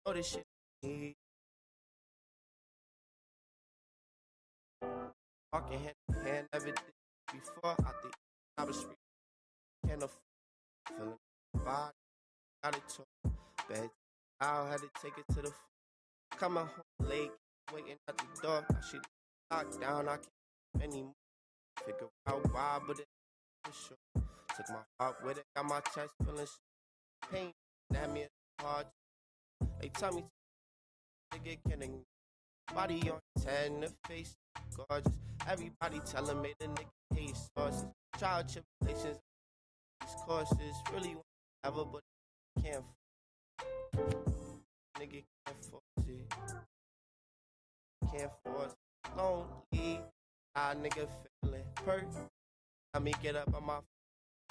know this shit need. Walking hand in hand, never did before. I think I was free. Can't afford feeling body. Got it to bed. I had to take it to the coming home late, waiting at the door. Now she locked down. I can't anymore. Figure out why, but it for sure. Took my heart with it, got my chest feeling pain. Damn me hard. They tell me to get kidding. Body on 10, the face gorgeous. Everybody telling me the nigga hate sources. Trial tribulations, these courses. Really want to ever, but can't. Nigga can't force it. Can't force it. Lonely. Ah, nigga feeling hurt. Let me get up on my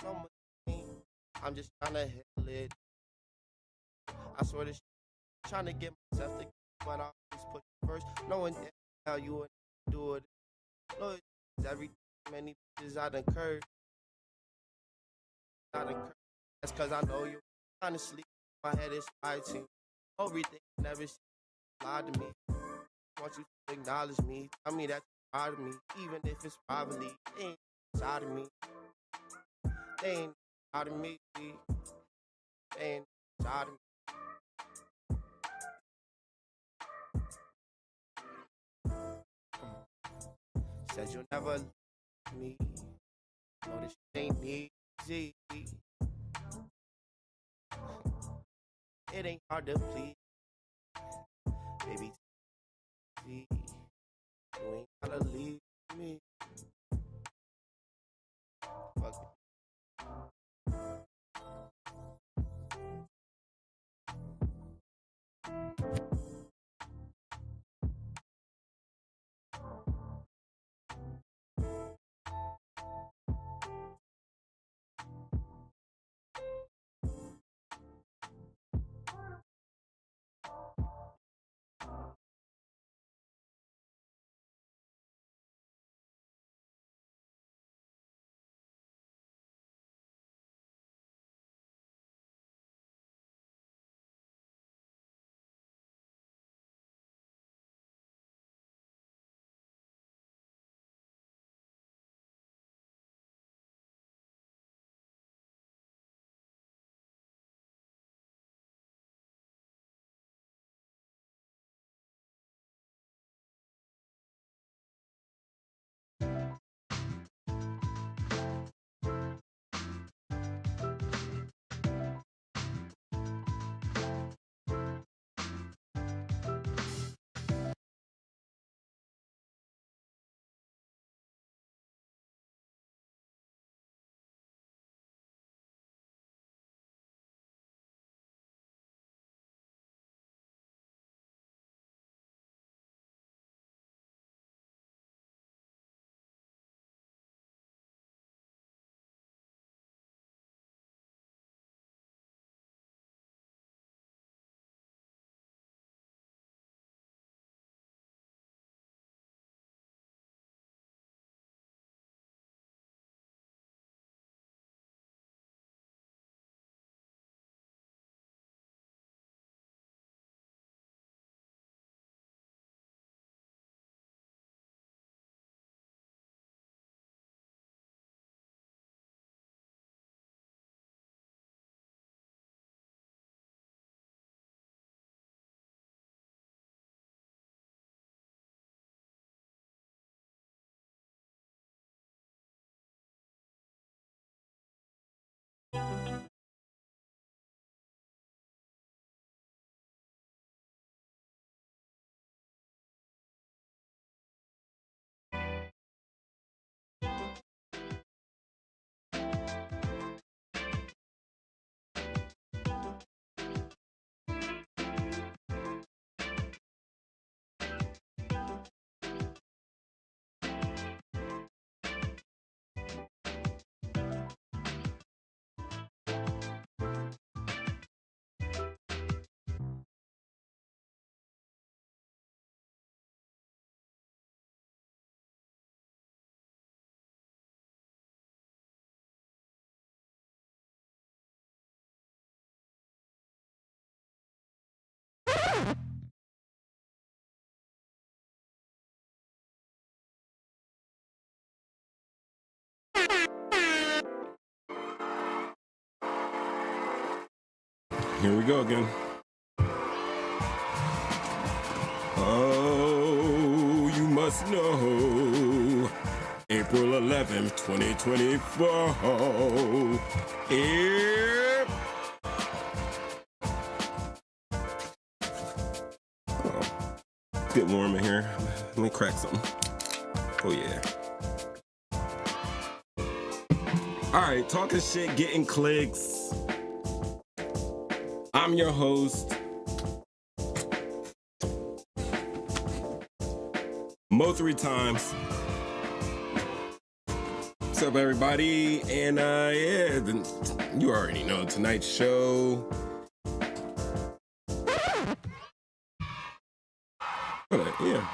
so much pain. I'm just trying to heal it. I swear this trying to get myself together, but I always put you first. Knowing that how you would do it. Lord, every many bitches I done curved. That's cause I know you. Honestly, my head is fighting. Everything never lied to me. Want you to acknowledge me. Tell me that you're proud of me. Even if it's privately. They ain't inside of me. They ain't out of me. They ain't inside of me. Said you'll never leave me. Know this shit ain't easy. It ain't hard to please. Baby, see, you ain't gotta leave me. Fuck it. Here we go again. Oh, you must know. April 11th, 2024. Yep. Oh, it's getting warm in here. Let me crack something. Oh, yeah. All right, talking shit, getting clicks. I'm your host, Mo 3 times. What's up, everybody? And yeah, you already know tonight's show. Yeah.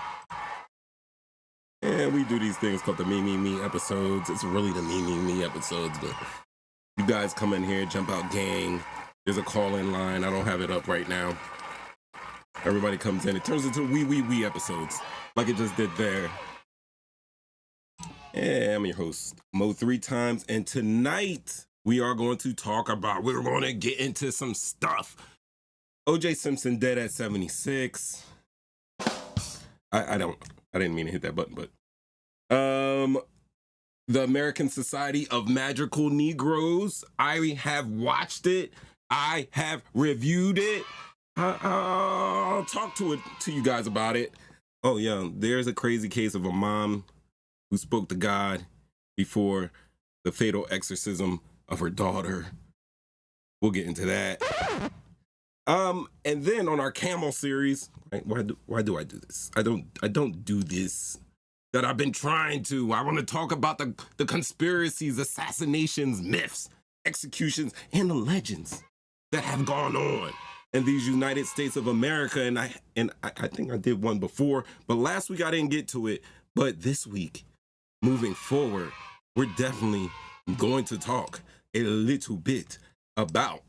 And we do these things called the Me episodes. It's really the Me episodes, but you guys come in here, Jumpout Gang. There's a call-in line. I don't have it up right now. Everybody comes in. It turns into we episodes, like it just did there. Yeah, I'm your host, Mo 3 times, and tonight we're going to get into some stuff. O.J. Simpson dead at 76. I didn't mean to hit that button, but the American Society of Magical Negroes. I have watched it. I have reviewed it. I'll talk to you guys about it. Oh yeah, there's a crazy case of a mom who spoke to God before the fatal exorcism of her daughter. We'll get into that. And then on our camel series, right, why do I do this? I don't do this that I've been trying to. I want to talk about the conspiracies, assassinations, myths, executions, and the legends that have gone on in these United States of America. And I think I did one before, but last week I didn't get to it. But this week, moving forward, we're definitely going to talk a little bit about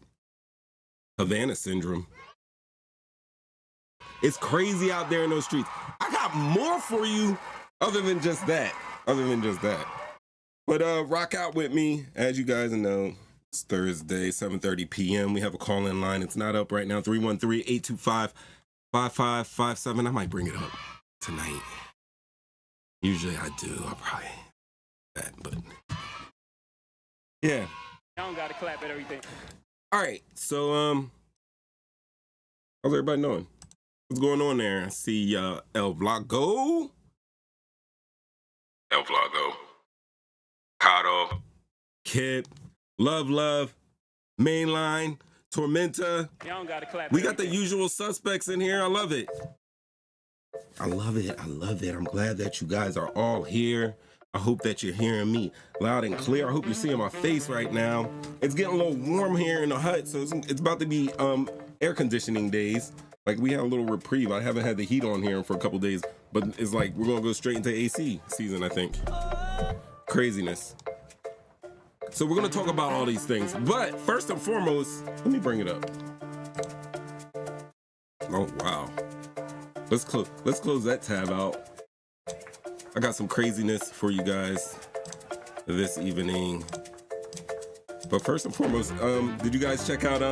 Havana Syndrome. It's crazy out there in those streets. I got more for you other than just that. But rock out with me. As you guys know, it's Thursday, 7:30 p.m. We have a call-in line. It's not up right now. 313-825-5557. I might bring it up tonight. Usually I do. I'll probably that, but yeah. I don't gotta clap at everything. All right, so how's everybody doing? What's going on there? I see El Vlago, Cado, Kid, Love, Mainline, Tormenta. Y'all don't gotta clap. We got the usual suspects in here. I love it. I'm glad that you guys are all here. I hope that you're hearing me loud and clear. I hope you're seeing my face right now. It's getting a little warm here in the hut, so it's about to be air conditioning days. Like, we have a little reprieve. I haven't had the heat on here for a couple days, but it's like we're gonna go straight into AC season, I think. Craziness. So we're gonna talk about all these things, but first and foremost, let me bring it up. Oh wow. Let's close that tab out. I got some craziness for you guys this evening. But first and foremost, did you guys check out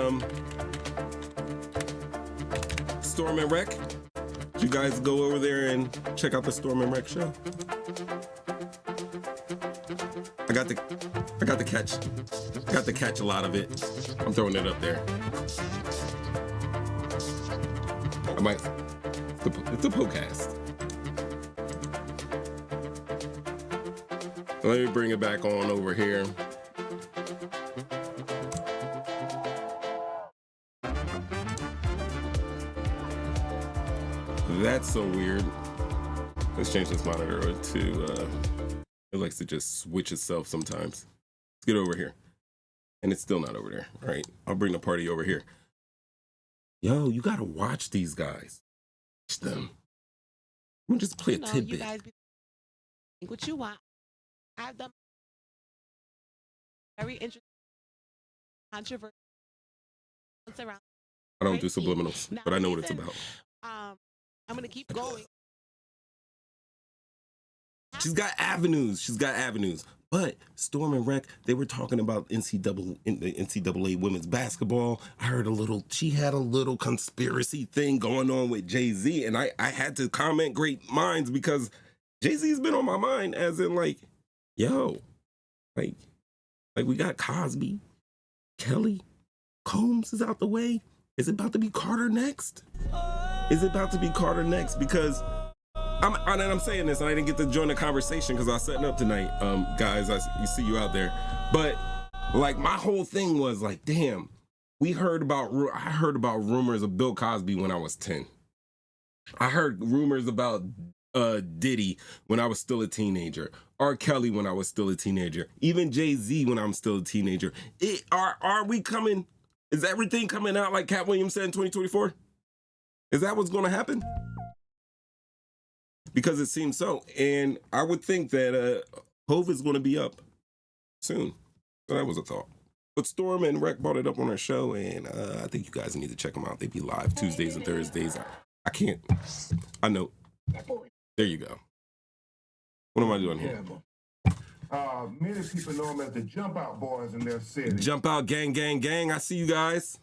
Storm and Wreck? Did you guys go over there and check out the Storm and Wreck show? I got to catch a lot of it. I'm throwing it up there. It's a podcast. Let me bring it back on over here. That's so weird. Let's change this monitor to, it likes to just switch itself sometimes. Let's get over here. And it's still not over there. All right, I'll bring the party over here. Yo, you gotta watch these guys. Watch them. I'm gonna just play a tidbit. You guys think what you want. I've done very interesting, controversial. I don't do subliminals, now, but I know what it's about. I'm gonna keep going. She's got avenues. But Storm and Rec, they were talking about NCAA women's basketball. I heard she had a little conspiracy thing going on with Jay-Z, and I had to comment great minds because Jay-Z's been on my mind as in like, yo, like we got Cosby, Kelly, Combs is out the way. Is it about to be Carter next? Is it about to be Carter next? Because I'm saying this, and I didn't get to join the conversation because I was setting up tonight, guys. You see you out there, but like my whole thing was like, damn, I heard about rumors of Bill Cosby when I was 10. I heard rumors about Diddy when I was still a teenager, R. Kelly when I was still a teenager, even Jay-Z when I'm still a teenager. Are we coming? Is everything coming out like Cat Williams said in 2024? Is that what's going to happen? Because it seems so. And I would think that Hove is going to be up soon. So that was a thought. But Storm and Rec brought it up on our show, and I think you guys need to check them out. They be live Tuesdays and Thursdays. I can't. I know. There you go. What am I doing here? Many people know them as the Jumpout Boys in their city. Jumpout gang, gang, gang. I see you guys.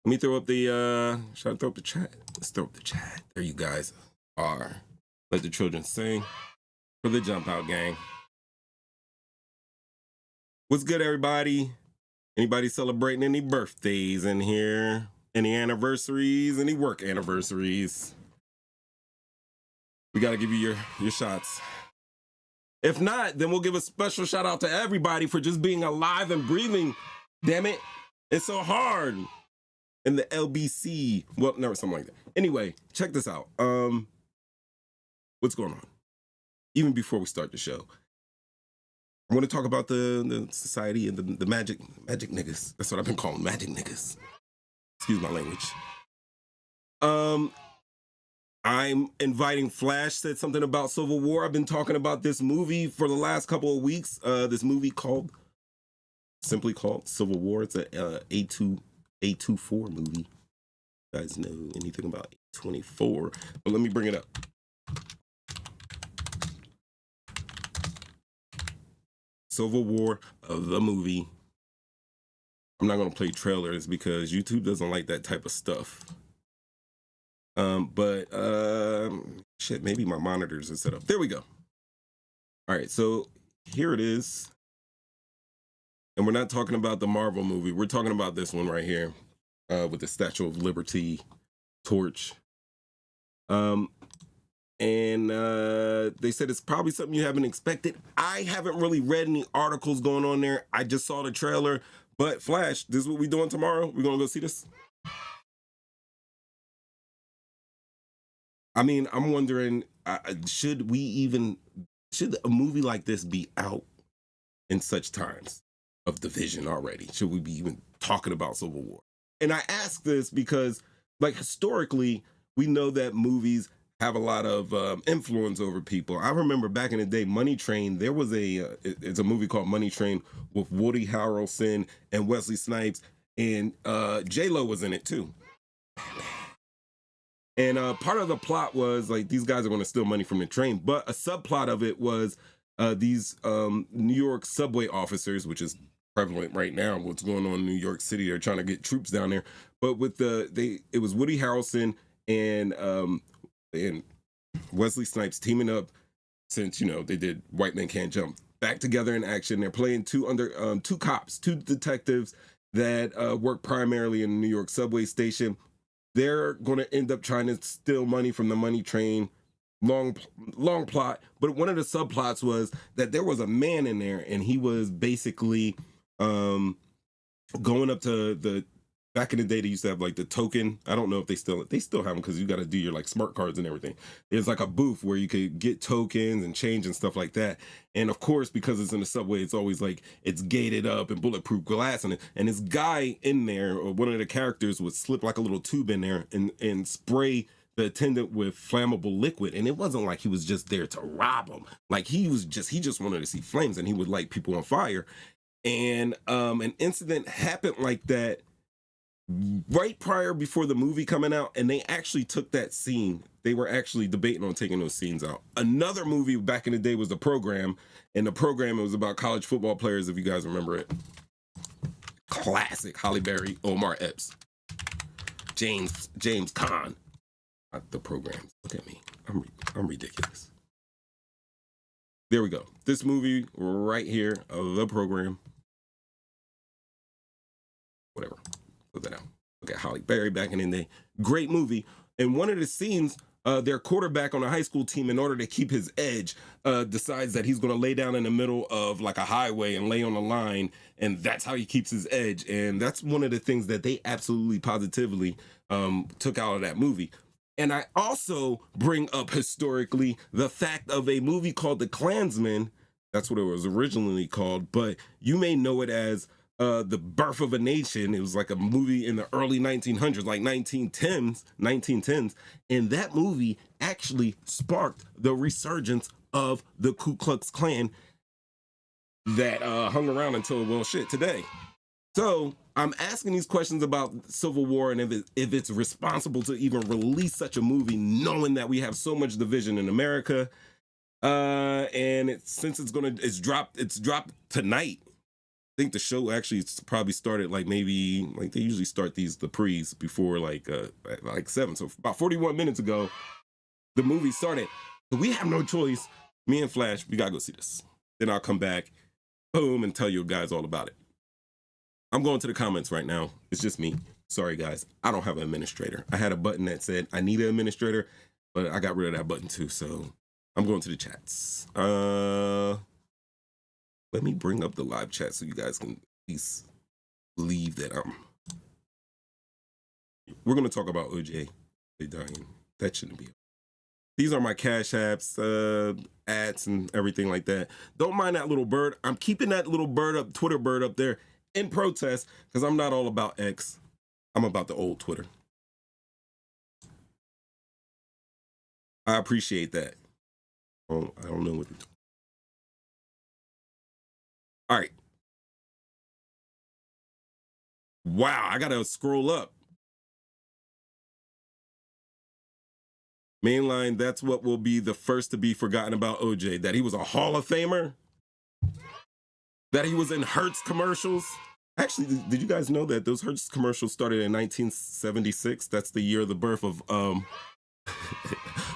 Let me throw up the, should I throw up the chat? Let's throw up the chat. There you guys are. Let the children sing for the Jumpout gang. What's good, everybody? Anybody celebrating any birthdays in here? Any anniversaries? Any work anniversaries? We got to give you your shots. If not, then we'll give a special shout out to everybody for just being alive and breathing. Damn it. It's so hard. In the LBC. Well, no, something like that. Anyway, check this out. What's going on? Even before we start the show, I want to talk about the society and the magic niggas. That's what I've been calling magic niggas. Excuse my language. I'm inviting Flash said something about Civil War. I've been talking about this movie for the last couple of weeks. This movie simply called Civil War. It's a A24 movie. You guys know anything about A24? But let me bring it up. Civil War, the movie. I'm not gonna play trailers because YouTube doesn't like that type of stuff. Shit, maybe my monitors are set up. There we go. All right, so here it is. And we're not talking about the Marvel movie. We're talking about this one right here with the Statue of Liberty torch. They said it's probably something you haven't expected. I haven't really read any articles going on there. I just saw the trailer. But Flash, this is what we're doing tomorrow. We're going to go see this. I mean, I'm wondering, should a movie like this be out in such times of division already? Should we be even talking about Civil War? And I ask this because, like, historically, we know that movies have a lot of influence over people. I remember back in the day, Money Train, there was it's a movie called Money Train with Woody Harrelson and Wesley Snipes, and J-Lo was in it too. And part of the plot was like these guys are going to steal money from the train, but a subplot of it was these New York subway officers, which is prevalent right now. What's going on in New York City? They're trying to get troops down there, but with it was Woody Harrelson and Wesley Snipes teaming up since they did White Men Can't Jump back together in action. They're playing two detectives that work primarily in the New York subway station. They're going to end up trying to steal money from the money train. Long plot. But one of the subplots was that there was a man in there, and he was basically going up to back in the day, they used to have like the token. I don't know if they still have them because you got to do your like smart cards and everything. There's like a booth where you could get tokens and change and stuff like that. And of course, because it's in the subway, it's always like it's gated up and bulletproof glass in it. And this guy in there, or one of the characters, would slip like a little tube in there and spray the attendant with flammable liquid. And it wasn't like he was just there to rob them. Like he just wanted to see flames, and he would light people on fire. And an incident happened like that right prior before the movie coming out, and they actually took that scene. They were actually debating on taking those scenes out. Another movie back in the day was The Program, and The Program, it was about college football players, if you guys remember it. Classic. Halle Berry, Omar Epps, James Caan. Not The Program. Look at me. I'm ridiculous. There we go. This movie right here, The Program. Whatever. Put that out. Look at Halle Berry back in the day. Great movie. And one of the scenes, their quarterback on a high school team, in order to keep his edge, decides that he's going to lay down in the middle of like a highway and lay on the line. And that's how he keeps his edge. And that's one of the things that they absolutely positively took out of that movie. And I also bring up historically the fact of a movie called The Klansman. That's what it was originally called, but you may know it as The Birth of a Nation. It was like a movie in the early 1900s, like 1910s. And that movie actually sparked the resurgence of the Ku Klux Klan that hung around until, well, shit, today. So I'm asking these questions about Civil War and if it's responsible to even release such a movie, knowing that we have so much division in America. And since it's dropped tonight. I think the show actually probably started like maybe like they usually start the pre's before like 7. So about 41 minutes ago, the movie started. So we have no choice. Me and Flash, we gotta go see this. Then I'll come back, boom, and tell you guys all about it. I'm going to the comments right now. It's just me. Sorry, guys. I don't have an administrator. I had a button that said I need an administrator, but I got rid of that button too. So I'm going to the chats. Let me bring up the live chat so you guys can at least believe that we're going to talk about OJ dying. That shouldn't be. These are my Cash Apps, ads, and everything like that. Don't mind that little bird. I'm keeping that little bird up, Twitter bird up there in protest because I'm not all about X. I'm about the old Twitter. I appreciate that. Oh, I don't know what to do. All right. Wow, I gotta scroll up. Mainline, that's what will be the first to be forgotten about OJ. That he was a Hall of Famer. That he was in Hertz commercials. Actually, did you guys know that those Hertz commercials started in 1976? That's the year of the birth of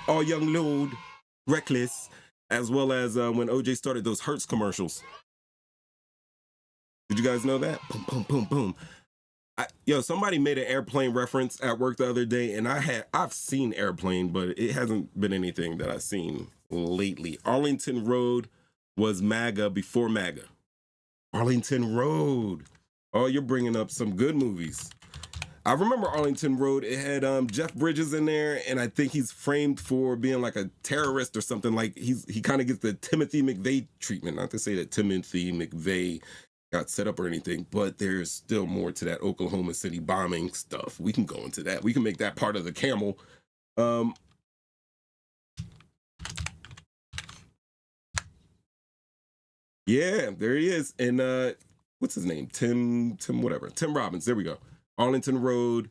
All Young Lord, Reckless, as well as when OJ started those Hertz commercials. Did you guys know that? Boom, boom, boom, boom. Somebody made an Airplane reference at work the other day, and I've seen Airplane, but it hasn't been anything that I've seen lately. Arlington Road was MAGA before MAGA. Arlington Road. Oh, you're bringing up some good movies. I remember Arlington Road. It had Jeff Bridges in there, and I think he's framed for being like a terrorist or something. Like he kind of gets the Timothy McVeigh treatment. Not to say that Timothy McVeigh got set up or anything, but there's still more to that Oklahoma City bombing stuff. We can go into that. We can make that part of the camel. Yeah, there he is. And what's his name? Tim Robbins. There we go. Arlington Road.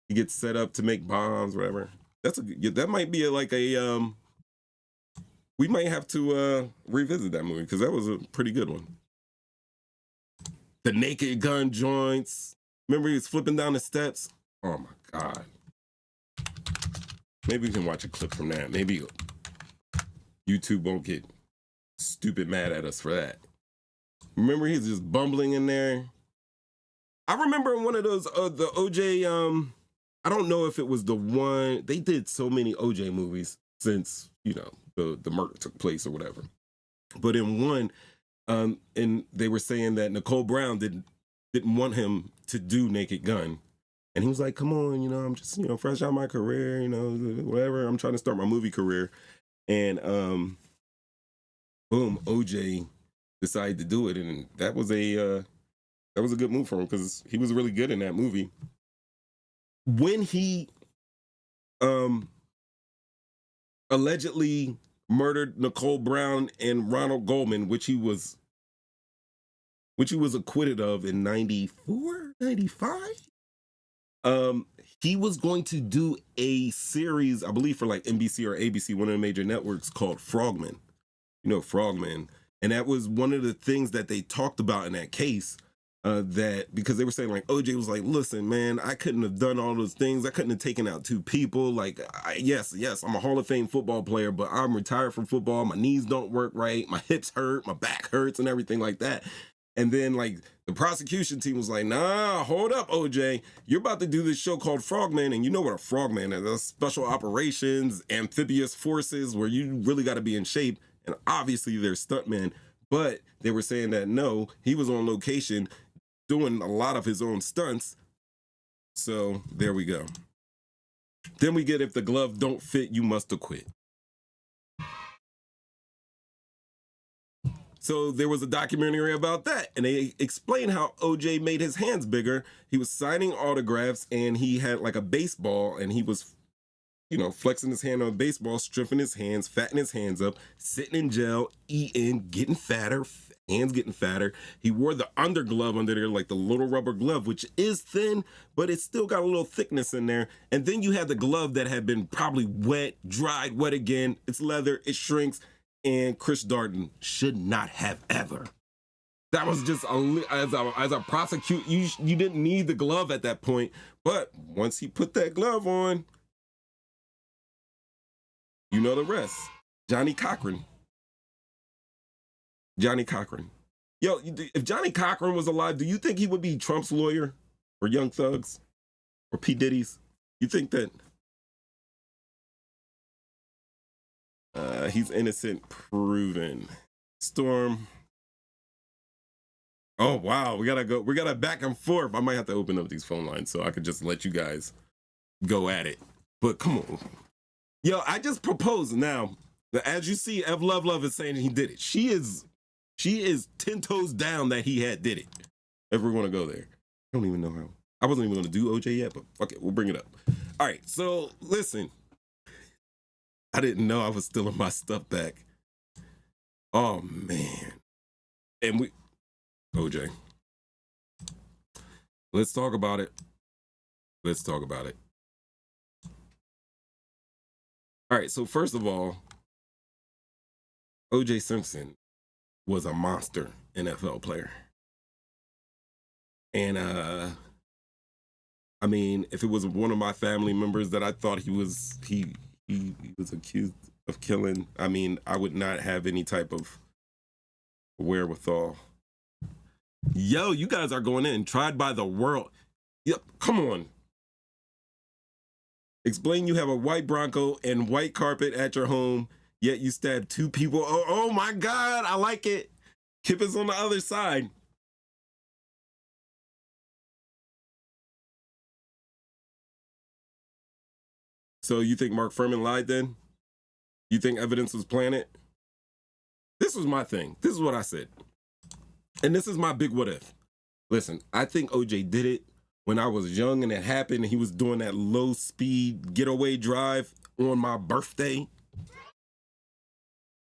He gets set up to make bombs, whatever. That might be we might have to revisit that movie because that was a pretty good one. The Naked Gun joints. Remember he was flipping down the steps? Oh my God. Maybe we can watch a clip from that. Maybe YouTube won't get stupid mad at us for that. Remember he's just bumbling in there? I remember in one of those, the OJ, I don't know if it was the one, they did so many OJ movies since, the murder took place or whatever. But in one, and they were saying that Nicole Brown didn't want him to do Naked Gun. And he was like, come on, I'm just, fresh out my career, whatever. I'm trying to start my movie career. And boom, OJ decided to do it. And that was a good move for him because he was really good in that movie. When he allegedly murdered Nicole Brown and Ronald Goldman, which he was acquitted of in 94, 1995. He was going to do a series, I believe, for like NBC or ABC, one of the major networks, called Frogman. You know, Frogman. And that was one of the things that they talked about in that case, that because they were saying like OJ was like, listen, man, I couldn't have done all those things. I couldn't have taken out two people. Like, yes, I'm a Hall of Fame football player, but I'm retired from football. My knees don't work right. My hips hurt. My back hurts and everything like that. And then like the prosecution team was like, nah, hold up, OJ. You're about to do this show called Frogman. And you know what a frogman is. That's special operations, amphibious forces where you really got to be in shape. And obviously they're stuntmen. But they were saying that no, he was on location doing a lot of his own stunts. So there we go. Then we get, if the glove don't fit, you must acquit. So there was a documentary about that, and they explained how OJ made his hands bigger. He was signing autographs, and he had like a baseball, and he was, you know, flexing his hand on a baseball, stripping his hands, fattening his hands up, sitting in jail, eating, getting fatter, hands getting fatter. He wore the underglove under there, like the little rubber glove, which is thin, but it's still got a little thickness in there. And then you had the glove that had been probably wet, dried, wet again. It's leather, it shrinks. And Chris Darden should not have ever. That was just as a prosecute, you didn't need the glove at that point. But once he put that glove on, you know the rest. Johnny Cochran. Yo, if Johnny Cochran was alive, do you think he would be Trump's lawyer or Young Thug's or P. Diddy's? You think that? He's innocent proven. Storm. Oh, wow. We gotta back and forth. I might have to open up these phone lines so I could just let you guys go at it. But come on. Yo, I just proposed now that, as you see, Ev Love is saying he did it. She is 10 toes down that he did it. If we want to go there. I don't even know how. I wasn't even going to do OJ yet, but fuck it. We'll bring it up. All right. So listen. I didn't know I was stealing my stuff back. Oh, man. And OJ. Let's talk about it. All right, so first of all, OJ Simpson was a monster NFL player. And, I mean, if it was one of my family members that I thought he was accused of killing, I mean, I would not have any type of wherewithal. Yo, you guys are going in. Tried by the world. Yep, come on. Explain you have a white Bronco and white carpet at your home, yet you stabbed two people. Oh my God, I like it. Kip is on the other side. So you think Mark Furman lied then? You think evidence was planted? This was my thing. This is what I said. And this is my big what if. Listen, I think OJ did it when I was young and it happened and he was doing that low speed getaway drive on my birthday.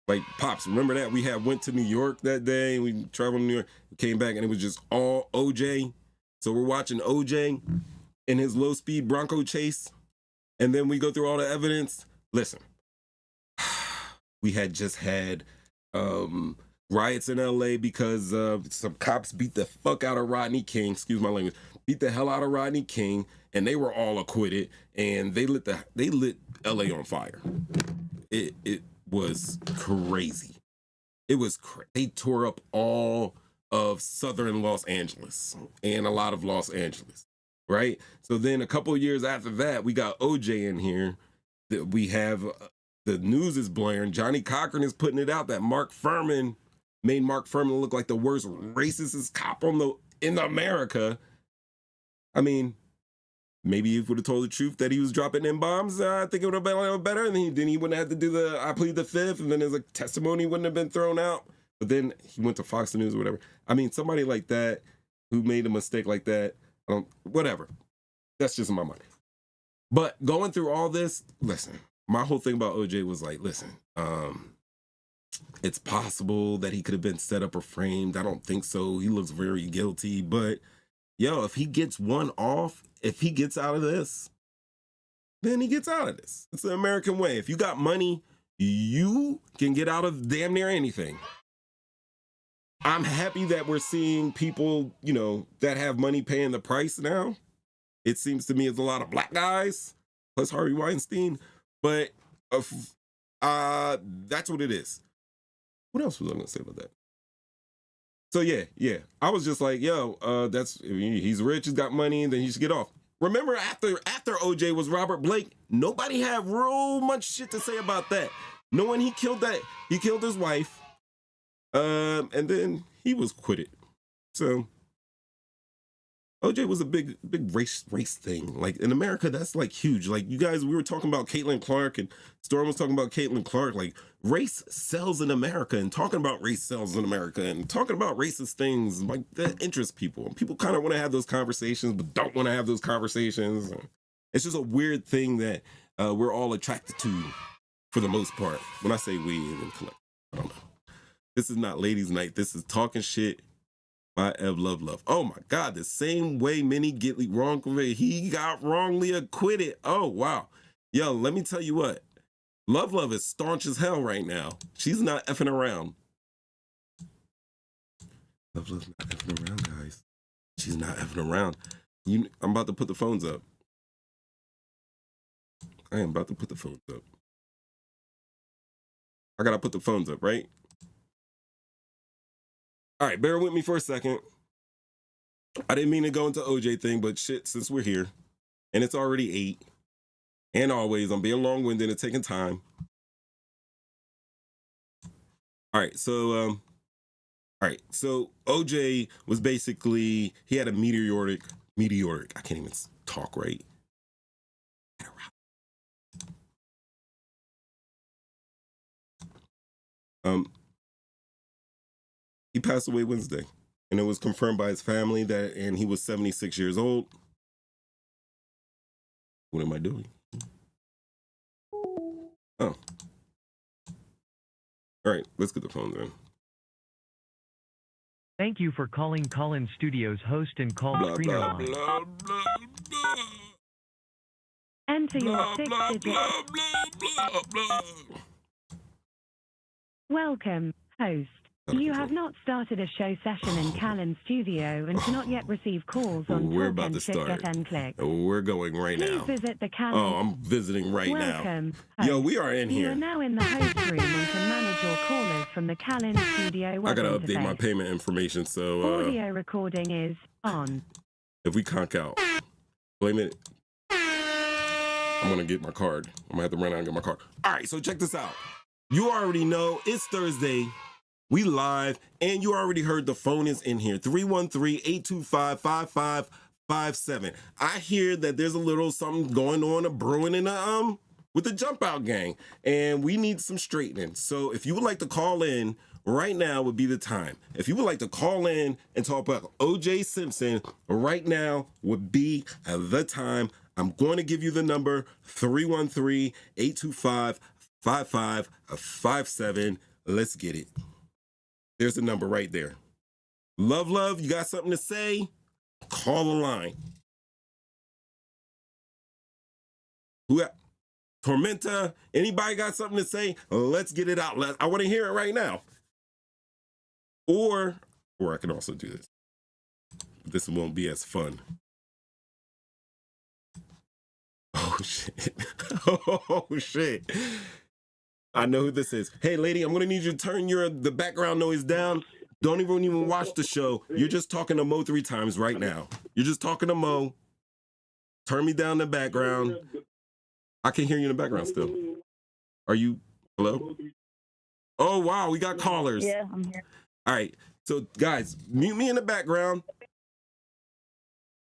Like, Pops, remember that? We went to New York that day and we traveled to New York, came back and it was just all OJ. So we're watching OJ in his low speed Bronco chase. And then we go through all the evidence. Listen, we had just had riots in LA because some cops beat the fuck out of Rodney King, excuse my language, beat the hell out of Rodney King, and they were all acquitted, and they lit LA on fire. It was crazy. They tore up all of southern Los Angeles and a lot of Los Angeles, right? So then a couple of years after that, we got OJ in here. That we have the news is blaring. Johnny Cochran is putting it out that Mark Furman made Mark Furman look like the worst racist cop in America. I mean, maybe he would have told the truth that he was dropping in bombs. I think it would have been a little better. And then he wouldn't have to do the I plead the fifth, and then his testimony wouldn't have been thrown out. But then he went to Fox News or whatever. I mean, somebody like that who made a mistake like that, whatever. That's just in my mind. But going through all this, listen, my whole thing about OJ was like, listen, it's possible that he could have been set up or framed. I don't think so. He looks very guilty. But yo, if he gets one off, if he gets out of this, then he gets out of this. It's the American way. If you got money, you can get out of damn near anything. I'm happy that we're seeing people, you know, that have money paying the price now. It seems to me it's a lot of black guys, plus Harvey Weinstein. But that's what it is. What else was I gonna say about that? So yeah. I was just like, yo, he's rich, he's got money, then he should get off. Remember after OJ was Robert Blake, nobody had real much shit to say about that. Knowing he killed his wife, and then he was acquitted. So OJ was a big race thing. Like in America, that's like huge. Like you guys, we were talking about Caitlin Clark and Storm was talking about Caitlin Clark. Like race sells in America, and talking about race sells in America, and talking about racist things like that interests people. And people kind of want to have those conversations, but don't want to have those conversations. It's just a weird thing that we're all attracted to, for the most part. When I say we, I don't know. This is not ladies' night. This is talking shit. By Ev Love. Oh my God, the same way many get wrongly, he got wrongly acquitted. Oh wow. Yo, let me tell you what. Love is staunch as hell right now. She's not effing around. Love's not effing around, guys. She's not effing around. I'm about to put the phones up. I am about to put the phones up. I gotta put the phones up, right? All right, bear with me for a second. I didn't mean to go into OJ thing, but shit, since we're here, and it's already 8, and always, I'm being long-winded and taking time. All right, so OJ was basically, he had a meteoric, I can't even talk right. He passed away Wednesday, and it was confirmed by his family and he was 76 years old. What am I doing? Oh. All right, let's get the phone then. Thank you for calling Collins Studios host and call screener line. Blah, blah, blah. Enter your 6-digit. Welcome, host. You have not started a show session in Callan Studio and cannot yet receive calls on We're about to start. Click. We're going right Please now. visit the Callan. Oh, I'm visiting right Welcome, now. host. Yo, we are in You here. are now in the host room and can manage your callers from the Callan Studio web I gotta interface. update my payment information, so Audio recording is on. if we conk out, blame it. I'm gonna get my card. I'm gonna have to run out and get my card. All right, so check this out. You already know it's Thursday. We live, and you already heard the phone is in here. 313-825-5557. I hear that there's a little something going on, brewing in the with the Jumpout gang, and we need some straightening. So if you would like to call in, right now would be the time. If you would like to call in and talk about OJ Simpson, right now would be the time. I'm going to give you the number, 313-825-5557. Let's get it. There's the number right there. Love, you got something to say? Call the line. Who? Tormenta, anybody got something to say? Let's get it out. I want to hear it right now. Or I can also do this. This won't be as fun. Oh, shit. Oh, shit. I know who this is. Hey, lady, I'm going to need you to turn the background noise down. Don't even watch the show. You're just talking to Mo 3 times right now. You're just talking to Mo. Turn me down the background. I can hear you in the background still. Are you? Hello? Oh, wow. We got callers. Yeah, I'm here. All right. So, guys, mute me in the background.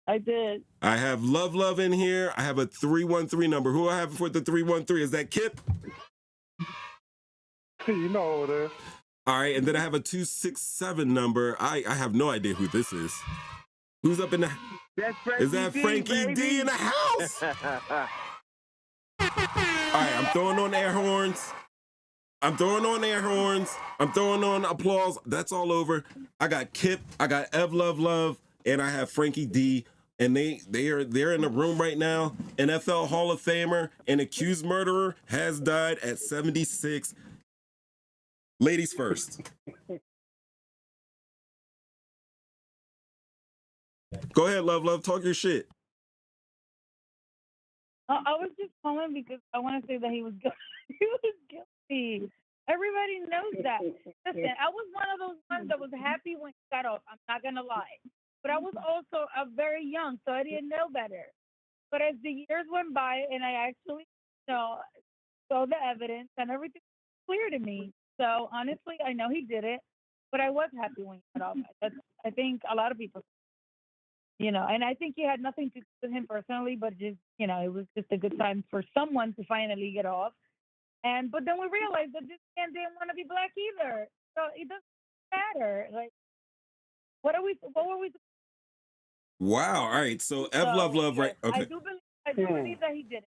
I did. I have Love in here. I have a 313 number. Who I have for the 313? Is that Kip? You know over there. All right, and then I have a 267 number. I have no idea who this is. Who's up in the? That's Frankie Is that Frankie D in the house? All right, I'm throwing on air horns. I'm throwing on applause. That's all over. I got Kip. I got Ev Love. and I have Frankie D. And they're in the room right now. NFL Hall of Famer and accused murderer has died at 76. Ladies first. Go ahead, love. Talk your shit. I was just calling because I want to say that he was guilty. He was guilty. Everybody knows that. Listen, I was one of those ones that was happy when he got off. I'm not gonna lie, but I was also very young, so I didn't know better. But as the years went by, and I actually, saw the evidence and everything was clear to me. So honestly, I know he did it, but I was happy when he got off. I think a lot of people, and I think he had nothing to do with him personally, but just, it was just a good time for someone to finally get off. But then we realized that this man didn't want to be black either. So it doesn't matter. Like, what were we? Wow. All right. So F Love, right? Okay. I do believe that he did it.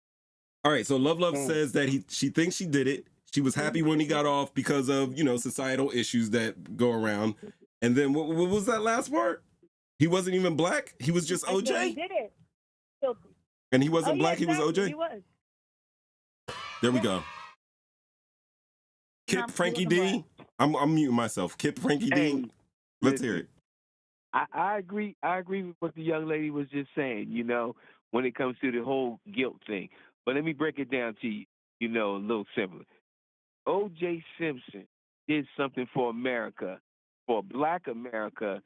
All right. So Love says that she thinks she did it. She was happy when he got off because of, societal issues that go around. And then what was that last part? He wasn't even black. He was just OJ. He did it. Guilty. And he wasn't black. Exactly. He was OJ. He was. There we go. Kip Frankie D. I'm muting myself. Kip Frankie D. Let's hear it. I agree. I agree with what the young lady was just saying, when it comes to the whole guilt thing. But let me break it down to you, a little simpler. O.J. Simpson did something for America, for Black America,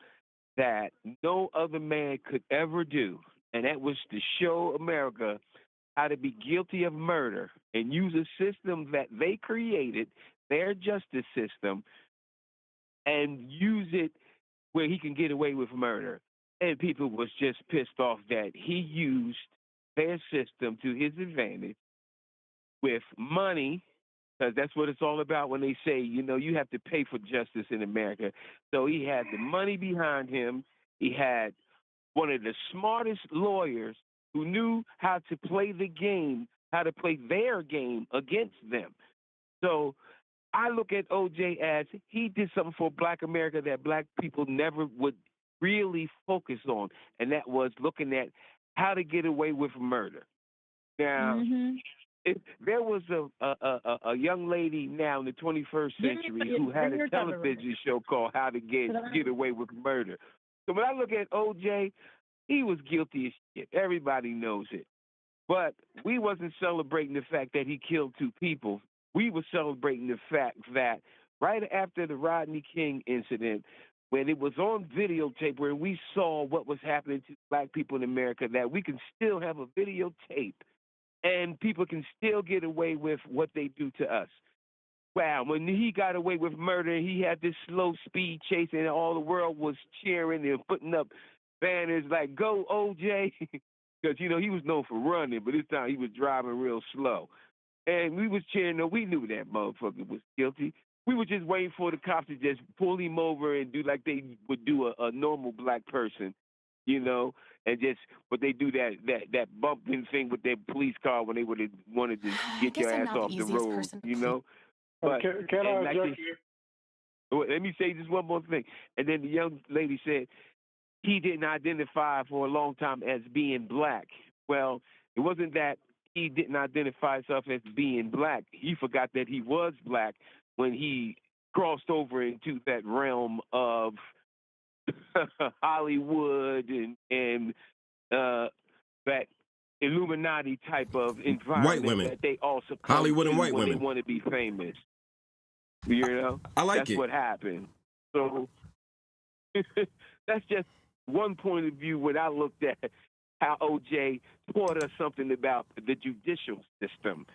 that no other man could ever do. And that was to show America how to be guilty of murder and use a system that they created, their justice system, and use it where he can get away with murder. And people was just pissed off that he used their system to his advantage with money, because that's what it's all about when they say, you have to pay for justice in America. So he had the money behind him. He had one of the smartest lawyers who knew how to play the game, how to play their game against them. So I look at OJ as he did something for Black America that Black people never would really focus on, and that was looking at how to get away with murder. Now, if there was a young lady now in the 21st century who had a television show called How to Get Away with Murder. So when I look at OJ, he was guilty as shit. Everybody knows it. But we wasn't celebrating the fact that he killed two people. We were celebrating the fact that right after the Rodney King incident, when it was on videotape, where we saw what was happening to Black people in America, that we can still have a videotape and people can still get away with what they do to us. Wow, when he got away with murder, he had this slow speed chase, and all the world was cheering and putting up banners like, go OJ, because, he was known for running, but this time he was driving real slow. And we was cheering, we knew that motherfucker was guilty. We were just waiting for the cops to just pull him over and do like they would do a normal Black person, and just, but they do that bumping thing with their police car when they would have wanted to get your ass off the road, But, can I object you? Let me say just one more thing. And then the young lady said he didn't identify for a long time as being Black. Well, it wasn't that he didn't identify himself as being Black. He forgot that he was Black when he crossed over into that realm of Hollywood and that Illuminati type of environment white women that they also come Hollywood to and white when women they want to be famous. I like that's it. what happened. So that's just one point of view when I looked at how OJ taught us something about the judicial system.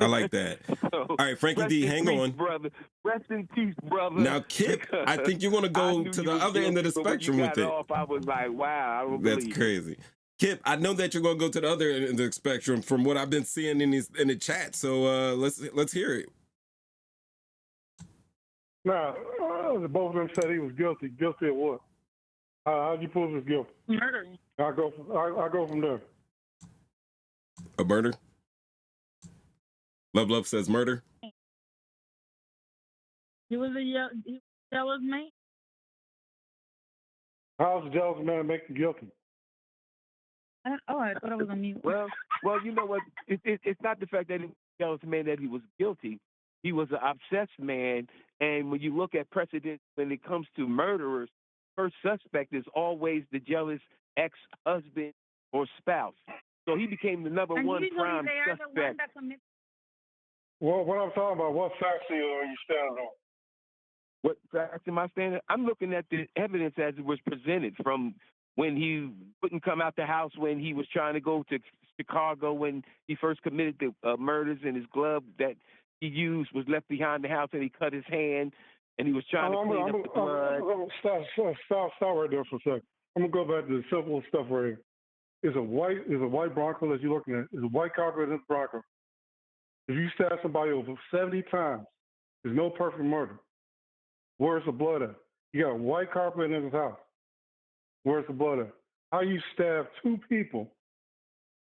I like that. So, all right, Frankie D, hang on. Brother. Rest in peace, brother. Now, Kip, I think you want to go to the other end of the spectrum with it. I was like, wow, I don't That's believe crazy. It. Kip, I know that you're going to go to the other end of the spectrum from what I've been seeing in the chat. So let's hear it. Now, both of them said he was guilty. Guilty of what? How'd you prove he was guilty? Murder. I go from there. A murder? Love says murder. That was me. How's the jealous man make you guilty? I thought I was on mute. Well, you know what? It's not the fact that he was a jealous man that he was guilty. He was an obsessed man, and when you look at precedent when it comes to murderers, first suspect is always the jealous ex-husband or spouse. So he became the number And one usually prime they are the ones suspect. that commit. Well, what I'm talking about, what facts are you standing on? What facts am I standing? I'm looking at the evidence as it was presented from when he wouldn't come out the house when he was trying to go to Chicago when he first committed the murders, and his glove that he used was left behind the house, and he cut his hand, and he was trying to clean up the blood. Stop right there for a second. I'm gonna go back to the simple stuff right here. It's a white Bronco that you're looking at. It's a white carpet in this Bronco. If you stab somebody over 70 times, there's no perfect murder. Where's the blood at? You got a white carpet in his house. Where's the blood at? How you stab two people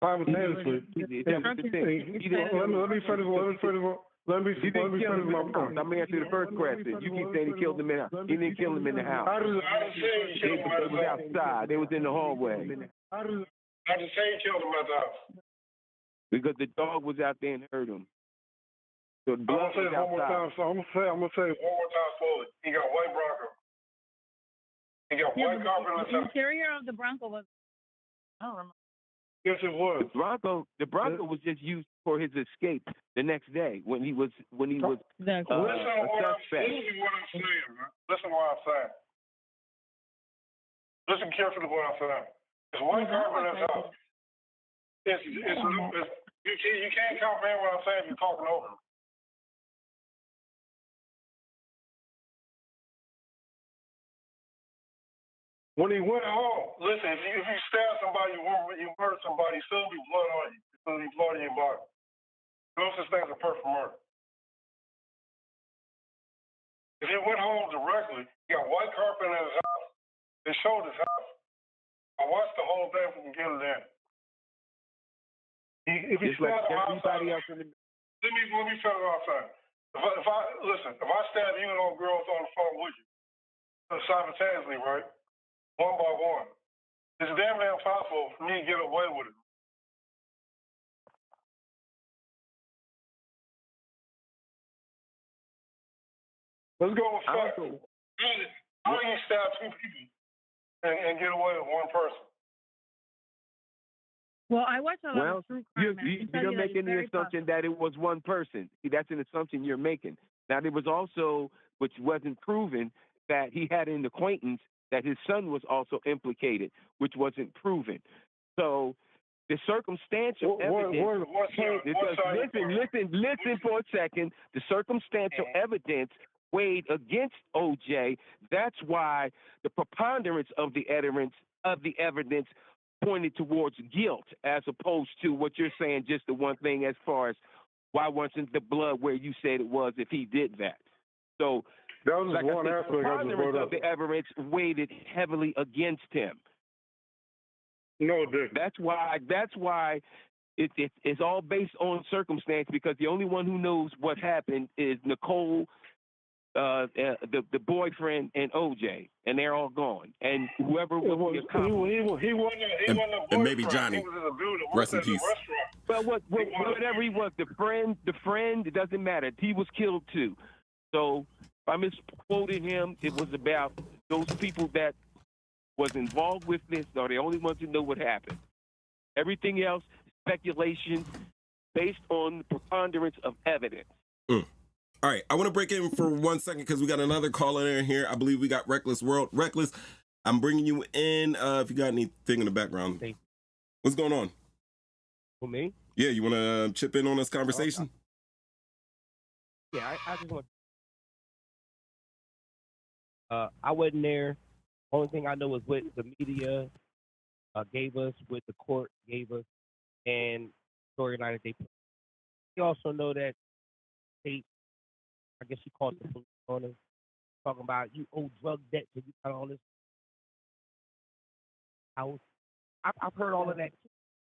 simultaneously? Let me finish my point. I'm answering the first question. You keep saying he killed him in the house. He didn't kill him in the house. They was outside. They was in the hallway. How did you say he killed him at the house? Because the dog was out there and heard him. So the blood was outside. I'm gonna say it one more time slowly. He got a white Bronco. He got white carpet in his The house. interior of the Bronco was. I don't remember. Yes, it was. The Bronco was just used for his escape the next day when he was a suspect. Listen to what I'm saying, man. Listen to what I'm saying. Listen carefully to what I'm saying. It's white carpet in his house. You can't comprehend what I'm saying if you're talking over him. When he went home, listen, if you stab somebody, you murder somebody, still be blood on you. Still be blood in your body. No such thing as a perfect murder. If he went home directly, he got white carpet in his house. They showed his house. I watched the whole thing from beginning to end. If he stabbed everybody else in the... Let me tell you what I'm saying. If I stab you and those girls on the phone with you, simultaneously, right? One by one. It's damn near impossible for me to get away with it. Let's go with facts. How do you stab two people and get away with one person? Well, I watch a lot of true crime. You don't make any assumption that it was one person. See, that's an assumption you're making. Now, there was also, which wasn't proven, that he had an acquaintance that his son was also implicated, which wasn't proven. So the circumstantial evidence... Listen for a second. The circumstantial evidence weighed against OJ. That's why the preponderance of the evidence pointed towards guilt, as opposed to what you're saying, just the one thing as far as why wasn't the blood where you said it was if he did that. So that was like one aspect the preponderance of the evidence weighted heavily against him. No, it didn't. That's why it's all based on circumstance, because the only one who knows what happened is Nicole, the boyfriend, and OJ, and they're all gone. And whoever was the accomplice, he wasn't a boyfriend. And maybe Johnny. He was a dude that Rest in worked at peace. the restaurant. Well, whatever he was, the friend, it doesn't matter. He was killed too. So if I misquoted him, it was about those people that was involved with this are the only ones who know what happened. Everything else, speculation, based on the preponderance of evidence. All right, I want to break in for 1 second because we got another caller in here. I believe we got Reckless World. Reckless, I'm bringing you in. If you got anything in the background, what's going on? For me? Yeah, you want to chip in on this conversation? Yeah, I just want. I wasn't there. Only thing I know is what the media gave us, what the court gave us, and storyline that they put. We also know that they, I guess you called the police on us, talking about you owe drug debt because you got all this house. I've heard all of that.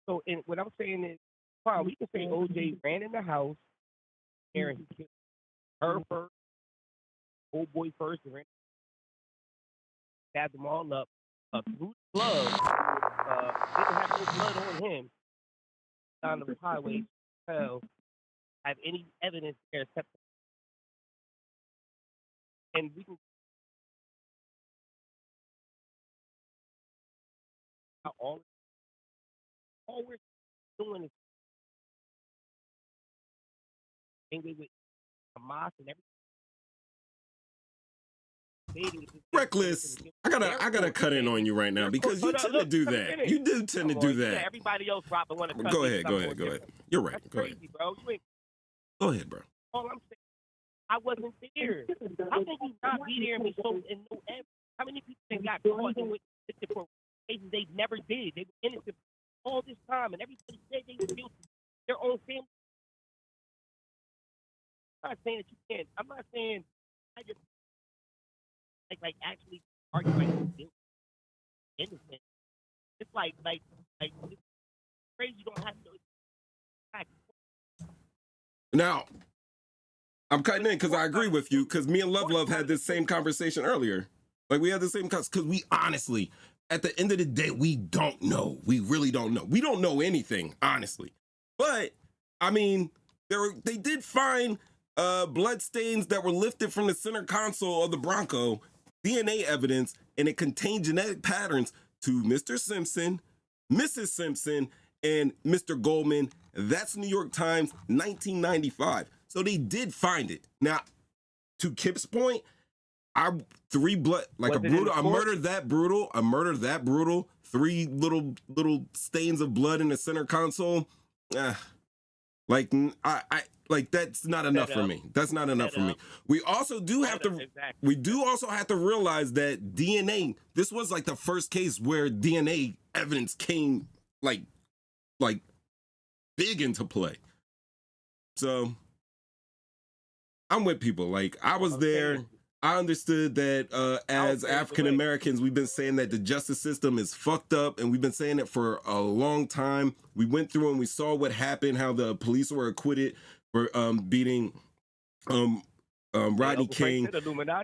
So, what I'm saying is, fine, we can say OJ ran in the house, and he killed her first, old boy first, and ran, stabbed them all up. through the glove, didn't have no blood on him down the highway. So, have any evidence there except, and we can all we're doing is angry with Hamas and everything. Reckless. I gotta cut in on you right now because you tend to do that. You do tend to do that. Everybody else dropping one. Go ahead. You're right. That's Go ahead. crazy, bro. You ain't, Go ahead, bro. all I'm saying, I wasn't there. How can you not be there and be so and no evidence? How many people that got caught and went convicted for cases they never did? They were innocent all this time, and everybody said they were guilty. Their own family. I'm not saying that you can't. I'm not saying I just like actually argue like guilty, innocent. It's like it's crazy. You don't have to. Now, I'm cutting in because I agree with you because me and Love had this same conversation earlier. Like we had the same because we honestly, at the end of the day, we don't know. We really don't know. We don't know anything, honestly. But I mean, they did find blood stains that were lifted from the center console of the Bronco, DNA evidence, and it contained genetic patterns to Mr. Simpson, Mrs. Simpson, and Mr. Goldman. That's New York Times, 1995. So they did find it. Now, to Kip's point, I murdered that brutal. 3 little stains of blood in the center console. Like that's not enough for me. That's not enough for me. We also do have to realize that DNA, this was like the first case where DNA evidence came like big into play. So I'm with people. Like I was there. I understood that as African Americans, we've been saying that the justice system is fucked up, and we've been saying it for a long time. We went through and we saw what happened, how the police were acquitted for beating Rodney King.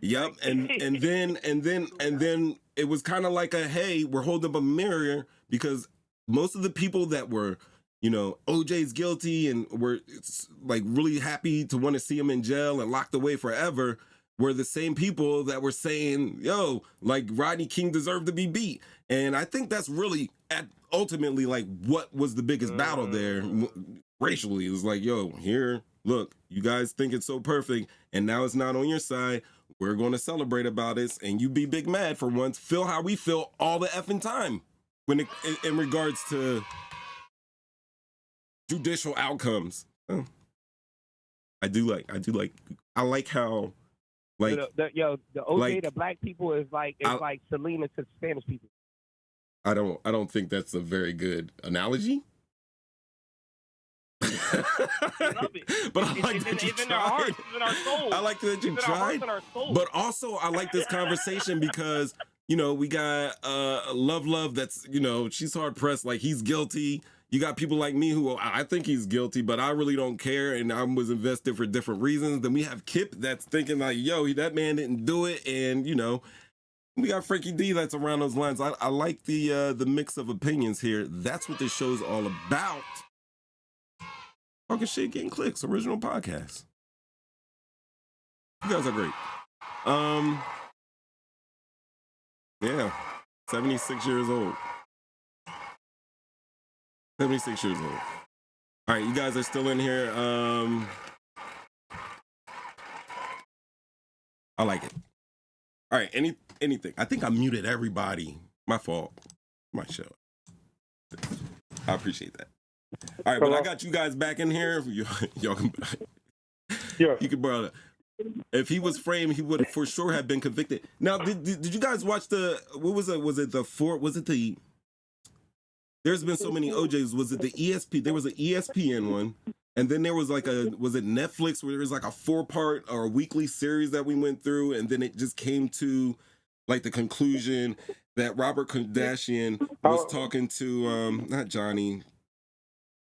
Yep, and then it was kind of like a hey, we're holding up a mirror because most of the people that were, OJ's guilty and were like really happy to want to see him in jail and locked away forever were the same people that were saying, yo, like Rodney King deserved to be beat. And I think that's really ultimately like what was the biggest battle there racially. It was like, yo, here, look, you guys think it's so perfect and now it's not on your side. We're going to celebrate about this and you be big mad for once. Feel how we feel all the effing time when in regards to judicial outcomes. I like how like the OJ to black people is like Selena to Spanish people. I don't think that's a very good analogy. But I like that you tried. I like that you tried. But also I like this conversation because we got Love that's she's hard pressed, like he's guilty. You got people like me who I think he's guilty, but I really don't care, and I was invested for different reasons. Then we have Kip that's thinking like, yo, that man didn't do it, and we got Frankie D that's around those lines. I like the mix of opinions here. That's what this show's all about. Talking shit, getting clicks, original podcast. You guys are great. Yeah, 76 years old. 76 years old. All right, you guys are still in here. I like it. All right, anything. I think I muted everybody. My fault. My show. I appreciate that. All right, but I got you guys back in here. Y'all can. Yeah. You can borrow. If he was framed, he would for sure have been convicted. Now, did you guys watch what was it? Was it the? There's been so many OJs. Was it the ESP? There was an ESPN one. And then there was was it Netflix where there was like a 4-part or a weekly series that we went through. And then it just came to like the conclusion that Robert Kardashian was talking to, not Johnny,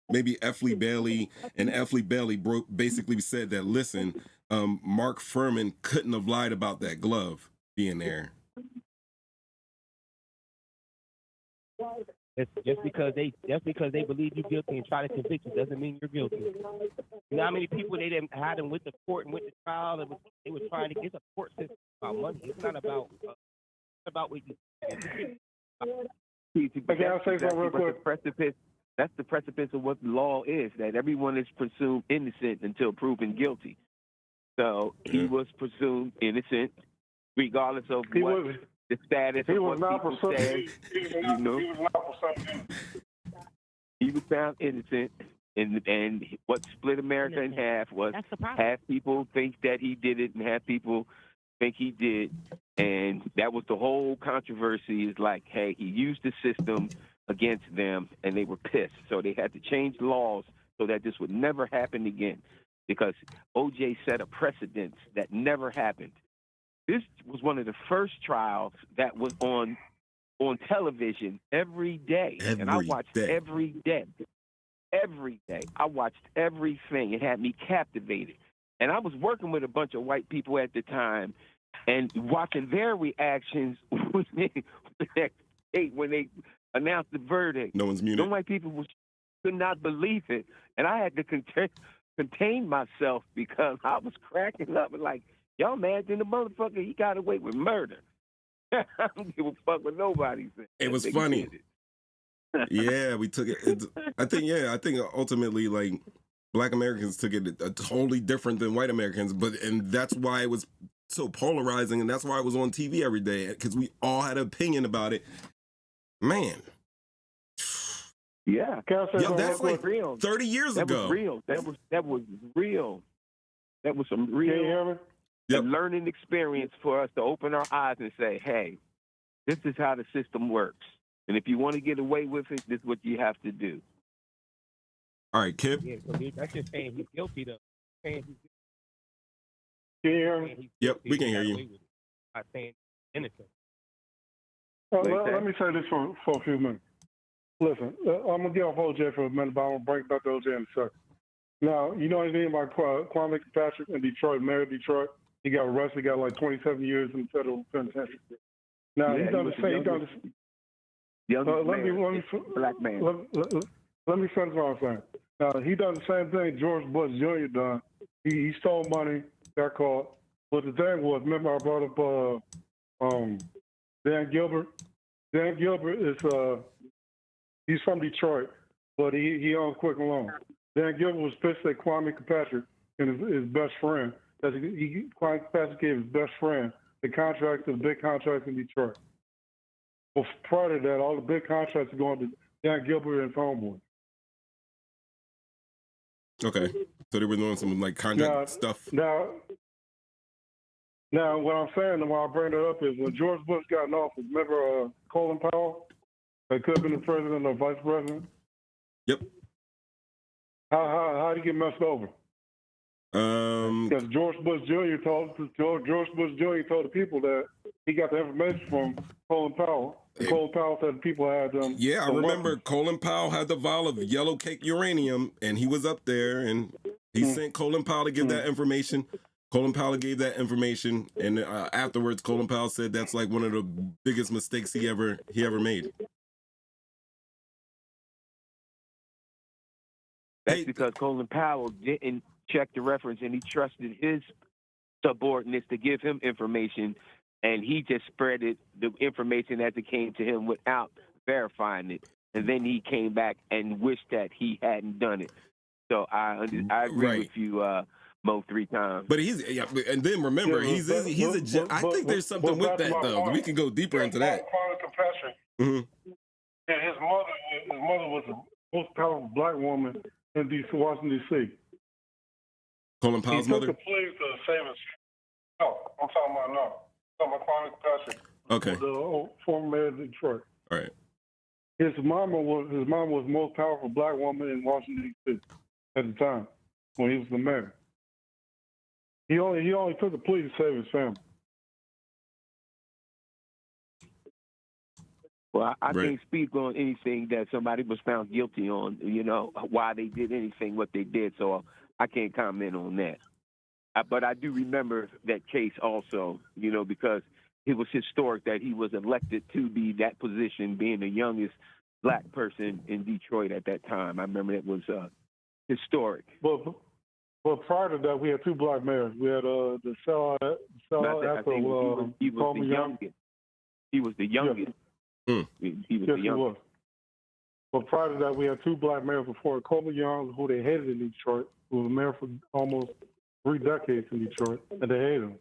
maybe Effley Bailey. And Effley Bailey basically said that, listen, Mark Furman couldn't have lied about that glove being there. It's just because they believe you're guilty and try to convict you doesn't mean you're guilty. You know how many people they didn't had them with the court and with the trial and they were trying to get the court system about money. It's not about what you. Okay, I'll say something real quick. That's the precipice of what the law is, that everyone is presumed innocent until proven guilty. So he was presumed innocent, regardless of the status of what people said. You know, he was found innocent, and what split America in half was half people think that he did it and half people think he did. And that was the whole controversy, is like, hey, he used the system against them, and they were pissed. So they had to change laws so that this would never happen again, because O.J. set a precedent that never happened. This was one of the first trials that was on television every day. And I watched every day. Every day. I watched everything. It had me captivated. And I was working with a bunch of white people at the time and watching their reactions when they announced the verdict. No one's muted. Some white people could not believe it. And I had to contain myself because I was cracking up and like, y'all mad than the motherfucker, he got away with murder. I don't give a fuck what nobody said. It was funny. Yeah, we took it. I think ultimately, like, Black Americans took it totally different than white Americans, and that's why it was so polarizing, and that's why it was on TV every day, because we all had an opinion about it. Man. Yeah. That's like real. 30 years ago. Was real. That was real. That was some real learning experience for us to open our eyes and say, hey, this is how the system works. And if you want to get away with it, this is what you have to do. All right, Kip. Yeah, so that's just saying he's guilty, though. Can you hear me? Yep, we can hear you. Not saying innocent. Let me say this for a few minutes. Listen, I'm going to get off OJ for a minute, but I'm going to bring it back to OJ in a second. Now, you know anything about Kwame Patrick in Detroit, mayor of Detroit? He got arrested, got like 27 years in federal penitentiary. Now, he's done the same. Black man. Let me finish what I'm saying. Now, he done the same thing George Bush Jr. done. He stole money, got caught. But the thing was, remember I brought up Dan Gilbert? Dan Gilbert is, he's from Detroit, but he owns Quick and Loan. Dan Gilbert was pissed at Kwame Patrick and his best friend. Kwame Patrick gave his best friend the big contract in Detroit. Well, prior to that, all the big contracts are going to Dan Gilbert and Homeboy. Okay, so they were doing some like contract stuff. Now, what I'm saying and why I bring that up is when George Bush got in office, remember Colin Powell? That could have been the president or vice president? Yep. How did he get messed over? Because George Bush Jr. told the people that he got the information from Colin Powell. And Colin Powell said people had them. Yeah, I remember Colin Powell had the vial of yellow cake uranium, and he was up there, and he sent Colin Powell to give that information. Colin Powell gave that information, and afterwards, Colin Powell said that's like one of the biggest mistakes he ever made. That's because Colin Powell didn't check the reference, and he trusted his subordinates to give him information, and he just spreaded the information as it came to him without verifying it. And then he came back and wished that he hadn't done it. So I agree with you, Mo, 3 times. But and then remember, I think there's something with that though. We can go deeper into that. Mm-hmm. Yeah, his mother was the most powerful black woman in Washington, D.C. Colin Powell's mother? He took the plea to save his... No, I'm talking about Kwame Patrick. Okay. The former mayor of Detroit. All right. His mom was the most powerful black woman in Washington, D.C. at the time when he was the mayor. He only took the plea to save his family. Well, I can't speak on anything that somebody was found guilty on, why they did anything, what they did, so I can't comment on that. But I do remember that case also, because it was historic that he was elected to be that position, being the youngest black person in Detroit at that time. I remember it was historic. Well, prior to that, we had 2 black mayors. We had the cell I after think he was Coleman the Young. youngest. He was the youngest. Yeah. He was Yes, the he youngest. was. But prior to that, we had 2 black mayors before Coleman Young, who they hated in Detroit, who was mayor for almost 3 decades in Detroit, and they hated him.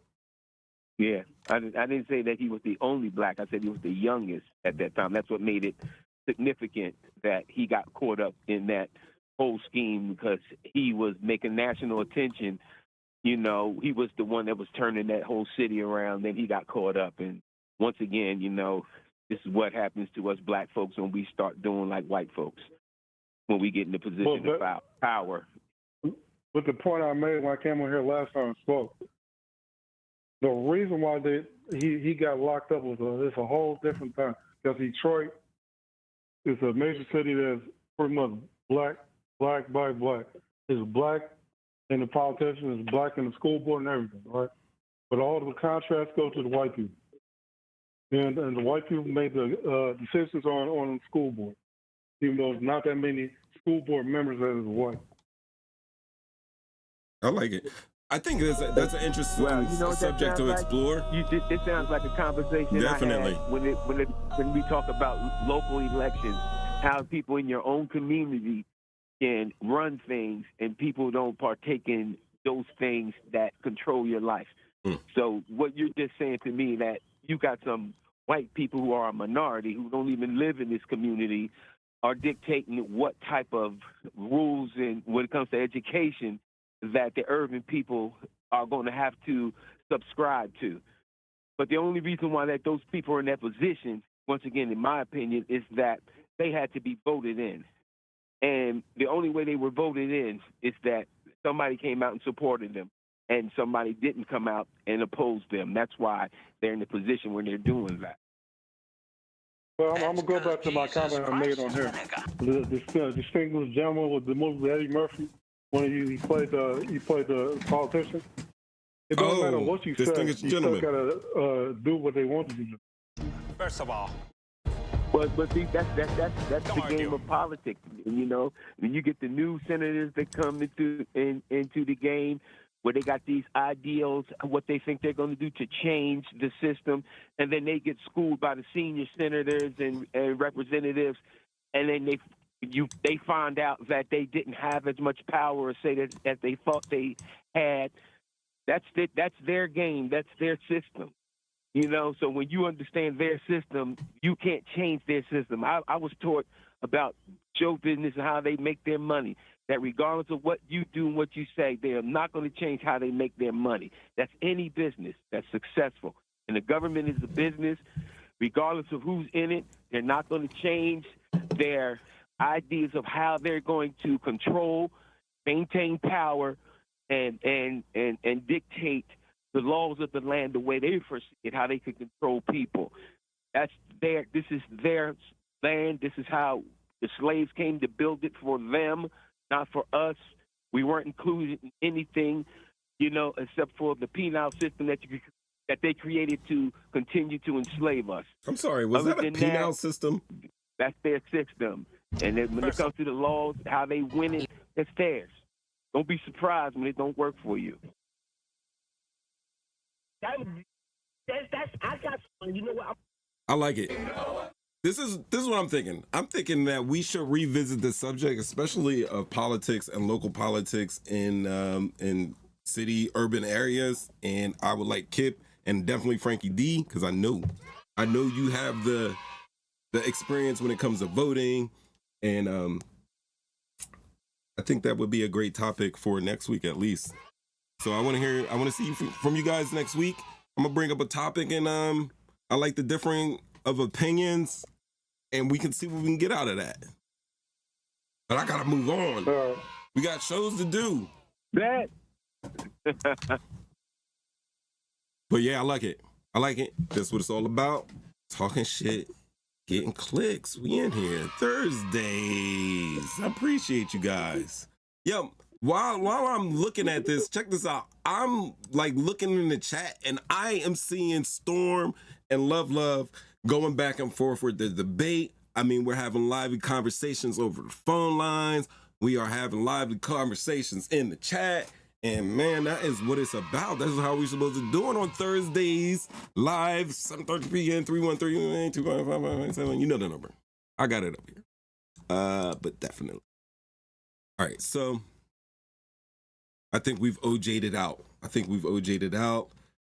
Yeah, I didn't say that he was the only black. I said he was the youngest at that time. That's what made it significant that he got caught up in that whole scheme because he was making national attention. You know, he was the one that was turning that whole city around. Then he got caught up. And once again, you know, this is what happens to us black folks when we start doing like white folks, when we get in the position of power. But the point I made when I came on here last time and spoke, the reason why he got locked up was it's a whole different thing. Because Detroit is a major city that's pretty much black. It's black in the politicians, it's black in the school board and everything, right? But all the contrasts go to the white people. And the white people made the decisions on the school board, even though there's not that many school board members that is white. I like it. I think that's an interesting subject to explore. It sounds like a conversation Definitely. I had when we talk about local elections, how people in your own community can run things and people don't partake in those things that control your life. So what you're just saying to me, that you got some white people who are a minority who don't even live in this community are dictating what type of rules and when it comes to education that the urban people are going to have to subscribe to. But the only reason why that those people are in that position, once again, in my opinion, is that they had to be voted in. And the only way they were voted in is that somebody came out and supported them and somebody didn't come out and oppose them. That's why they're in the position where they're doing that. Well, I'm going to go back to my comment I made on here. The distinguished gentleman with the movie with Eddie Murphy, when he played the politician. It doesn't matter what you say. You still got to do what they want you to do. First of all. But see, that's the game of politics. You know, when you get the new senators that come into the game, where they got these ideals, what they think they're going to do to change the system, and then they get schooled by the senior senators and representatives, and then they find out that they didn't have as much power or say that as they thought they had. That's their game. That's their system. You know, so when you understand their system, you can't change their system. I was taught about show business and how they make their money, that regardless of what you do and what you say, they are not going to change how they make their money. That's any business that's successful. And the government is a business. Regardless of who's in it, they're not going to change their ideas of how they're going to control, maintain power, and dictate the laws of the land the way they foresee it, how they can control people. This is their land. This is how the slaves came to build it, for them, not for us. We weren't included in anything, you know, except for the penal system that they created to continue to enslave us. I'm sorry, was that a penal system? That's their system. And then when it comes to the laws, how they win it, it's theirs. Don't be surprised when it don't work for you. I got you know what? I like it. This is what I'm thinking. I'm thinking that we should revisit the subject, especially of politics and local politics in city urban areas. And I would like Kip and definitely Frankie D, because I know you have the experience when it comes to voting, and I think that would be a great topic for next week at least. So I want to see from you guys next week. I'm gonna bring up a topic, and I like the differing of opinions, and we can see what we can get out of that. But I gotta move on. We got shows to do. That. But yeah, I like it. That's what it's all about. Talking shit, getting clicks. We in here Thursdays. I appreciate you guys. Yo, while I'm looking at this, check this out. I'm like looking in the chat, and I am seeing Storm and Love going back and forth with the debate I mean, we're having lively conversations over the phone lines. We are having lively conversations in the chat. And man, that is what it's about. That's how we're supposed to do it on Thursdays, live, 7:30 p.m., 313-215-557. You know the number. I got it up here. But definitely. All right, so I think we've OJ'd it out.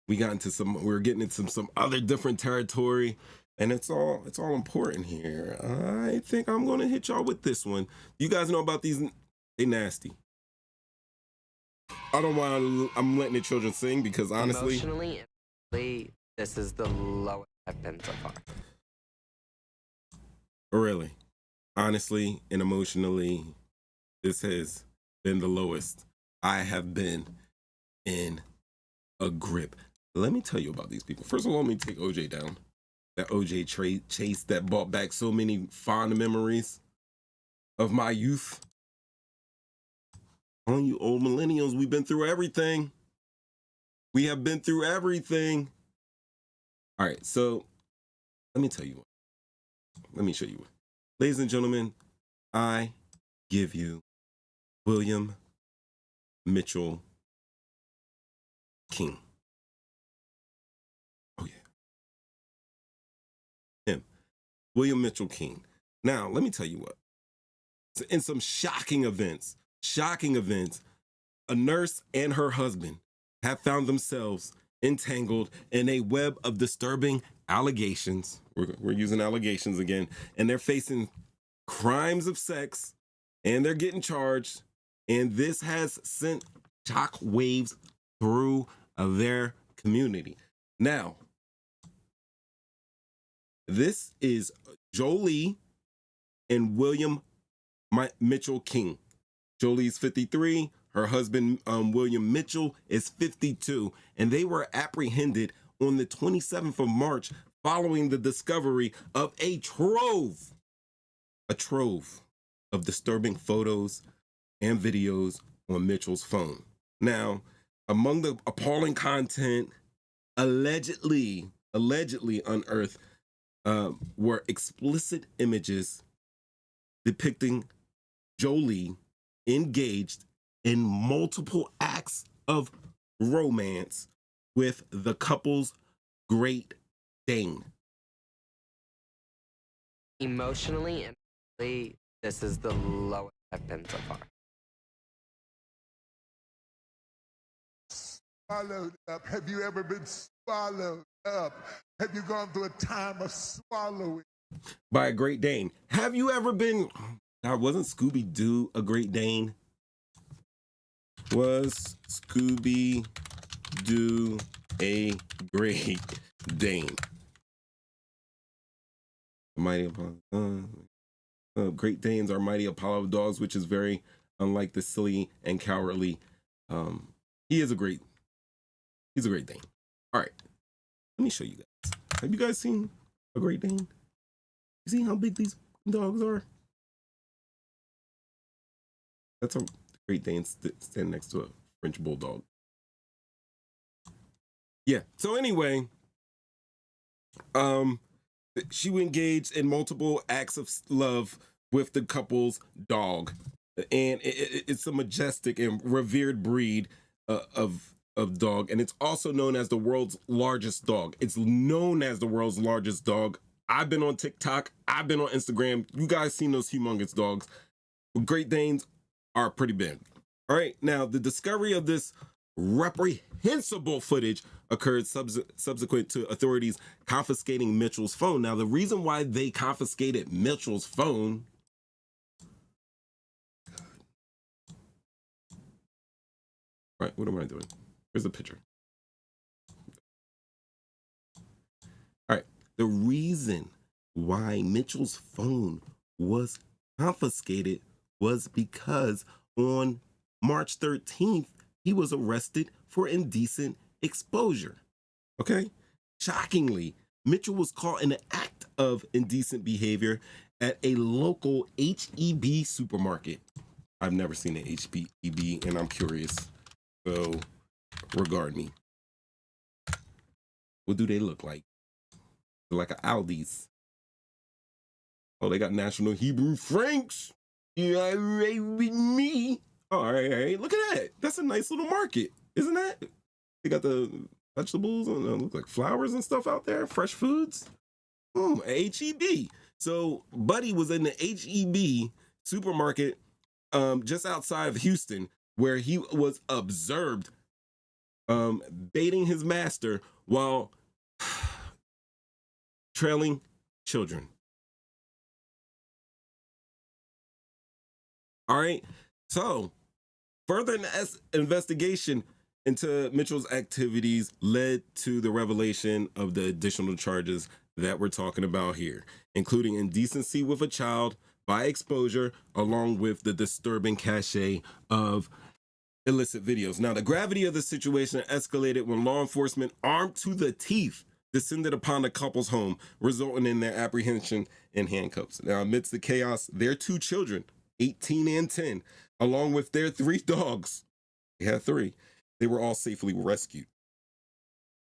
We're getting into some other different territory, and it's all important here. I think I'm gonna hit y'all with this one. You guys know about these? They nasty. I'm letting the children sing because honestly, emotionally, this is the lowest I've been so far. Really, honestly and emotionally, this has been the lowest I have been in a grip. Let me tell you about these people. First of all, let me take OJ down. That OJ chase that brought back so many fond memories of my youth. On you old millennials, we've been through everything. We have been through everything. All right, so let me tell you what. Let me show you what. Ladies and gentlemen, I give you William Mitchell King. Oh, yeah. Him. William Mitchell King. Now, let me tell you what. In some shocking events, a nurse and her husband have found themselves entangled in a web of disturbing allegations. We're using allegations again, and they're facing crimes of sex, and they're getting charged, and this has sent shock waves through their community. Now, this is Jolie and William Mitchell King. Jolie's 53. Her husband, William Mitchell, is 52. And they were apprehended on the 27th of March following the discovery of a trove of disturbing photos and videos on Mitchell's phone. Now, among the appalling content allegedly unearthed were explicit images depicting Jolie engaged in multiple acts of romance with the couple's Great Dane. Emotionally and mentally, this is the lowest I've been so far. Swallowed up. Have you ever been swallowed up? Have you gone through a time of swallowing? By a Great Dane. Have you ever been... Now, wasn't Scooby-Doo a Great Dane? Was Scooby-Doo a Great Dane? Mighty Apollo. Great Danes are mighty Apollo dogs, which is very unlike the silly and cowardly. He's a great Dane. All right, let me show you guys. Have you guys seen a Great Dane? You see how big these dogs are? That's a Great Dane standing next to a French Bulldog. Yeah, so anyway, she engaged in multiple acts of love with the couple's dog. And it's a majestic and revered breed of dog. And it's also known as the world's largest dog. It's known as the world's largest dog. I've been on TikTok. I've been on Instagram. You guys seen those humongous dogs. Great Danes are pretty big. All right, now the discovery of this reprehensible footage occurred subsequent to authorities confiscating Mitchell's phone. Now, the reason why they confiscated Mitchell's phone right, what am I doing? Where's the picture? All right, the reason why Mitchell's phone was confiscated was because on March 13th, he was arrested for indecent exposure. Okay? Shockingly, Mitchell was caught in an act of indecent behavior at a local HEB supermarket. I've never seen an HEB, and I'm curious. So, regard me. What do they look like? They're like an Aldi's. Oh, they got National Hebrew Franks. You all right with me? All right. Look at that. That's a nice little market, isn't that? They got the vegetables and look like flowers and stuff out there, fresh foods. HEB. So Buddy was in the HEB supermarket just outside of Houston, where he was observed baiting his master while trailing children. All right. So further investigation into Mitchell's activities led to the revelation of the additional charges that we're talking about here, including indecency with a child by exposure, along with the disturbing cachet of illicit videos. Now, the gravity of the situation escalated when law enforcement, armed to the teeth, descended upon the couple's home, resulting in their apprehension and handcuffs. Now, amidst the chaos, their 2 children, 18 and 10, along with their 3 dogs, they had 3, they were all safely rescued.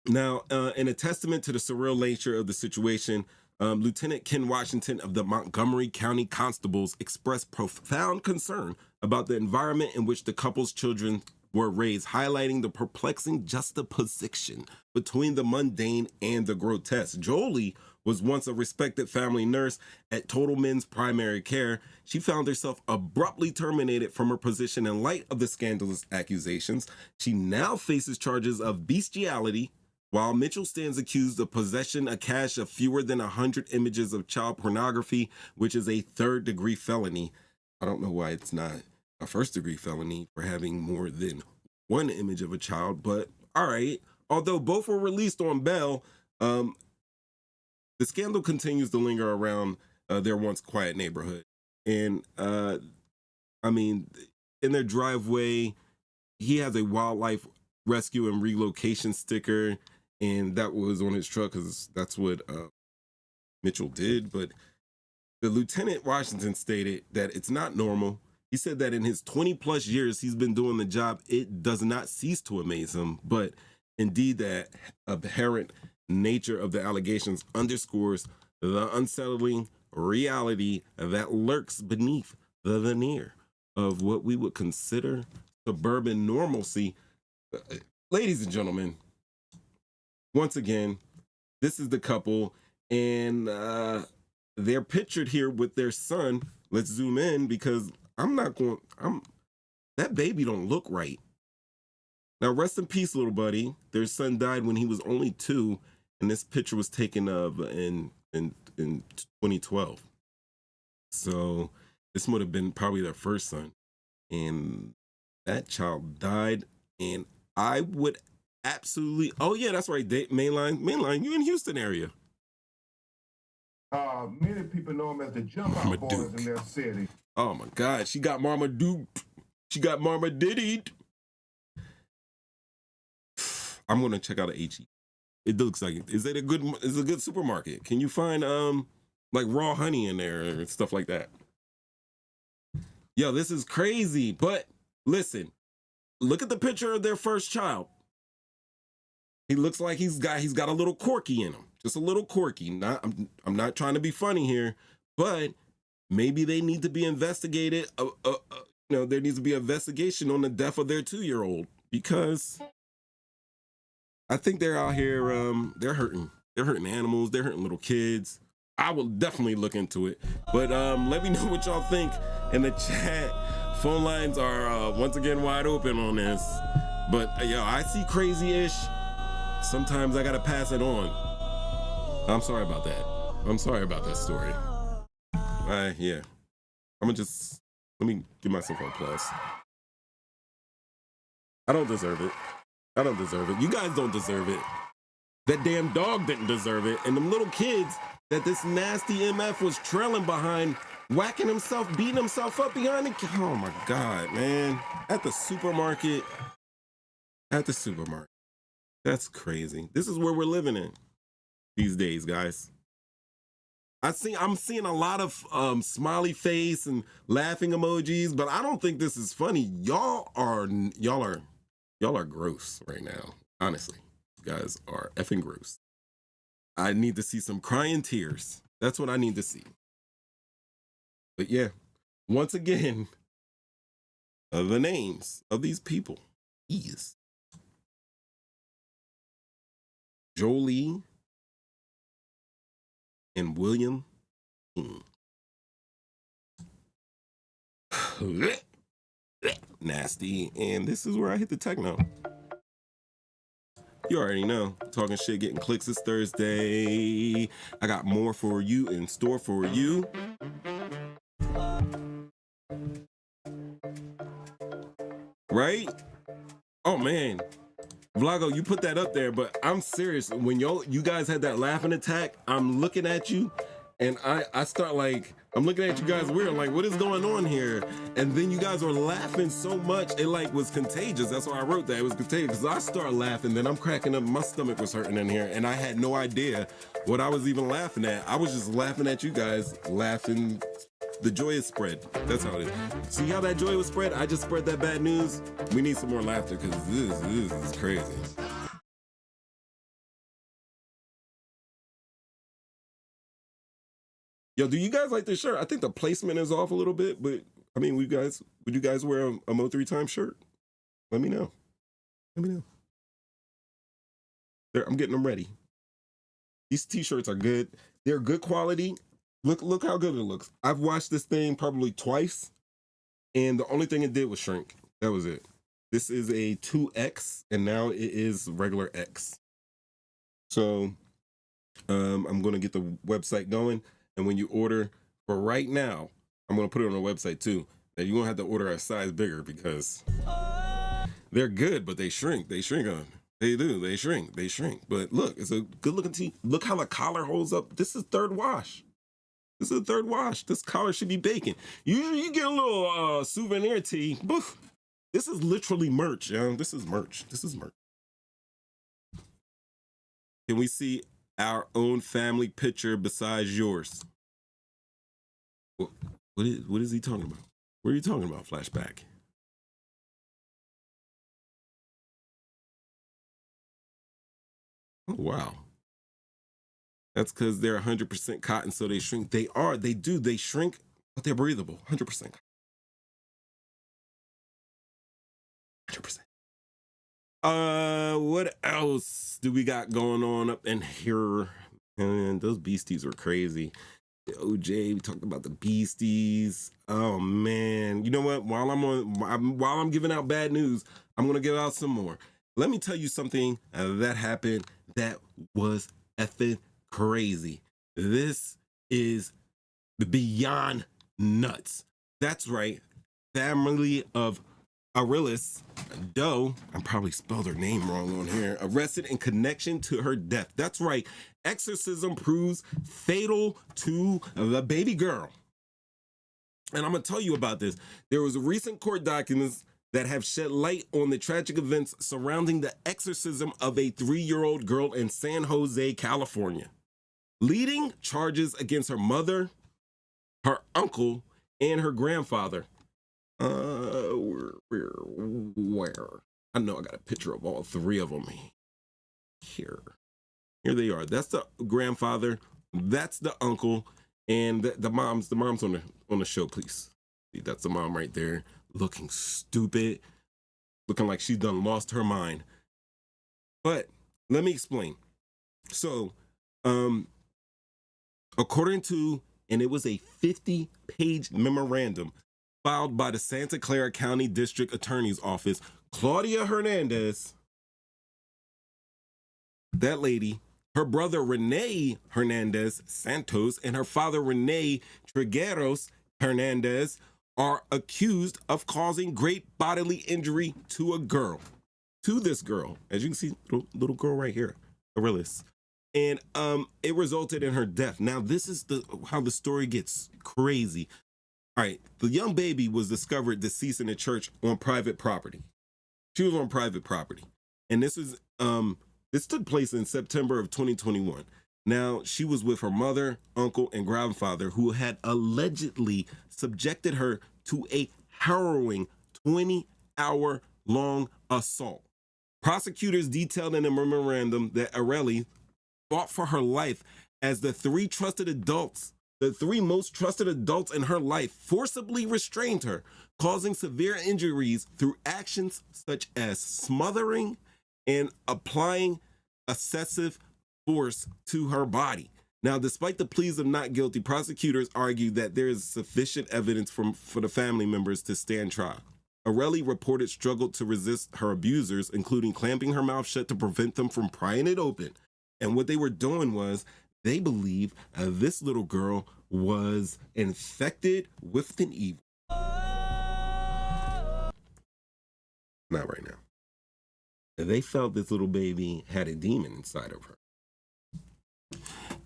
Now, in a testament to the surreal nature of the situation, Lieutenant Ken Washington of the Montgomery County Constables expressed profound concern about the environment in which the couple's children were raised, highlighting the perplexing juxtaposition between the mundane and the grotesque. Jolie was once a respected family nurse at Total Men's Primary Care. She found herself abruptly terminated from her position in light of the scandalous accusations. She now faces charges of bestiality, while Mitchell stands accused of possession a cache of fewer than 100 images of child pornography, which is a 3rd-degree felony. I don't know why it's not a 1st-degree felony for having more than 1 image of a child, but all right. Although both were released on bail, the scandal continues to linger around their once quiet neighborhood. And I mean, in their driveway, he has a wildlife rescue and relocation sticker, and that was on his truck because that's what Mitchell did. But the Lieutenant Washington stated that it's not normal. He said that in his 20 plus years he's been doing the job, it does not cease to amaze him. But indeed, the apparent nature of the allegations underscores the unsettling reality that lurks beneath the veneer of what we would consider suburban normalcy. Ladies and gentlemen, once again, this is the couple, and they're pictured here with their son. Let's zoom in because that baby don't look right. Now, rest in peace, little buddy. Their son died when he was only 2, and this picture was taken of in 2012. So this would have been probably their first son, and that child died. And I would absolutely, oh yeah, that's right, mainline, you in Houston area. Many people know him as the Jumpout Boys in their city. Oh my God, she got Mama Duped. She got Mama Diddied. I'm gonna check out a HE. It looks like it. Is it a good supermarket? Can you find like raw honey in there and stuff like that? Yo, this is crazy. But listen, look at the picture of their first child. He looks like he's got a little quirky in him. Just a little quirky. I'm not trying to be funny here, but maybe they need to be investigated. There needs to be an investigation on the death of their 2-year-old, because I think they're out here, they're hurting. They're hurting animals. They're hurting little kids. I will definitely look into it. But let me know what y'all think in the chat. Phone lines are once again wide open on this. But yo, I see crazy-ish. Sometimes I gotta pass it on. I'm sorry about that. I'm sorry about that story. Yeah. Let me give myself a plus. I don't deserve it. I don't deserve it. You guys don't deserve it. That damn dog didn't deserve it. And them little kids that this nasty MF was trailing behind, whacking himself, beating himself up behind the... Oh my God, man. At the supermarket. That's crazy. This is where we're living in these days, guys. I'm seeing a lot of smiley face and laughing emojis, but I don't think this is funny. Y'all are gross right now. Honestly, you guys are effing gross. I need to see some crying tears. That's what I need to see. But yeah, once again, the names of these people is Jolie and William King. Nasty. And this is where I hit the techno. You already know. Talking shit, getting clicks this Thursday. I got more for you in store for you. Right? Oh man. Vlago, you put that up there, but I'm serious. When you guys had that laughing attack, I'm looking at you and I start like, I'm looking at you guys weird, like, what is going on here? And then you guys were laughing so much, it like was contagious. That's why I wrote that, it was contagious. Because I start laughing, then I'm cracking up, my stomach was hurting in here, and I had no idea what I was even laughing at. I was just laughing at you guys, laughing. The joy is spread. That's how it is. See how that joy was spread? I just spread that bad news. We need some more laughter because this is crazy. Yo, do you guys like this shirt? I think the placement is off a little bit, but I mean, would you guys wear a Mo 3 Time shirt? Let me know. Let me know. I'm getting them ready. These t-shirts are good. They're good quality. Look how good it looks. I've watched this thing probably twice, and the only thing it did was shrink. That was it. This is a 2X, and now it is regular X. So I'm going to get the website going. And when you order for right now, I'm going to put it on the website too. That you're going to have to order a size bigger because they're good, but they shrink. They shrink on. They do. They shrink. They shrink. But look, it's a good looking tee. Look how the collar holds up. This is third wash. This is the third wash. This collar should be baking. Usually you get a little souvenir tee. Boof. This is literally merch, yo. This is merch. This is merch. Can we see our own family picture besides yours? What is he talking about? What are you talking about, flashback? Oh, wow. That's because they're 100% cotton, so they shrink. They do. They shrink, but they're breathable. 100%. 100%. What else do we got going on up in here? And those beasties were crazy. The OJ, we talked about the beasties. Oh man, you know what? While I'm giving out bad news, I'm gonna give out some more. Let me tell you something that happened that was effing crazy. This is beyond nuts. That's right. Family of Arilys Doe, I probably spelled her name wrong on here, arrested in connection to her death. That's right. Exorcism proves fatal to the baby girl. And I'm going to tell you about this. There was recent court documents that have shed light on the tragic events surrounding the exorcism of a 3-year-old girl in San Jose, California, leading charges against her mother, her uncle, and her grandfather. Where? I know I got a picture of all 3 of them here. Here they are. That's the grandfather. That's the uncle, and the mom's on the show. Please, see, that's the mom right there, looking stupid, looking like she's done lost her mind. But let me explain. So, according to, and it was a 50-page memorandum filed by the Santa Clara County District Attorney's Office, Claudia Hernandez, that lady, her brother Rene Hernandez Santos, and her father Rene Trigueros Hernandez are accused of causing great bodily injury to this girl. As you can see, little girl right here, Arilys. And it resulted in her death. Now, this is how the story gets crazy. All right, the young baby was discovered deceased in a church on private property. She was on private property. And this took place in September of 2021. Now, she was with her mother, uncle, and grandfather who had allegedly subjected her to a harrowing 20-hour-long assault. Prosecutors detailed in a memorandum that Arilys fought for her life as the 3 trusted adults The three most trusted adults in her life forcibly restrained her, causing severe injuries through actions such as smothering and applying excessive force to her body. Now, despite the pleas of not guilty, prosecutors argue that there is sufficient evidence for the family members to stand trial. Areli reported struggled to resist her abusers, including clamping her mouth shut to prevent them from prying it open. And what they were doing was they believe this little girl was infected with an evil. Not right now. They felt this little baby had a demon inside of her.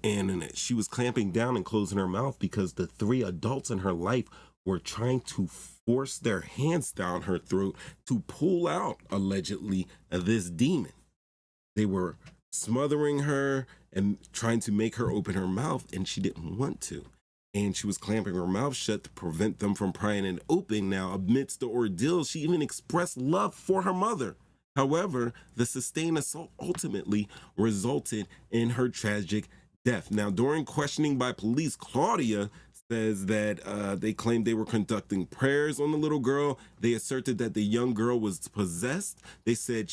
And she was clamping down and closing her mouth because the three adults in her life were trying to force their hands down her throat to pull out, allegedly, this demon. They were smothering her and trying to make her open her mouth, and she didn't want to. And she was clamping her mouth shut to prevent them from prying it open. Now, amidst the ordeal, she even expressed love for her mother. However, the sustained assault ultimately resulted in her tragic death. Now, during questioning by police, Claudia says that they claimed they were conducting prayers on the little girl. They asserted that the young girl was possessed. They said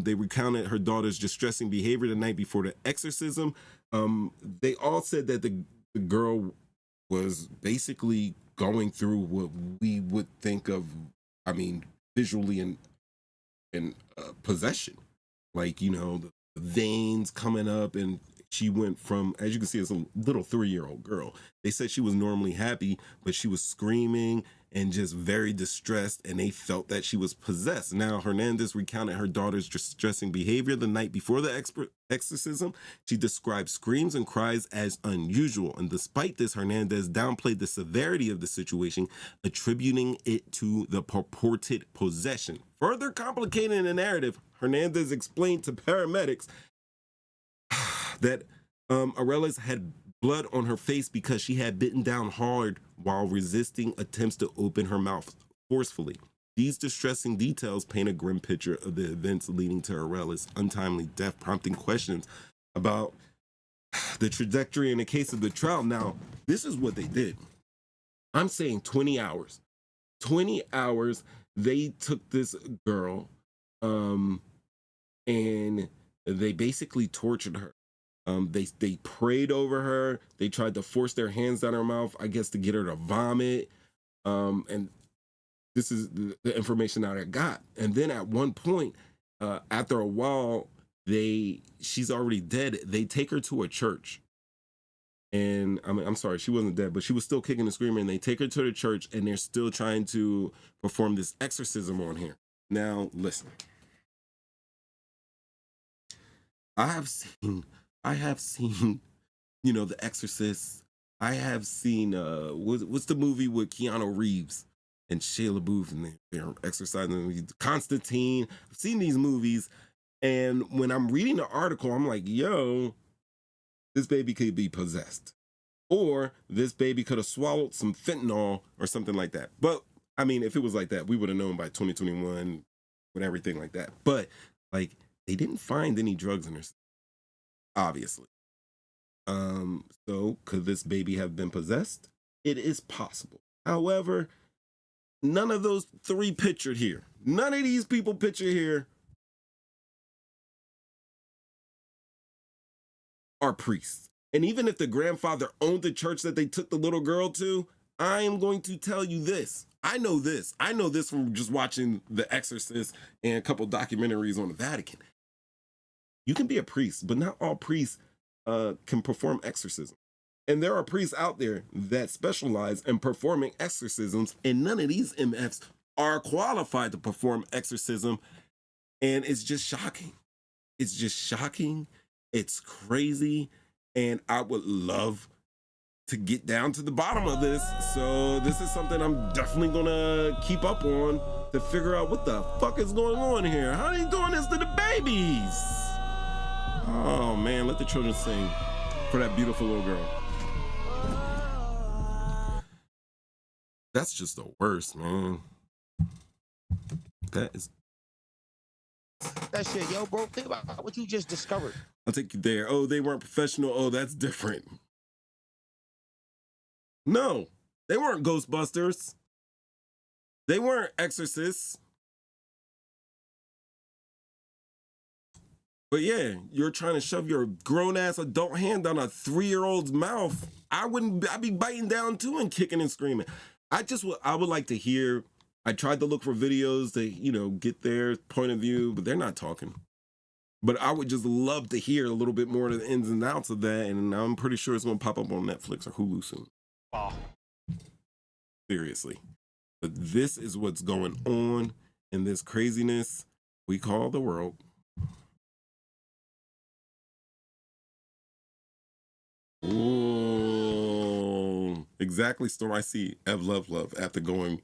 they recounted her daughter's distressing behavior the night before the exorcism. They all said that the girl was basically going through what we would think of, I mean, visually in possession. Like, you know, the veins coming up, and she went from, as you can see, as a little 3-year-old girl. They said she was normally happy, but she was screaming and just very distressed, and they felt that she was possessed. Now, Hernandez recounted her daughter's distressing behavior the night before the exorcism. She described screams and cries as unusual, and despite this, Hernandez downplayed the severity of the situation, attributing it to the purported possession. Further complicating the narrative, Hernandez explained to paramedics that Arelis had blood on her face because she had bitten down hard while resisting attempts to open her mouth forcefully. These distressing details paint a grim picture of the events leading to Arelis' untimely death, prompting questions about the trajectory in the case of the trial. Now, this is what they did. I'm saying 20 hours. 20 hours, they took this girl and they basically tortured her. They prayed over her. They tried to force their hands down her mouth, I guess, to get her to vomit. And this is the information that I got. And then at one point, after a while, she's already dead. They take her to a church. And I'm sorry, she wasn't dead, but she was still kicking and screaming. And they take her to the church, and they're still trying to perform this exorcism on her. Now, listen. I have seen, you know, The Exorcist. I have seen, what's the movie with Keanu Reeves and Shia LaBeouf, and they're exorcising Constantine. I've seen these movies, and when I'm reading the article, I'm like, yo, this baby could be possessed. Or this baby could have swallowed some fentanyl or something like that. But, I mean, if it was like that, we would have known by 2021 with everything like that. But, like, they didn't find any drugs in her system, obviously. So could this baby have been possessed? It is possible. However, none of those three pictured here, none of these people pictured here are priests. And even if the grandfather owned the church that they took the little girl to, I am going to tell you this. I know this. I know this from just watching The Exorcist and a couple documentaries on the Vatican. You can be a priest, but not all priests can perform exorcism. And there are priests out there that specialize in performing exorcisms, and none of these MFs are qualified to perform exorcism. And it's just shocking. It's just shocking. It's crazy. And I would love to get down to the bottom of this. So this is something I'm definitely gonna keep up on to figure out what the fuck is going on here. How are you doing this to the babies? Oh man, let the children sing for that beautiful little girl. That's just the worst, man. That is that shit, yo, bro. Think about what you just discovered. I'll take you there. Oh, they weren't professional. Oh, that's different. No, they weren't Ghostbusters. They weren't exorcists. But yeah, you're trying to shove your grown-ass adult hand down a 3-year-old's mouth. I'd be biting down too and kicking and screaming. I would like to hear, I tried to look for videos to, get their point of view, but they're not talking. But I would just love to hear a little bit more of the ins and outs of that, and I'm pretty sure it's going to pop up on Netflix or Hulu soon. Wow. Seriously. But this is what's going on in this craziness we call the world. Oh, exactly, Storm. I see Ev Love after going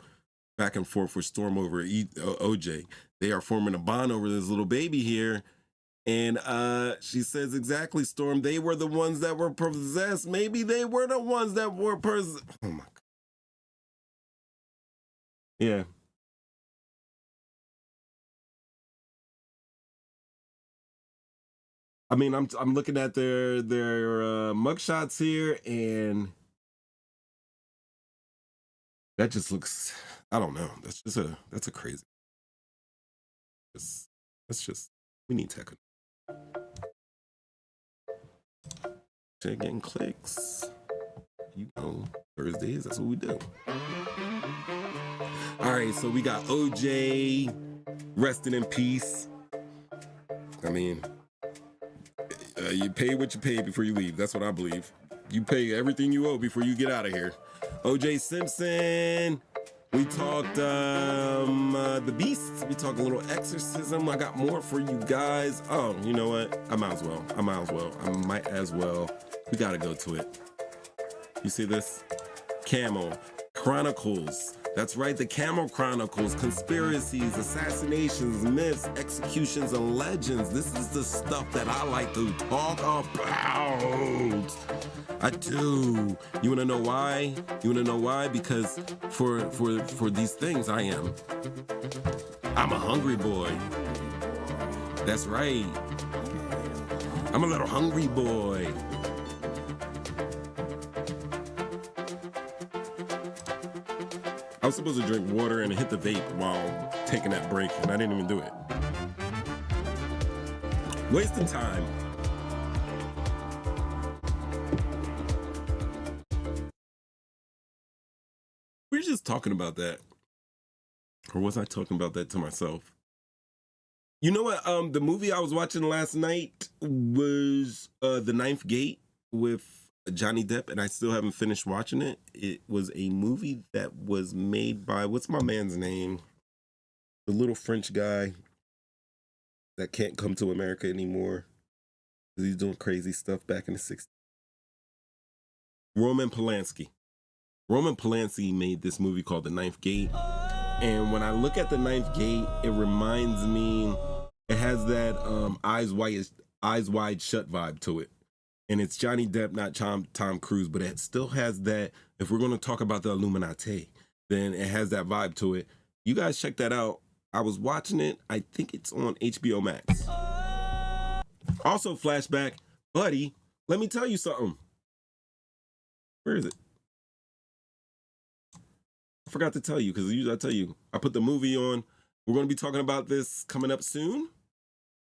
back and forth with Storm over OJ. They are forming a bond over this little baby here. And she says, exactly, Storm, they were the ones that were possessed. Maybe they were the ones that were possessed. Oh, my God. Yeah. I mean, I'm looking at their mugshots here, and that just looks, I don't know. That's a crazy. That's just, we need tech. Getting clicks. Thursdays, that's what we do. All right, so we got OJ resting in peace. I mean, you pay what you pay before you leave. That's what I believe. You pay everything you owe before you get out of here. OJ Simpson. We talked the Beast. We talked a little exorcism. I got more for you guys. Oh, you know what? I might as well. We gotta go to it. You see this? Camel Chronicles. That's right, the Camel Chronicles. Conspiracies, assassinations, myths, executions, and legends. This is the stuff that I like to talk about. I do. You wanna know why? Because for these things, I'm a hungry boy. That's right. I'm a little hungry boy. I was supposed to drink water and hit the vape while taking that break, and I didn't even do it. Wasting time. We were just talking about that. Or was I talking about that to myself? You know what? The movie I was watching last night was The Ninth Gate with Johnny Depp, and I still haven't finished watching it. It was a movie that was made by, what's my man's name? The little French guy that can't come to America anymore. He's doing crazy stuff back in the 60s. Roman Polanski. Roman Polanski made this movie called The Ninth Gate. And when I look at The Ninth Gate, it reminds me, it has that Eyes Wide Shut vibe to it. And it's Johnny Depp, not Tom Cruise, but it still has that, if we're going to talk about the Illuminati, then it has that vibe to it. You guys check that out. I was watching it. I think it's on HBO Max. Also, flashback, buddy, let me tell you something. Where is it? I forgot to tell you, because usually I tell you. I put the movie on. We're going to be talking about this coming up soon.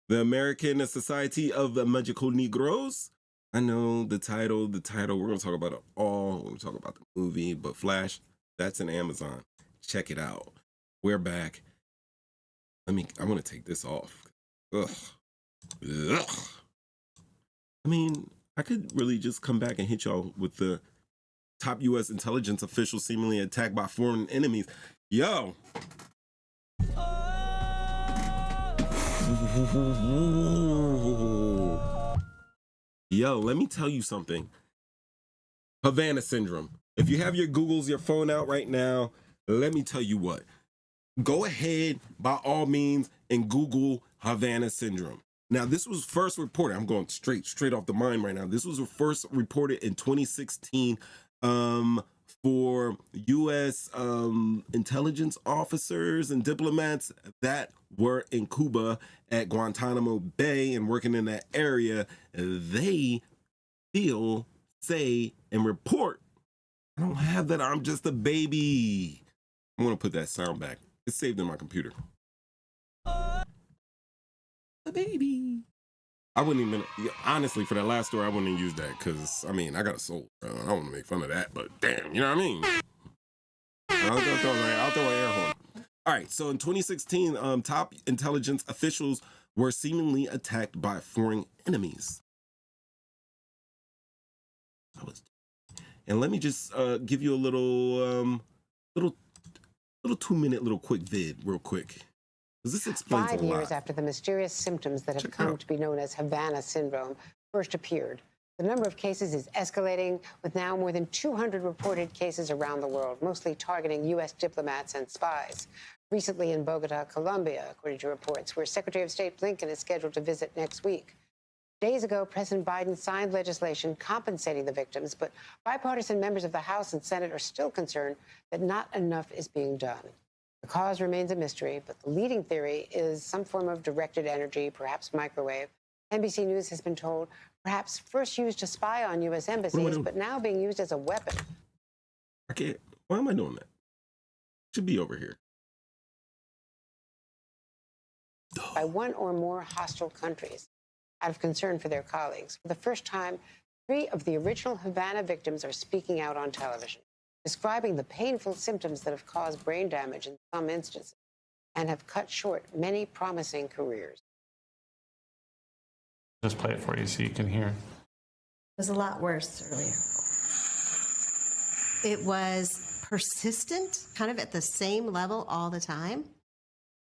The American Society of the Magical Negroes. I know the title. We're going to talk about it all. We're going to talk about the movie, but Flash, that's in Amazon. Check it out. We're back. I want to take this off. Ugh. I mean, I could really just come back and hit y'all with the top U.S. intelligence official seemingly attacked by foreign enemies. Yo. Yo, let me tell you something. Havana Syndrome. If you have your Googles, your phone out right now, let me tell you what. Go ahead, by all means, and Google Havana Syndrome. Now, this was first reported. I'm going straight off the mind right now. This was first reported in 2016 for U.S. Intelligence officers and diplomats that were in Cuba at Guantanamo Bay and working in that area. They say, and report I don't have that. I'm just a baby. I'm gonna put that sound back. It's saved in my computer. A baby. I wouldn't even, honestly, for that last story, I wouldn't even use that because, I mean, I got a soul. I don't want to make fun of that, but damn, you know what I mean? I'll throw an air horn. All right, so in 2016, top intelligence officials were seemingly attacked by foreign enemies. And let me just give you a little 2-minute little quick vid real quick. This explains 5 a lot. years after the mysterious symptoms that have come to be known as Havana Syndrome first appeared, the number of cases is escalating, with now more than 200 reported cases around the world, mostly targeting U.S. diplomats and spies. Recently in Bogota, Colombia, according to reports, where Secretary of State Blinken is scheduled to visit next week. Days ago, President Biden signed legislation compensating the victims, but bipartisan members of the House and Senate are still concerned that not enough is being done. The cause remains a mystery, but the leading theory is some form of directed energy, perhaps microwave. NBC News has been told perhaps first used to spy on U.S. embassies, but now being used as a weapon. I can't. Why am I doing that? Should be over here. By one or more hostile countries, out of concern for their colleagues. For the first time, 3 of the original Havana victims are speaking out on television, describing the painful symptoms that have caused brain damage in some instances and have cut short many promising careers. Just play it for you so you can hear. It was a lot worse earlier. It was persistent, kind of at the same level all the time.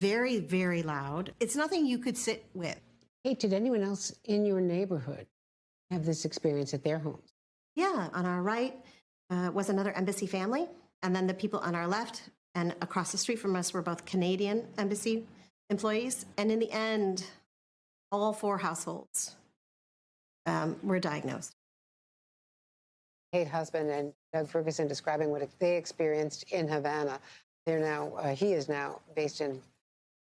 Very, very loud. It's nothing you could sit with. Hey, did anyone else in your neighborhood have this experience at their homes? Yeah, on our right was another embassy family. And then the people on our left and across the street from us were both Canadian embassy employees. And in the end, all 4 households were diagnosed. Kate Husband and Doug Ferguson describing what they experienced in Havana. He is now based in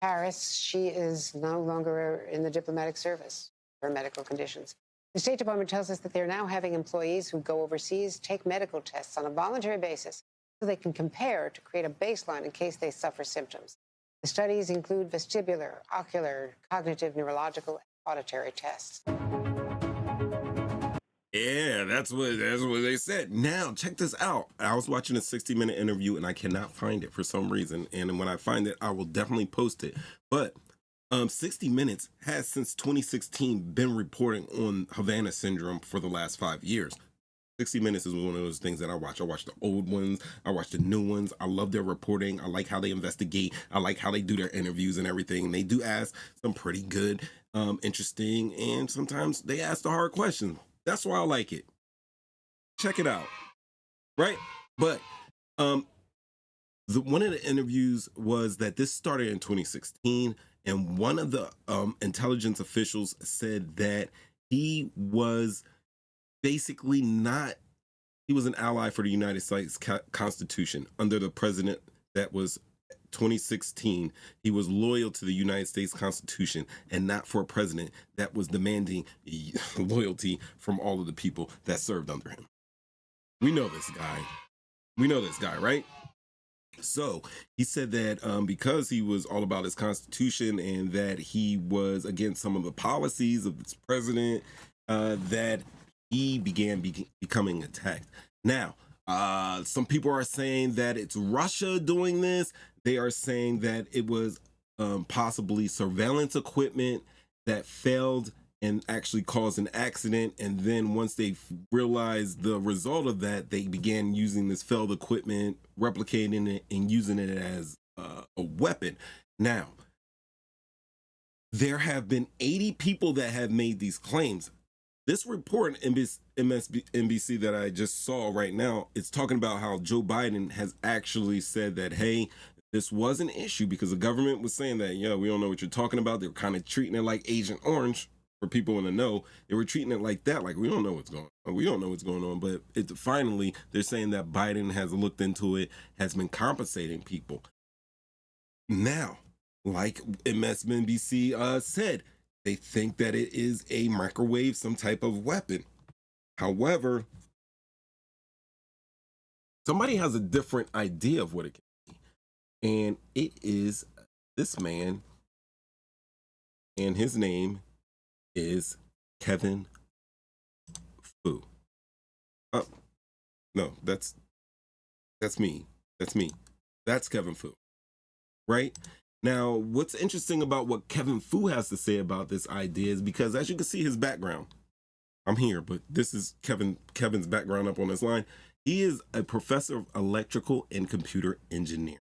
Paris. She is no longer in the diplomatic service for medical conditions. The State Department tells us that they're now having employees who go overseas take medical tests on a voluntary basis so they can compare to create a baseline in case they suffer symptoms. The studies include vestibular, ocular, cognitive, neurological, and auditory tests. Yeah, that's what they said. Now, check this out. I was watching a 60-minute interview and I cannot find it for some reason. And when I find it, I will definitely post it. But 60 Minutes has since 2016 been reporting on Havana Syndrome for the last 5 years. 60 Minutes is one of those things that I watch. I watch the old ones. I watch the new ones. I love their reporting. I like how they investigate. I like how they do their interviews and everything. And they do ask some pretty good, interesting, and sometimes they ask the hard questions. That's why I like it. Check it out. Right? But one of the interviews was that this started in 2016, and one of the intelligence officials said that he was basically he was an ally for the United States Constitution under the president that was 2016. He was loyal to the United States Constitution and not for a president that was demanding loyalty from all of the people that served under him. We know this guy, right? So he said that because he was all about his Constitution and that he was against some of the policies of this president, that he began becoming attacked. Now, some people are saying that it's Russia doing this. They are saying that it was possibly surveillance equipment that failed and actually caused an accident. And then once they realized the result of that, they began using this failed equipment, replicating it, and using it as a weapon. Now, there have been 80 people that have made these claims. This report in MSNBC that I just saw right now, it's talking about how Joe Biden has actually said that, hey, this was an issue because the government was saying that, yeah, we don't know what you're talking about. They were kind of treating it like Agent Orange for people in the know. They were treating it like that, like we don't know what's going on. We don't know what's going on. But finally, they're saying that Biden has looked into it, has been compensating people. Now, like MSNBC said, they think that it is a microwave, some type of weapon. However, somebody has a different idea of what it can be. And it is this man, and his name is Kevin Fu. No, that's me. That's me. That's Kevin Fu. Right? Now, what's interesting about what Kevin Fu has to say about this idea is because, as you can see his background, I'm here, but this is Kevin's background up on his line. He is a professor of electrical and computer engineering,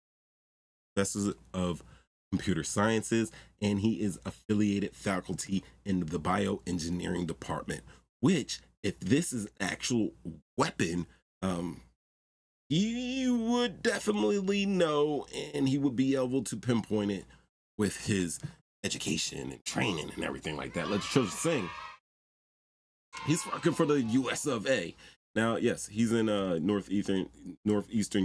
professor of computer sciences, and he is affiliated faculty in the bioengineering department, which, if this is an actual weapon, he would definitely know, and he would be able to pinpoint it with his education and training and everything like that. Let's just sing. He's working for the US of A. Now, yes, he's in Northeastern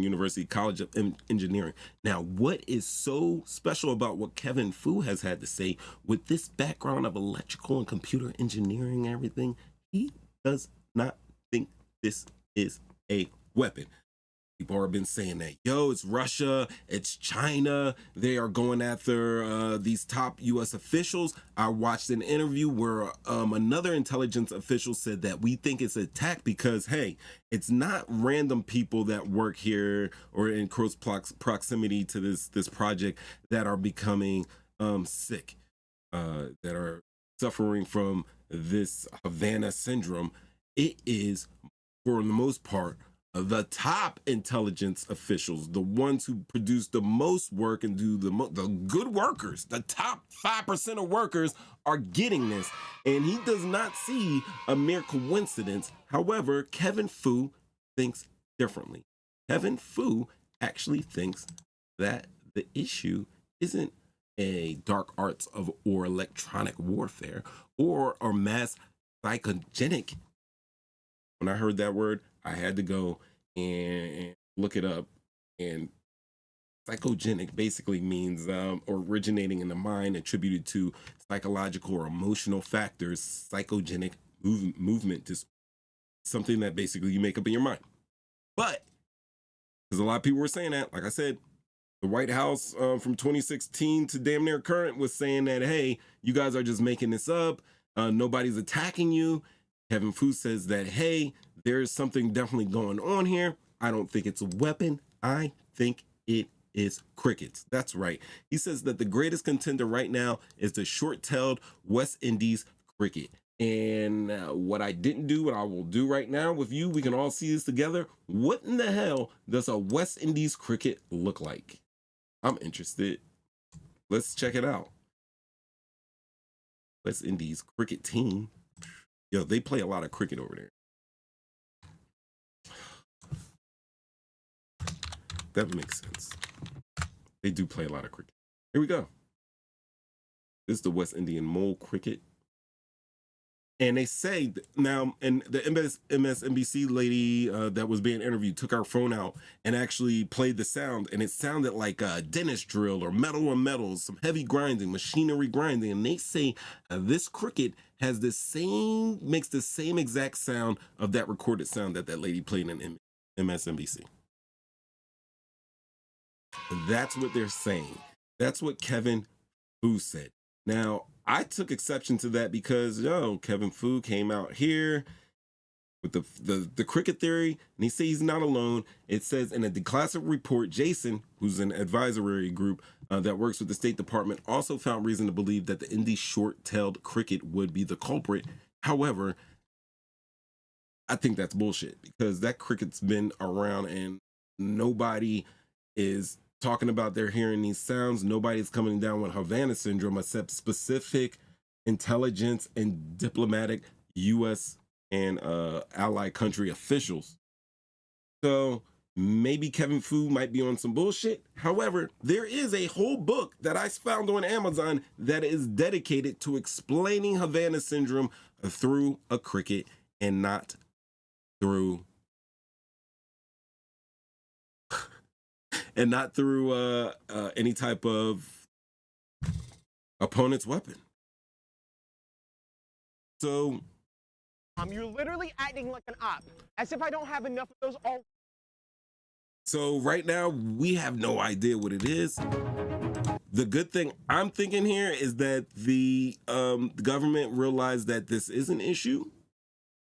University College of Engineering. Now, what is so special about what Kevin Fu has had to say with this background of electrical and computer engineering and everything? He does not think this is a weapon. People have been saying that, yo, it's Russia, it's China. They are going after these top U.S. officials. I watched an interview where another intelligence official said that we think it's an attack because, hey, it's not random people that work here or in close proximity to this project that are becoming sick, that are suffering from this Havana Syndrome. It is, for the most part, the top intelligence officials, the ones who produce the most work and do the good workers, the top 5% of workers are getting this. And he does not see a mere coincidence. However, Kevin Fu thinks differently. Kevin Fu actually thinks that the issue isn't a dark arts of or electronic warfare or mass psychogenic. When I heard that word, I had to go and look it up. And psychogenic basically means originating in the mind, attributed to psychological or emotional factors. Psychogenic movement is something that basically you make up in your mind. But because a lot of people were saying that, like I said, the White House from 2016 to damn near current was saying that, hey, you guys are just making this up. Nobody's attacking you. Kevin Fu says that, hey, there's something definitely going on here. I don't think it's a weapon. I think it is crickets. That's right. He says that the greatest contender right now is the short-tailed West Indies cricket. And what I didn't do, what I will do right now with you, we can all see this together. What in the hell does a West Indies cricket look like? I'm interested. Let's check it out. West Indies cricket team. Yo, they play a lot of cricket over there. That makes sense. They do play a lot of cricket. Here we go. This is the West Indian mole cricket. And they say now, and the MSNBC lady that was being interviewed took her phone out and actually played the sound, and it sounded like a dentist drill or metal on metal, some heavy grinding, machinery grinding. And they say this cricket has the same, makes the same exact sound of that recorded sound that lady played in MSNBC. That's what they're saying. That's what Kevin Fu said. Now, I took exception to that because, Kevin Fu came out here with the cricket theory, and he says he's not alone. It says in a declassified report, Jason, who's an advisory group that works with the State Department, also found reason to believe that the Indian short-tailed cricket would be the culprit. However, I think that's bullshit because that cricket's been around and nobody is talking about they're hearing these sounds. Nobody's coming down with Havana Syndrome except specific intelligence and diplomatic U.S. and allied country officials. So maybe Kevin Fu might be on some bullshit. However, there is a whole book that I found on Amazon that is dedicated to explaining Havana Syndrome through a cricket and not through any type of opponent's weapon. So you're literally acting like an op, as if I don't have enough of those all So right now, we have no idea what it is. The good thing I'm thinking here is that the government realized that this is an issue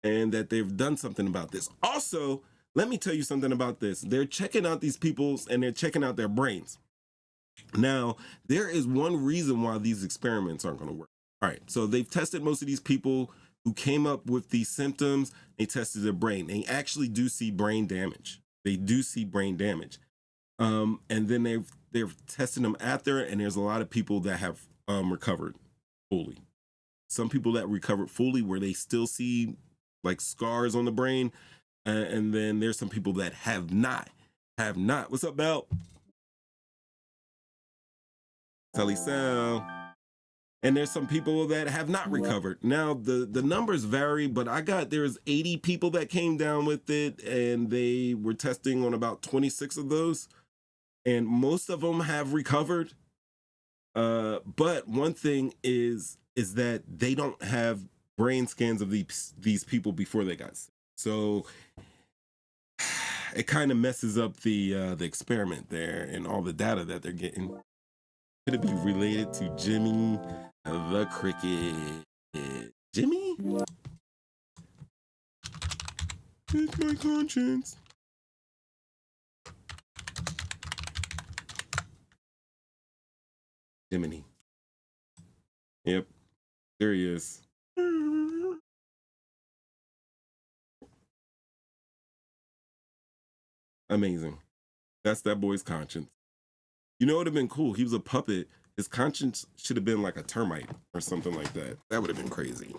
and that they've done something about this. Also, let me tell you something about this. They're checking out these people's and they're checking out their brains. Now, there is one reason why these experiments aren't going to work. All right, so they've tested most of these people who came up with these symptoms. They tested their brain. They actually do see brain damage. They do see brain damage. And then they're testing them after, and there's a lot of people that have recovered fully. Some people that recovered fully where they still see like scars on the brain, and then there's some people that have not. What's up, Belle? Telly Sal. And there's some people that have not recovered. Now, the numbers vary, but there's 80 people that came down with it, and they were testing on about 26 of those. And most of them have recovered. But one thing is that they don't have brain scans of these people before they got sick. So it kind of messes up the experiment there and all the data that they're getting. Could it be related to Jimmy the Cricket? Jimmy? It's my conscience. Jiminy. Yep. There he is. Amazing. That's that boy's conscience. You know what would have been cool? He was a puppet. His conscience should have been like a termite or something like that. That would have been crazy.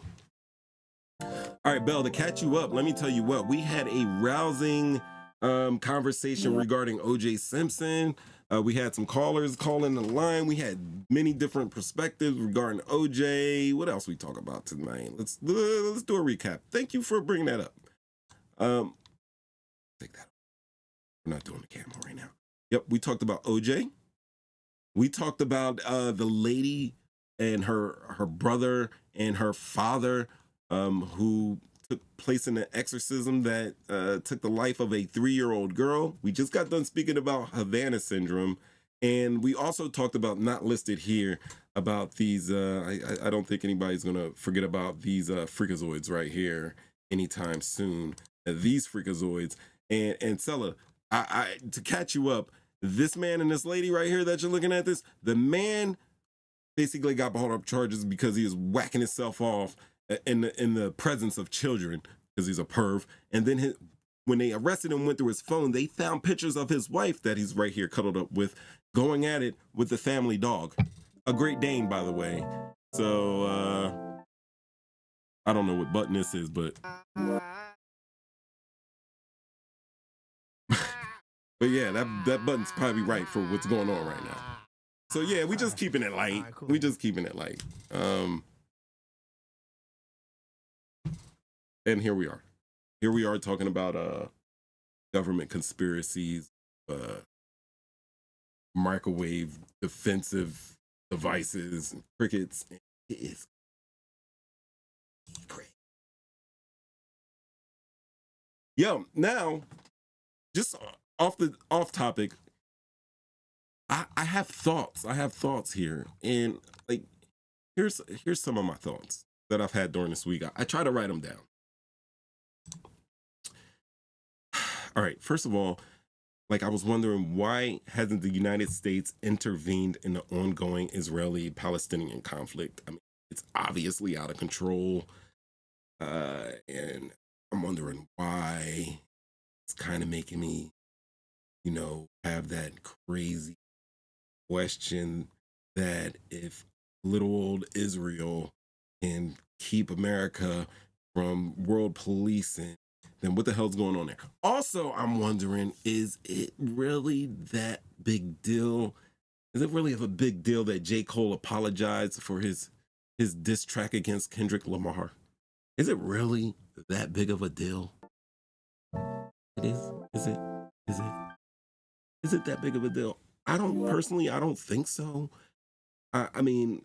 All right, Belle, to catch you up, let me tell you what. We had a rousing conversation regarding O.J. Simpson. We had some callers calling the line. We had many different perspectives regarding O.J. What else we talk about tonight? Let's do a recap. Thank you for bringing that up. Take that. We're not doing the camera right now. Yep, we talked about O.J. We talked about the lady and her brother and her father who took place in an exorcism that took the life of a 3-year-old girl. We just got done speaking about Havana Syndrome. And we also talked about, not listed here, about these, I don't think anybody's going to forget about these freakazoids right here anytime soon. These freakazoids. And Sella, I to catch you up, this man and this lady right here that you're looking at the man basically got brought up charges because he was whacking himself off in the presence of children because he's a perv. And then when they arrested him, went through his phone, they found pictures of his wife that he's right here cuddled up with, going at it with the family dog. A Great Dane, by the way. So, I don't know what button this is, but... But yeah, that button's probably right for what's going on right now. So yeah, we just keeping it light. Right, cool. We just keeping it light. And here we are. Here we are talking about government conspiracies, microwave defensive devices, and crickets. It is great. Yo, now, just off topic, I have thoughts. I have thoughts here. And like, here's some of my thoughts that I've had during this week. I try to write them down. All right, first of all, like I was wondering, why hasn't the United States intervened in the ongoing Israeli-Palestinian conflict? I mean, it's obviously out of control. And I'm wondering why. It's kind of making me, have that crazy question that if little old Israel can keep America from world policing, then what the hell's going on there? Also, I'm wondering, is it really that big deal? Is it really a big deal that J. Cole apologized for his diss track against Kendrick Lamar? Is it really that big of a deal? It is? Is it? Is it that big of a deal? I don't think so. I mean,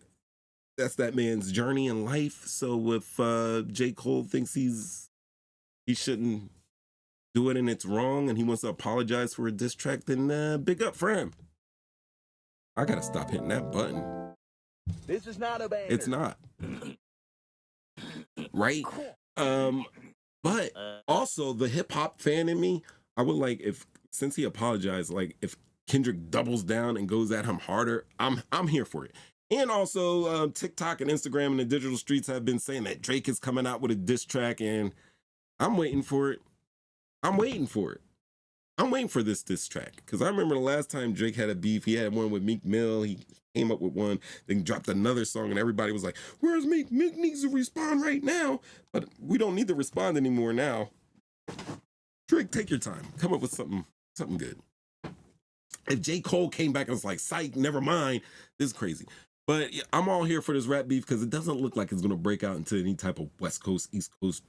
that's that man's journey in life. So if J. Cole thinks he shouldn't do it and it's wrong and he wants to apologize for a diss track, then big up for him. I gotta stop hitting that button. This is not a banger. It's not. Right? But also the hip hop fan in me, I would like if, since he apologized, like if Kendrick doubles down and goes at him harder, I'm here for it. And also TikTok and Instagram and the digital streets have been saying that Drake is coming out with a diss track, and I'm waiting for it. I'm waiting for this diss track, because I remember the last time Drake had a beef, he had one with Meek Mill. He came up with one, then dropped another song, and everybody was like, where's Meek? Meek needs to respond right now. But we don't need to respond anymore now. Drake, take your time. Come up with something good. If J. Cole came back and was like, psych, never mind, this is crazy. But yeah, I'm all here for this rap beef because it doesn't look like it's going to break out into any type of West Coast, East Coast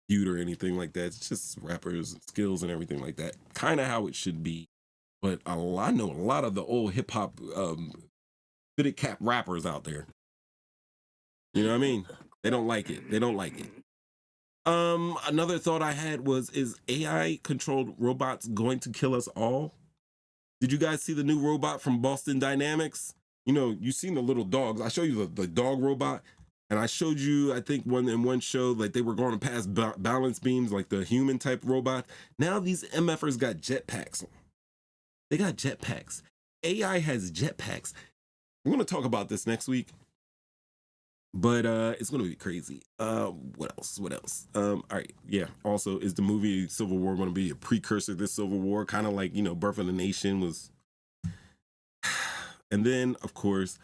feud or anything like that. It's just rappers and skills and everything like that. Kind of how it should be. But I know a lot of the old hip hop fitted cap rappers out there. You know what I mean? They don't like it. They don't like it. Another thought I had was, is AI controlled robots going to kill us all? Did you guys see the new robot from Boston Dynamics? You know, you've seen the little dogs. I showed you the dog robot, and I showed you, I think, in one show, like they were going to pass balance beams, like the human type robot. Now these MFers got jetpacks. They got jetpacks. AI has jetpacks. We're going to talk about this next week, but it's going to be crazy. What else? All right, yeah. Also, is the movie Civil War going to be a precursor to this Civil War? Kind of like, you know, Birth of the Nation was. And then, of course,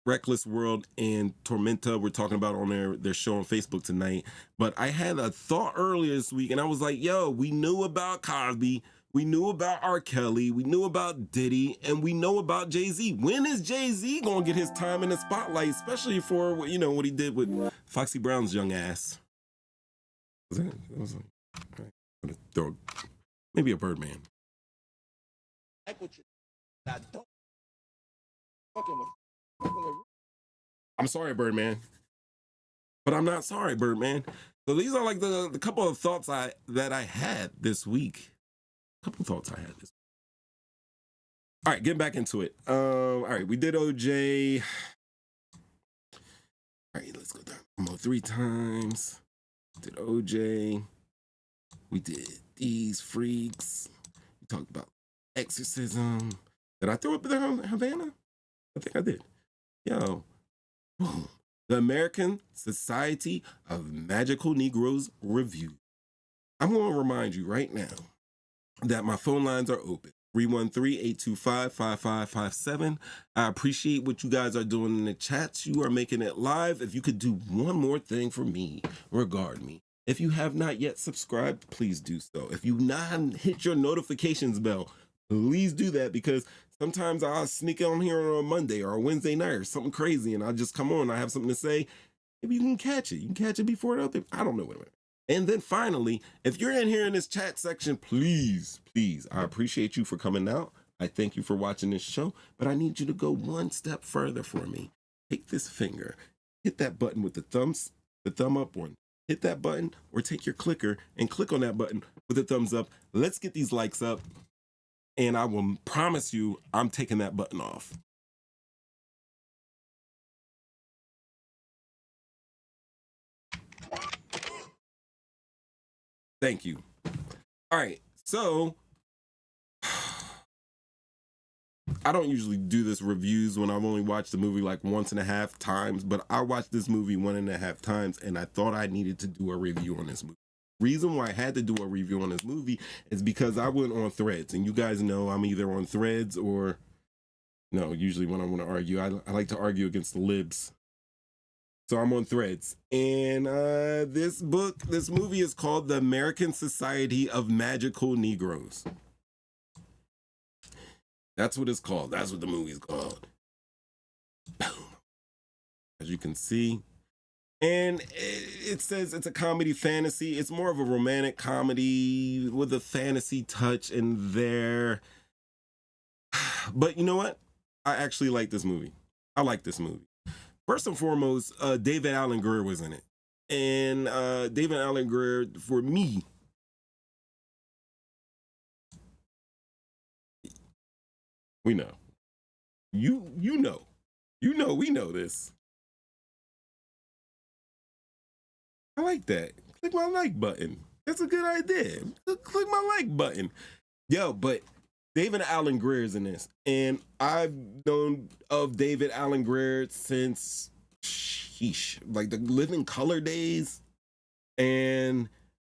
Reckless World and Tormenta we're talking about on their show on Facebook tonight. But I had a thought earlier this week, and I was like, yo, we knew about Cosby, we knew about R. Kelly, we knew about Diddy, and we know about Jay-Z. When is Jay-Z gonna get his time in the spotlight, especially for, you know, what he did with Foxy Brown's young ass? Maybe a Birdman. I don't fucking with. I'm sorry, Birdman, but I'm not sorry, Birdman. So these are like the couple of thoughts that I had this week. All right, getting back into it. All right, we did OJ. All right, let's go down 3 times. Did OJ. We did These Freaks. We talked about Exorcism. Did I throw up there on Havana? I think I did. Yo, boom. The American Society of Magical Negroes review. I'm going to remind you right now that my phone lines are open. 313-825-5557. I appreciate what you guys are doing in the chats. You are making it live. If you could do one more thing for me, regard me. If you have not yet subscribed, please do so. If you not hit your notifications bell, please do that, because sometimes I'll sneak on here on a Monday or a Wednesday night or something crazy, and I'll just come on. I have something to say. Maybe you can catch it. You can catch it before the other. I don't know. And then finally, if you're in here in this chat section, please, I appreciate you for coming out. I thank you for watching this show, but I need you to go one step further for me. Take this finger, hit that button with the thumb up one. Hit that button, or take your clicker and click on that button with the thumbs up. Let's get these likes up. And I will promise you, I'm taking that button off. Thank you. All right, so I don't usually do this reviews when I've only watched the movie like 1.5 times, but I watched this movie 1.5 times, and I thought I needed to do a review on this movie. Reason why I had to do a review on this movie is because I went on Threads, and you guys know I'm either on Threads or no, usually when I want to argue, I like to argue against the libs. So I'm on Threads, and this movie is called The American Society of Magical Negroes. That's what it's called. That's what the movie's called. Boom. As you can see. And it says it's a comedy fantasy. It's more of a romantic comedy with a fantasy touch in there. But you know what? I actually like this movie. I like this movie. First and foremost, David Allen Greer was in it. And David Allen Greer, for me, We know. You know. We know this. I like that. Click my like button. That's a good idea. Click my like button. Yo, but David Alan Grier is in this. And I've known of David Alan Grier since, like the Living Color days and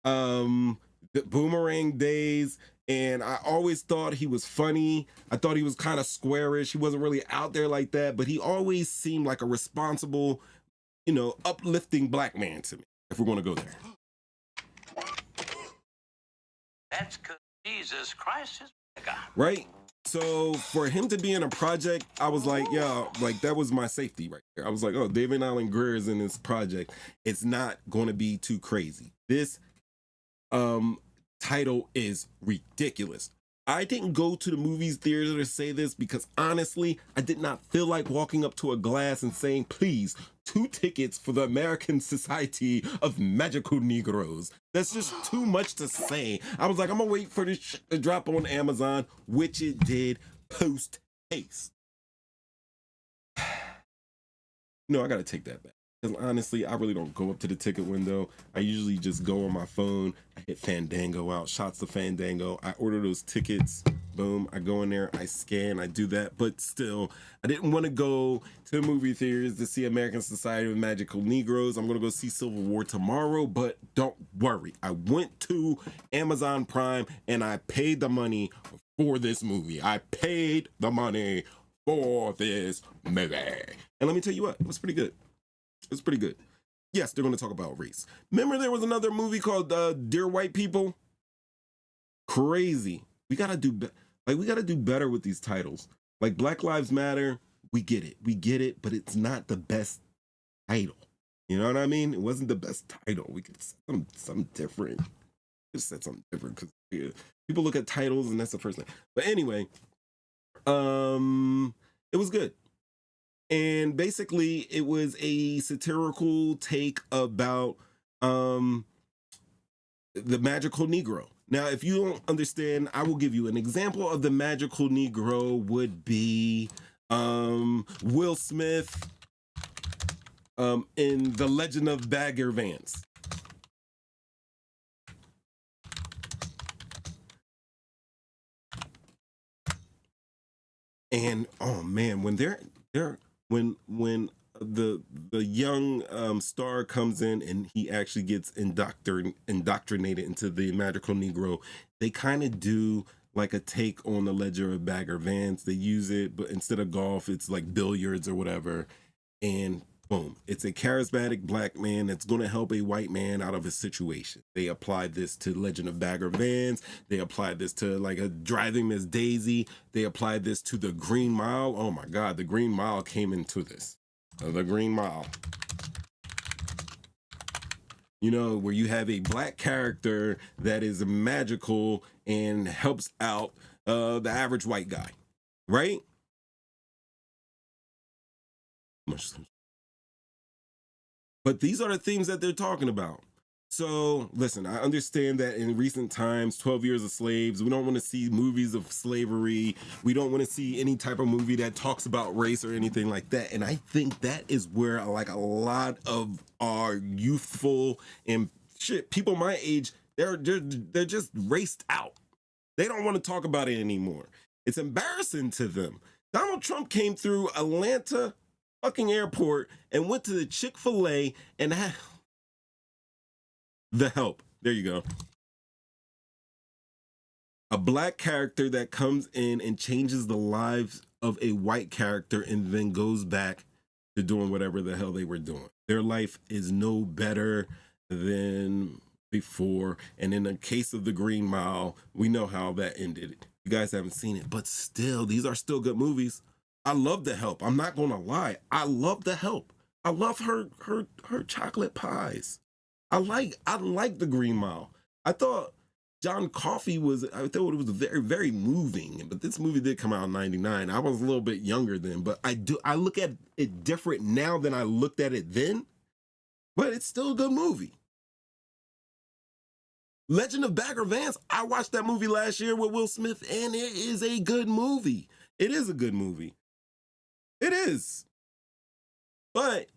the Boomerang days. And I always thought he was funny. I thought he was kind of squarish. He wasn't really out there like that, but he always seemed like a responsible, uplifting black man to me, if we're going to go there. That's because Jesus Christ is God. Right? So for him to be in a project, I was like, yeah, like that was my safety right there. I was like, oh, David Alan Grier is in this project. It's not going to be too crazy. This title is ridiculous. I didn't go to the movies theater to say this because honestly, I did not feel like walking up to a glass and saying, please, 2 tickets for the American Society of Magical Negroes. That's just too much to say. I was like, I'm gonna wait for this shit to drop on Amazon, which it did post haste. No, I gotta take that back. Because honestly, I really don't go up to the ticket window. I usually just go on my phone. I hit Fandango out, shots to Fandango. I order those tickets. Boom. I go in there. I scan. I do that. But still, I didn't want to go to the movie theaters to see American Society of Magical Negroes. I'm going to go see Civil War tomorrow. But don't worry. I went to Amazon Prime and I paid the money for this movie. I paid the money for this movie. And let me tell you what, it was pretty good. It's pretty good. Yes, they're going to talk about race. Remember there was another movie called Dear White People? Crazy. We got to do we got to do better with these titles. Like Black Lives Matter, we get it. We get it, but it's not the best title. You know what I mean? It wasn't the best title. We could say something different. Just said something different because people look at titles and that's the first thing. But anyway, it was good. And basically, it was a satirical take about the magical Negro. Now, if you don't understand, I will give you an example of the magical Negro would be Will Smith in The Legend of Bagger Vance. And oh man, when when the young star comes in and he actually gets indoctrinated into the magical Negro, they kind of do like a take on the Legend of Bagger Vance. They use it, but instead of golf, it's like billiards or whatever. And boom, it's a charismatic black man that's going to help a white man out of a situation. They applied this to Legend of Bagger Vance. They applied this to like a Driving Miss Daisy. They applied this to the Green Mile. Oh my God, the Green Mile came into this. The Green Mile. You know, where you have a black character that is magical and helps out the average white guy, right? But these are the themes that they're talking about. So listen, I understand that in recent times, 12 Years a Slave, we don't want to see movies of slavery. We don't want to see any type of movie that talks about race or anything like that. And I think that is where like a lot of our youthful and people my age, they're just raced out. They don't want to talk about it anymore. It's embarrassing to them. Donald Trump came through Atlanta fucking airport and went to the Chick-fil-A and had The Help. There you go. A black character that comes in and changes the lives of a white character and then goes back to doing whatever the hell they were doing. Their life is no better than before. And in the case of the Green Mile, we know how that ended. You guys haven't seen it, but still, these are still good movies. I love The Help. I'm not gonna lie. I love The Help. I love her chocolate pies. I like The Green Mile. I thought John Coffey I thought it was very, very moving, but this movie did come out in 99. I was a little bit younger then, but I look at it different now than I looked at it then, but it's still a good movie. Legend of Bagger Vance, I watched that movie last year with Will Smith, and it is a good movie. It is a good movie. It is. But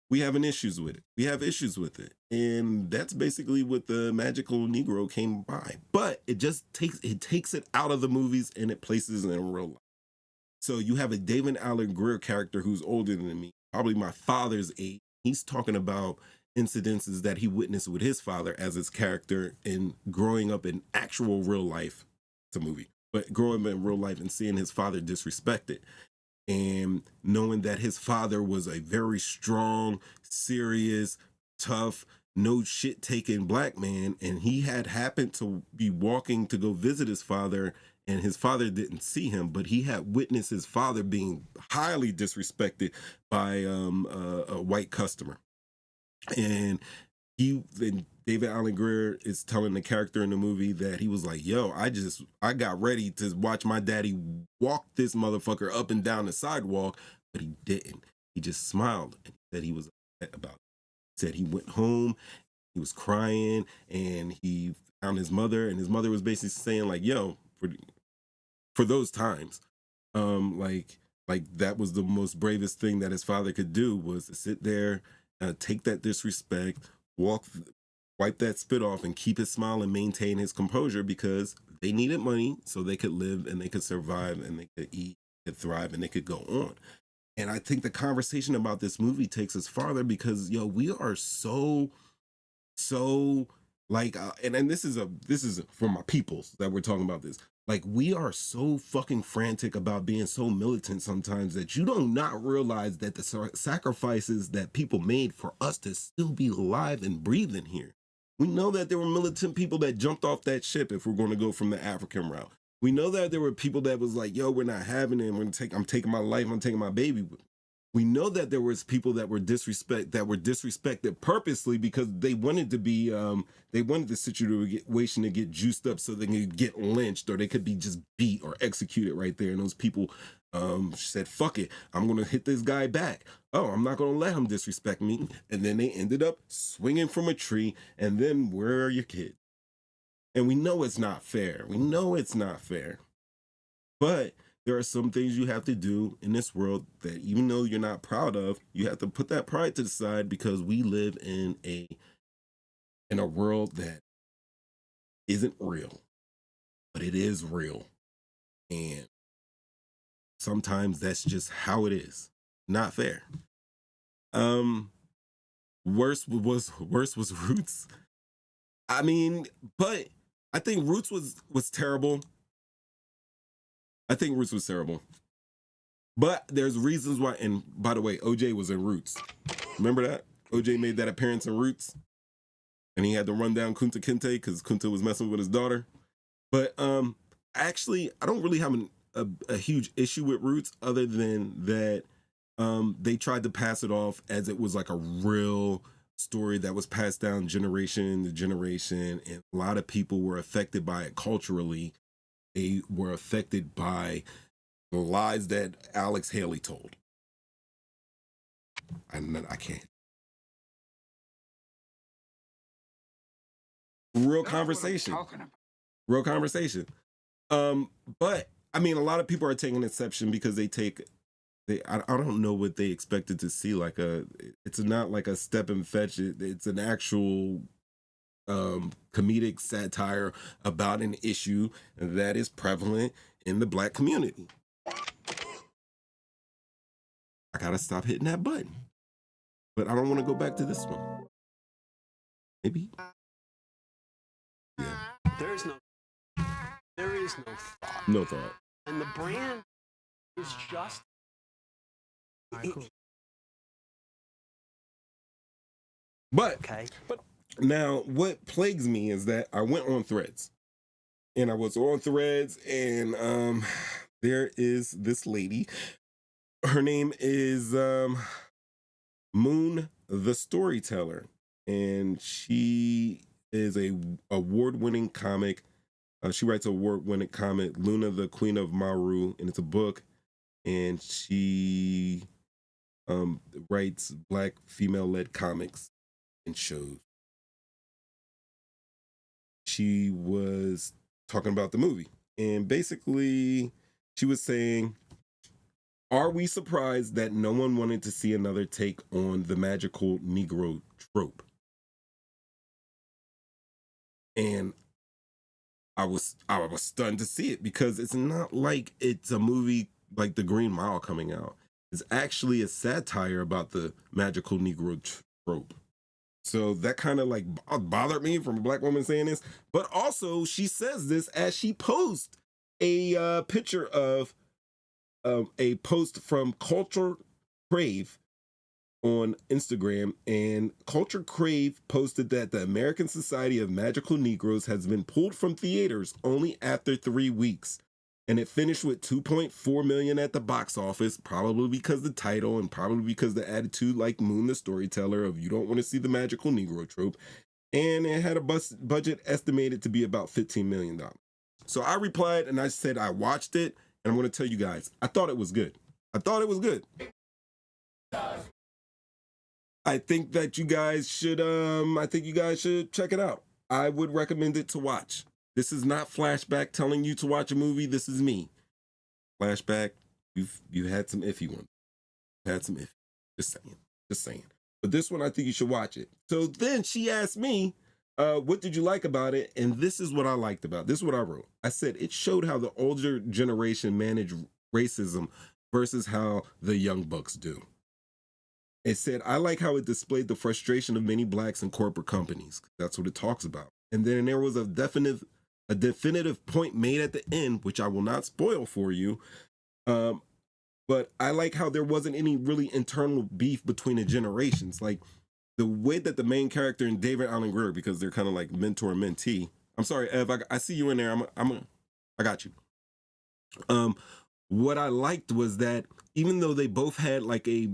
we have issues with it. We have issues with it. And that's basically what the magical Negro came by. But it just takes it out of the movies and it places it in real life. So you have a David Allen Greer character who's older than me, probably my father's age. He's talking about incidences that he witnessed with his father as his character and growing up in actual real life. It's a movie, but growing up in real life and seeing his father disrespected and knowing that his father was a very strong, serious, tough, no shit taking black man. And he had happened to be walking to go visit his father, and his father didn't see him, but he had witnessed his father being highly disrespected by a white customer. And David Allen Greer is telling the character in the movie that he was like, yo, I got ready to watch my daddy walk this motherfucker up and down the sidewalk, but he didn't. He just smiled and said he was upset about it. He said he went home, he was crying, and he found his mother, and his mother was basically saying like, yo, for those times, like that was the most bravest thing that his father could do, was to sit there, take that disrespect, wipe that spit off, and keep his smile and maintain his composure, because they needed money so they could live and they could survive and they could eat, could thrive, and they could go on. And I think the conversation about this movie takes us farther because, yo, we are so like, and this is for my peoples that we're talking about this. Like, we are so fucking frantic about being so militant sometimes that you do not realize that the sacrifices that people made for us to still be alive and breathing here. We know that there were militant people that jumped off that ship, if we're going to go from the African route. We know that there were people that was like, yo, we're not having it. I'm taking my life. I'm taking my baby. We know that there was people that were disrespected purposely because they wanted to be, they wanted the situation to get juiced up so they could get lynched, or they could be just beat or executed right there. And those people said, fuck it, I'm going to hit this guy back. Oh, I'm not going to let him disrespect me. And then they ended up swinging from a tree. And then where are your kids? And we know it's not fair. We know it's not fair. But there are some things you have to do in this world that, even though you're not proud of, you have to put that pride to the side, because we live in a world that isn't real, but it is real. And sometimes that's just how it is. Not fair. Worse was Roots. I mean, but I think Roots was terrible. I think Roots was terrible. But there's reasons why, and by the way, OJ was in Roots. Remember that? OJ made that appearance in Roots. And he had to run down Kunta Kinte because Kunta was messing with his daughter. But actually, I don't really have a huge issue with Roots, other than that they tried to pass it off as it was like a real story that was passed down generation to generation. And a lot of people were affected by it culturally. They were affected by the lies that Alex Haley told. I can't. Real conversation. Real conversation. But I mean, a lot of people are taking exception because I don't know what they expected to see. It's not like a step and fetch. It's an actual comedic satire about an issue that is prevalent in the Black community. I gotta stop hitting that button, but I don't want to go back to this one. Maybe. Yeah. There is no thought. No thought. And the brand is just. But now what plagues me is that I went on Threads, and I was on Threads, and there is this lady. Her name is Moon the Storyteller, and she is a award-winning comic. She writes an award-winning comic, Luna, the Queen of Maru, and it's a book. And she writes Black female-led comics and shows. She was talking about the movie, and basically She was saying, are we surprised that no one wanted to see another take on the magical Negro trope? And I was stunned to see it, because it's not like it's a movie like The Green Mile coming out. It's actually a satire about the magical Negro trope. So that kind of like bothered me from a black woman saying this. But also she says this as she posts a picture of a post from Culture Crave on Instagram, and Culture Crave posted that the American Society of Magical Negroes has been pulled from theaters only after 3 weeks, and it finished with 2.4 million at the box office, probably because the title and probably because the attitude like Moon the Storyteller of you don't want to see the magical Negro trope, and it had a budget estimated to be about $15 million. So I replied and I said I watched it, and I'm going to tell you guys, I thought it was good. I thought it was good. I think that you guys should check it out. I would recommend it to watch. This is not Flashback telling you to watch a movie. This is me. Flashback, you had some iffy ones. Had some iffy. Just saying. But this one, I think you should watch it. So then she asked me, what did you like about it? And this is what I liked about it. This is what I wrote. I said, it showed how the older generation managed racism versus how the young bucks do. It said, I like how it displayed the frustration of many blacks in corporate companies. That's what it talks about. And then there was a definitive point made at the end, which I will not spoil for you. But I like how there wasn't any really internal beef between the generations. Like the way that the main character and David Allen Greer, because they're kind of like mentor and mentee. I'm sorry, Ev, I see you in there. I got you. What I liked was that even though they both had like a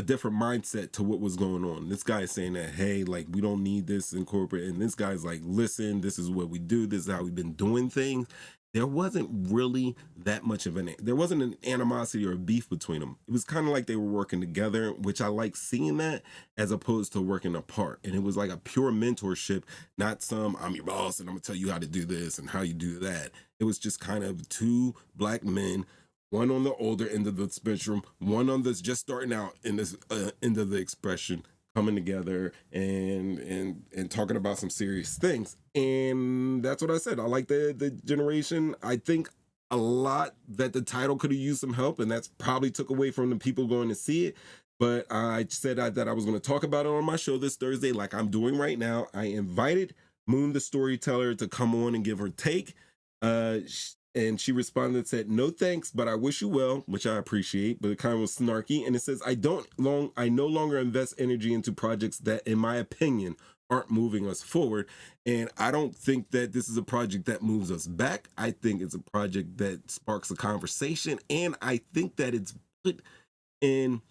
different mindset to what was going on. This guy is saying that, hey, like, we don't need this in corporate. And this guy's like, listen, this is what we do. This is how we've been doing things. There wasn't really that much of there wasn't an animosity or a beef between them. It was kind of like they were working together, which I like seeing that, as opposed to working apart. And it was like a pure mentorship, not some, I'm your boss and I'm gonna tell you how to do this and how you do that. It was just kind of two black men, one on the older end of the spectrum, one on this just starting out in this end of the expression, coming together and talking about some serious things. And that's what I said. I like the generation. I think a lot that the title could have used some help, and that's probably took away from the people going to see it. But I said that I was going to talk about it on my show this Thursday, like I'm doing right now. I invited Moon the Storyteller to come on and give her take. And she responded and said, no thanks, but I wish you well, which I appreciate, but it kind of was snarky. And it says, I no longer invest energy into projects that, in my opinion, aren't moving us forward. And I don't think that this is a project that moves us back. I think it's a project that sparks a conversation. And I think that it's put in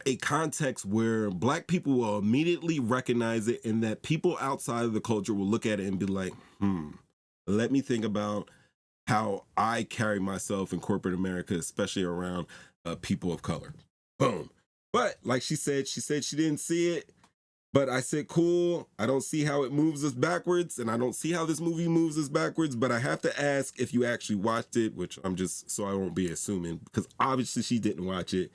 a context where black people will immediately recognize it, and that people outside of the culture will look at it and be like, let me think about how I carry myself in corporate America, especially around people of color. Boom. But like she said she didn't see it, but I said, cool. I don't see how it moves us backwards, and I don't see how this movie moves us backwards, but I have to ask if you actually watched it, which I'm just, so I won't be assuming, because obviously she didn't watch it.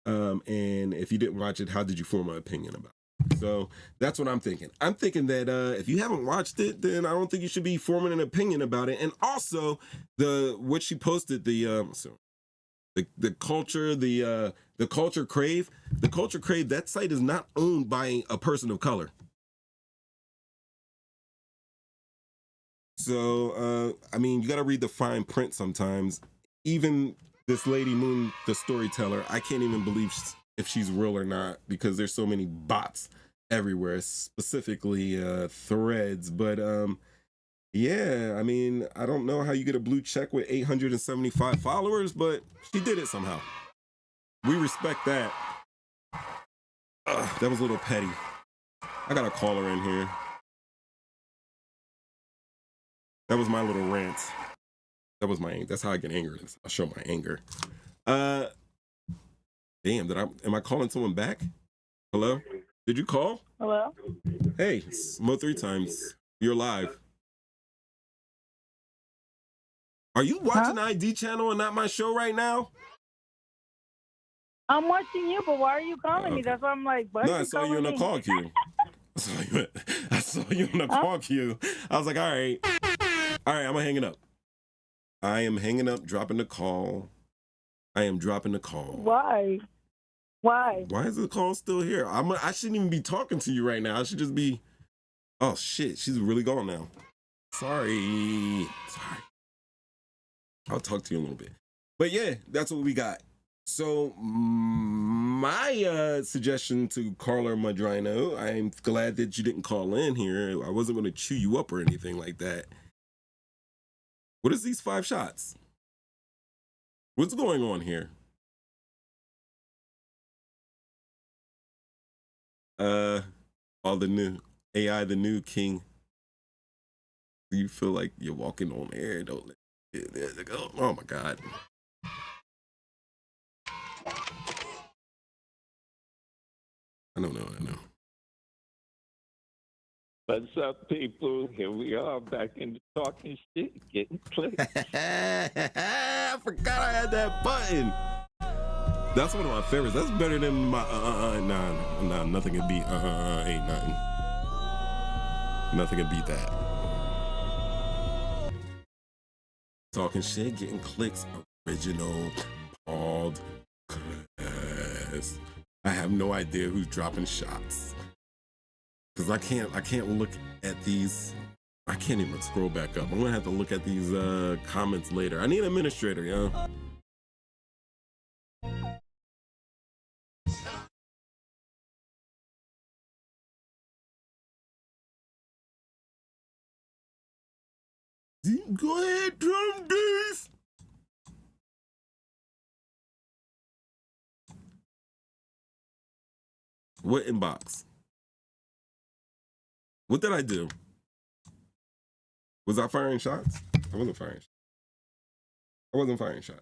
And if you didn't watch it, how did you form an opinion about it? So that's what I'm thinking. I'm thinking that if you haven't watched it, then I don't think you should be forming an opinion about it. And also what she posted, the Culture Crave, that site is not owned by a person of color. So I mean, you got to read the fine print sometimes. Even this lady Moon the Storyteller, I can't even believe if she's real or not, because there's so many bots everywhere, specifically threads. But yeah, I mean, I don't know how you get a blue check with 875 followers, but she did it somehow. We respect that. That was a little petty. I gotta call her in here. That was my little rant. That's how I get angry. I show my anger. Damn, am I calling someone back? Hello? Did you call? Hello? Hey, Mo 3 times. You're live. Are you watching ID channel and not my show right now? I'm watching you, but why are you calling me? That's why I'm like, why No, are I you saw calling you in me? the call queue. I saw you in the call queue. I was like, all right, I'm hanging up. I am hanging up, dropping the call. I am dropping the call. Why? Why? Why is the call still here? I shouldn't even be talking to you right now. I should just be. Oh shit, she's really gone now. Sorry. I'll talk to you in a little bit. But yeah, that's what we got. So my suggestion to Carla Madrino, I'm glad that you didn't call in here. I wasn't going to chew you up or anything like that. What is these 5 shots? What's going on here? All the new AI, the new king. Do you feel like you're walking on air? Don't let it go. Oh my God. I don't know. What's up, people? Here we are back in the talking shit, getting clicks. I forgot I had that button. That's one of my favorites. That's better than my nah, nothing can beat ain't nothing. Nothing can beat that. Talking shit, getting clicks, original podcast. I have no idea who's dropping shots. Cause I can't look at these. I can't even scroll back up. I'm gonna have to look at these comments later. I need an administrator, yo. Go ahead, drum days. What inbox? What did I do? Was I firing shots? I wasn't firing shots.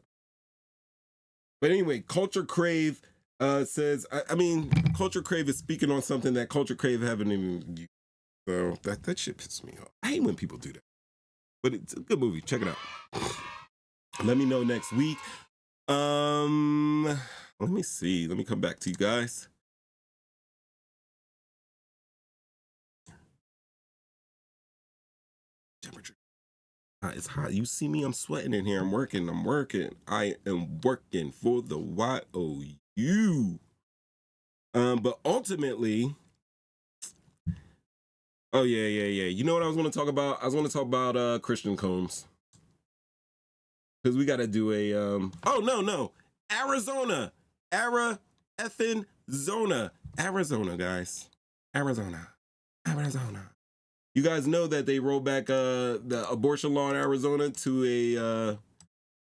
But anyway, Culture Crave says, I mean, Culture Crave is speaking on something that Culture Crave haven't even used. So that shit pisses me off. I hate when people do that. But it's a good movie. Check it out. Let me know next week. Let me see. Let me come back to you guys. Temperature. It's hot. You see me? I'm sweating in here. I'm working. I am working for the YOU. But ultimately, oh yeah. You know what I was going to talk about? I was going to talk about Christian Combs. Because we got to do a oh no. Arizona, Arizona, guys. Arizona. You guys know that they rolled back the abortion law in Arizona to a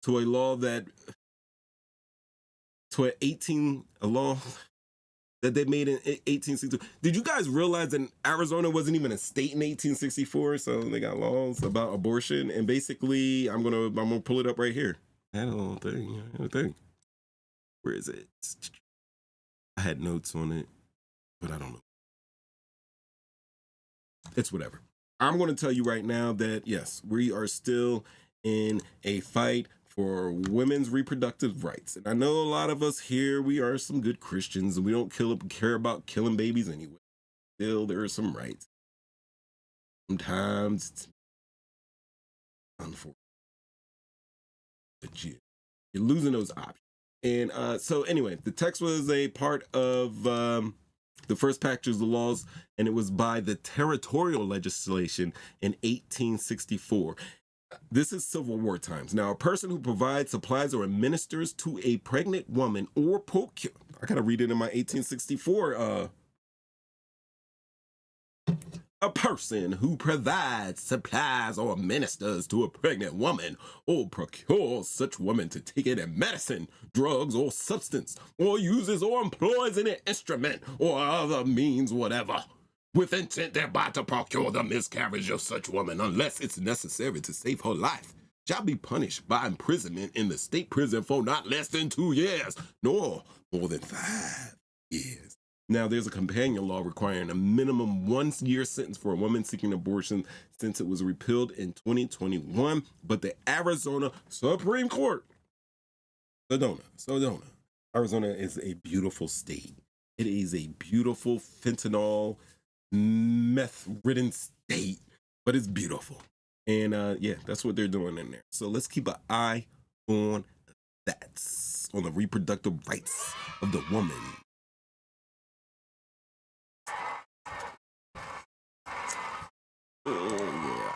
law that a law that they made in 1862. Did you guys realize that Arizona wasn't even a state in 1864? So they got laws about abortion, and basically, I'm gonna pull it up right here. That little thing. Where is it? I had notes on it, but I don't know. It's whatever. I'm going to tell you right now that yes, we are still in a fight for women's reproductive rights. And I know a lot of us here, we are some good Christians and we don't care about killing babies anyway. Still, there are some rights. Sometimes it's unfortunate. But you're losing those options. And so anyway, the text was a part of the first package of the laws, and it was by the territorial legislation in 1864. This is Civil War times. Now, a person who provides, supplies, or administers to a pregnant woman or procure. I gotta read it in my 1864. A person who provides, supplies, or ministers to a pregnant woman or procures such woman to take any medicine, drugs, or substance, or uses or employs any instrument or other means whatever, with intent thereby to procure the miscarriage of such woman, unless it's necessary to save her life, shall be punished by imprisonment in the state prison for not less than 2 years, nor more than 5 years. Now, there's a companion law requiring a minimum 1 year sentence for a woman seeking abortion since it was repealed in 2021. But the Arizona Supreme Court, Sedona, Arizona is a beautiful state. It is a beautiful fentanyl, meth-ridden state, but it's beautiful. And yeah, that's what they're doing in there. So let's keep an eye on that, on the reproductive rights of the woman. Oh, yeah.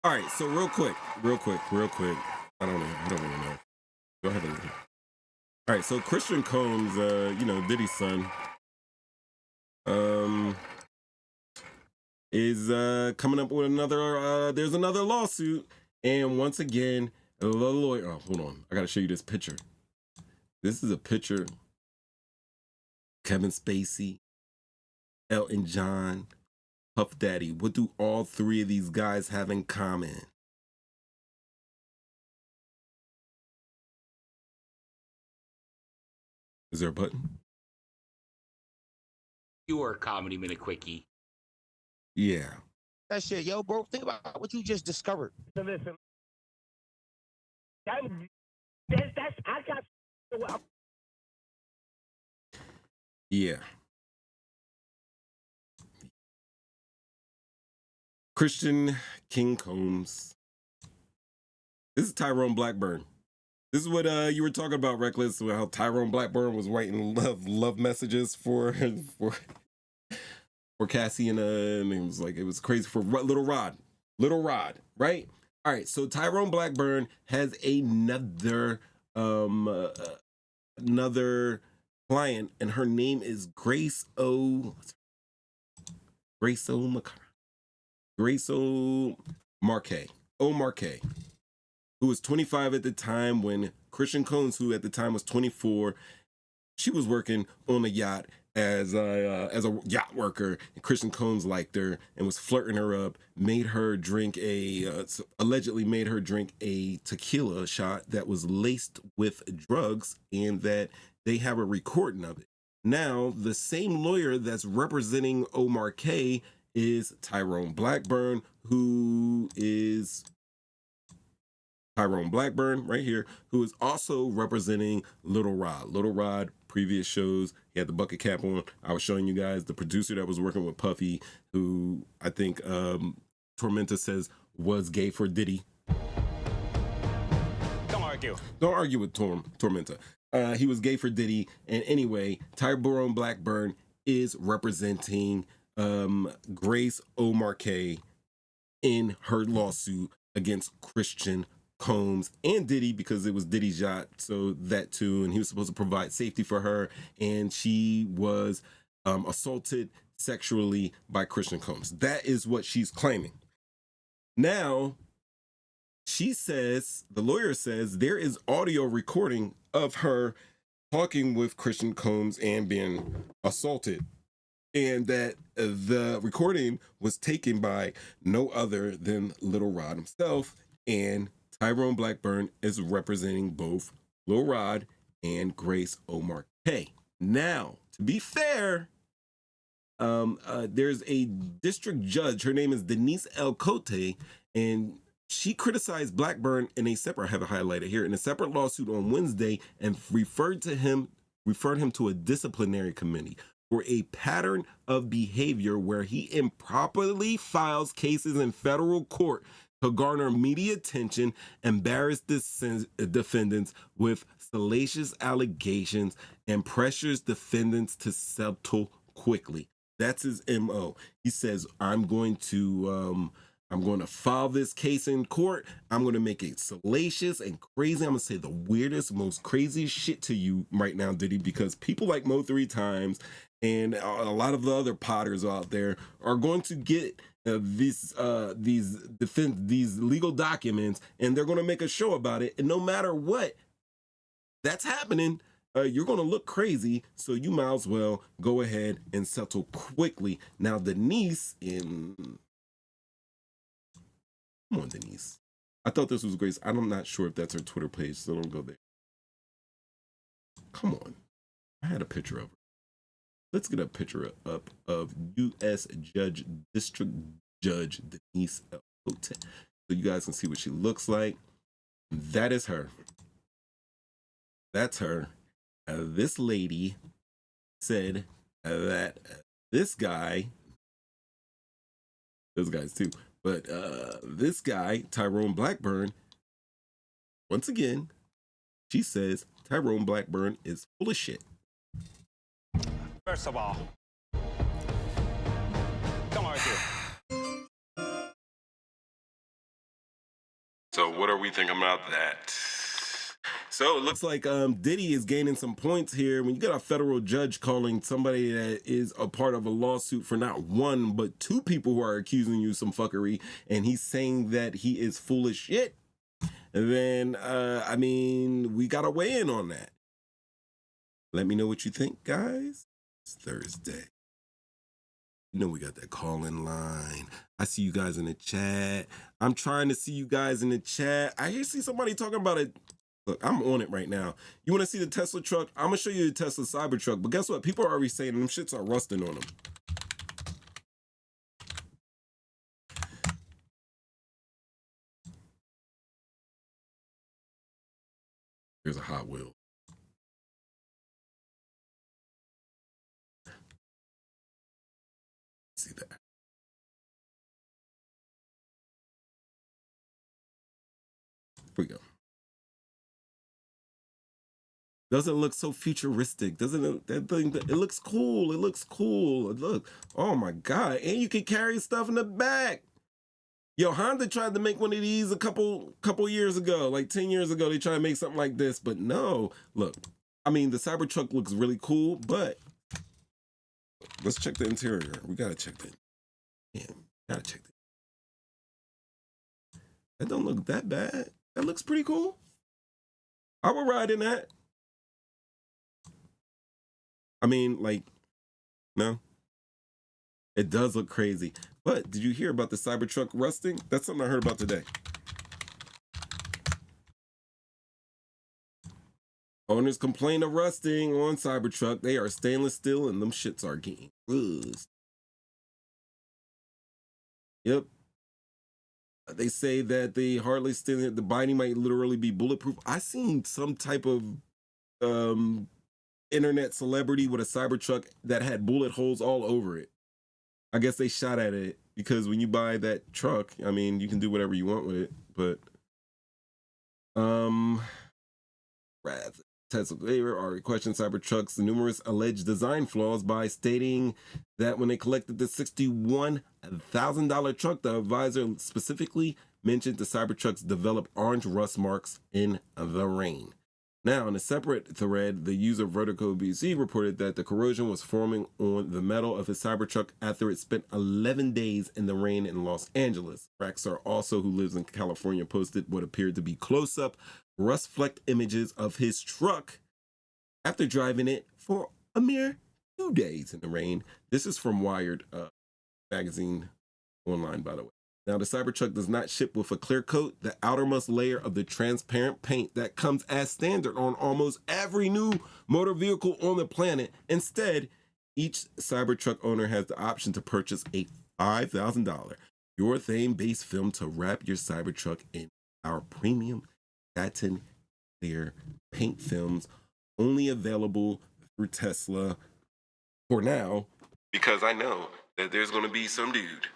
All right, so real quick. I don't even know. Go ahead and. All right, so Christian Combs, Diddy's son, is coming up with another. There's another lawsuit, and once again, the lawyer. Oh, hold on, I gotta show you this picture. This is a picture. Kevin Spacey, Elton John, Puff Daddy. What do all three of these guys have in common? Is there a button? Your comedy minute quickie. Yeah. That shit, yo, bro. Think about what you just discovered. So listen, that's I got. Yeah. Christian King Combs. This is Tyrone Blackburn. This is what you were talking about, Reckless, how Tyrone Blackburn was writing love messages for Cassie, and it was crazy for Little Rod, right? All right, so Tyrone Blackburn has another client, and her name is Grace O. Marquez, who was 25 at the time when Christian Combs, who at the time was 24, she was working on a yacht as a yacht worker, and Christian Combs liked her and was flirting her up, allegedly made her drink a tequila shot that was laced with drugs, and that they have a recording of it. Now, the same lawyer that's representing Omar K is Tyrone Blackburn, who is Tyrone Blackburn right here, who is also representing Little Rod. Little Rod, previous shows, he had the bucket cap on. I was showing you guys the producer that was working with Puffy, who I think Tormenta says was gay for Diddy. Don't argue. Don't argue with Tormenta. He was gay for Diddy. And anyway, Tyrone Blackburn is representing Grace O'Marquez in her lawsuit against Christian Combs and Diddy, because it was Diddy's yacht, so that too, and he was supposed to provide safety for her, and she was assaulted sexually by Christian Combs. That is what she's claiming. Now, she says, the lawyer says, there is audio recording of her talking with Christian Combs and being assaulted, and that the recording was taken by no other than Little Rod himself, and Tyrone Blackburn is representing both Lil Rod and Grace O'Marquez. Now, to be fair, there's a district judge. Her name is Denise L. Cote, and she criticized Blackburn in a separate, I have it highlighted here, in a separate lawsuit on Wednesday, and referred him to a disciplinary committee for a pattern of behavior where he improperly files cases in federal court to garner media attention, embarrass defendants with salacious allegations, and pressures defendants to settle quickly. That's his MO. He says, I'm going to file this case in court. I'm going to make it salacious and crazy. I'm going to say the weirdest, most craziest shit to you right now, Diddy, because people like Mo 3 Times and a lot of the other potters out there are going to get these legal documents, and they're going to make a show about it. And no matter what that's happening, you're going to look crazy. So you might as well go ahead and settle quickly. Now, Denise come on, Denise. I thought this was Grace. I'm not sure if that's her Twitter page, so don't go there. Come on. I had a picture of her. let's get a picture up of U.S. District Judge Denise Ote, so you guys can see what she looks like. That is her. That's her. This lady said that this guy, those guys too, but this guy, Tyrone Blackburn, once again, she says Tyrone Blackburn is full of shit. First of all, come on here. So what are we thinking about that? So it looks like Diddy is gaining some points here. When you got a federal judge calling somebody that is a part of a lawsuit for not one, but two people who are accusing you some fuckery, and he's saying that he is full of shit, then, I mean, we got to weigh in on that. Let me know what you think, guys. It's Thursday. You know we got that call-in line. I see you guys in the chat. I'm trying to see you guys in the chat. I see somebody talking about it. Look, I'm on it right now. You want to see the Tesla truck? I'm going to show you the Tesla Cybertruck. But guess what? People are already saying them shits are rusting on them. Here's a Hot Wheel. See that? Here we go. Doesn't look so futuristic. Doesn't it? That thing, it looks cool. It looks cool. Look, oh my God. And you can carry stuff in the back. Yo, Honda tried to make one of these a couple years ago, like 10 years ago. They tried to make something like this, but no. Look, I mean, the Cybertruck looks really cool, but let's check the interior. We gotta check that. Yeah, gotta check that. That don't look that bad. That looks pretty cool. I would ride in that. I mean, like, no. It does look crazy. But did you hear about the Cybertruck rusting? That's something I heard about today. Owners complain of rusting on Cybertruck. They are stainless steel and them shits are getting bruised. Yep. They say that the hardly steel, the binding might literally be bulletproof. I seen some type of internet celebrity with a Cybertruck that had bullet holes all over it. I guess they shot at it because when you buy that truck, I mean, you can do whatever you want with it, but Tesla are questioning Cybertruck's numerous alleged design flaws by stating that when they collected the $61,000 truck, the advisor specifically mentioned the Cybertruck's developed orange rust marks in the rain. Now, in a separate thread, the user Vertigo BC reported that the corrosion was forming on the metal of his Cybertruck after it spent 11 days in the rain in Los Angeles. Raxar, also who lives in California, posted what appeared to be close-up, rust-flecked images of his truck after driving it for a mere 2 days in the rain. This is from Wired magazine online, by the way. Now, the Cybertruck does not ship with a clear coat, the outermost layer of the transparent paint that comes as standard on almost every new motor vehicle on the planet. Instead, each Cybertruck owner has the option to purchase a $5,000 urethane-based film to wrap your Cybertruck in our premium satin clear paint films, only available through Tesla for now, because I know that there's going to be some dude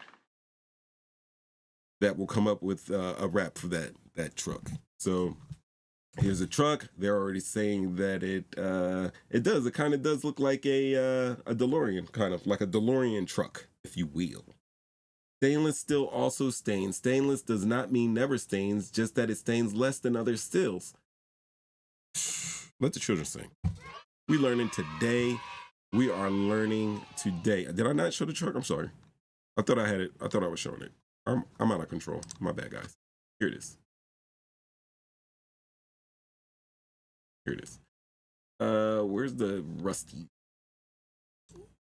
that will come up with a wrap for that truck. So here's a truck. They're already saying that it kind of does look like a DeLorean, kind of like a DeLorean truck, if you will. Stainless steel also stains. Stainless does not mean never stains, just that it stains less than other steels. Let the children sing. We learning today. We are learning today. Did I not show the truck? I'm sorry. I thought I had it. I thought I was showing it. I'm out of control. My bad, guys. Here it is. Here it is. Where's the rusty?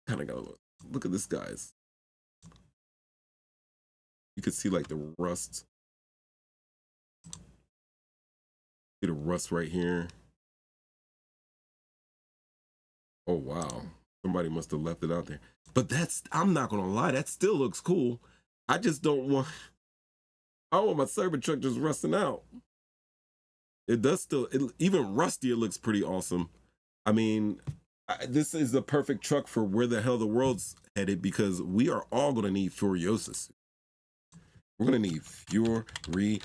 Kind of gotta look at this, guys. You could see like the rust. See the rust right here. Oh wow. Somebody must have left it out there. But I'm not gonna lie, that still looks cool. I just don't want my Cybertruck just rusting out. It does still, even rusty, it looks pretty awesome. I mean, this is the perfect truck for where the hell the world's headed, because we are all gonna need Furiosa. We're gonna need Furiosa.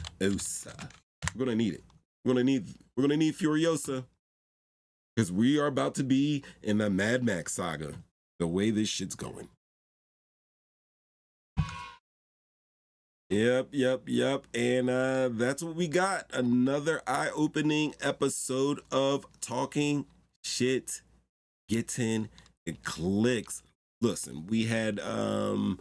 We're gonna need it. We're gonna need Furiosa, because we are about to be in the Mad Max saga, the way this shit's going. Yep. And that's what we got. Another eye-opening episode of Talking Shit, Getting Clicks. Listen, we had a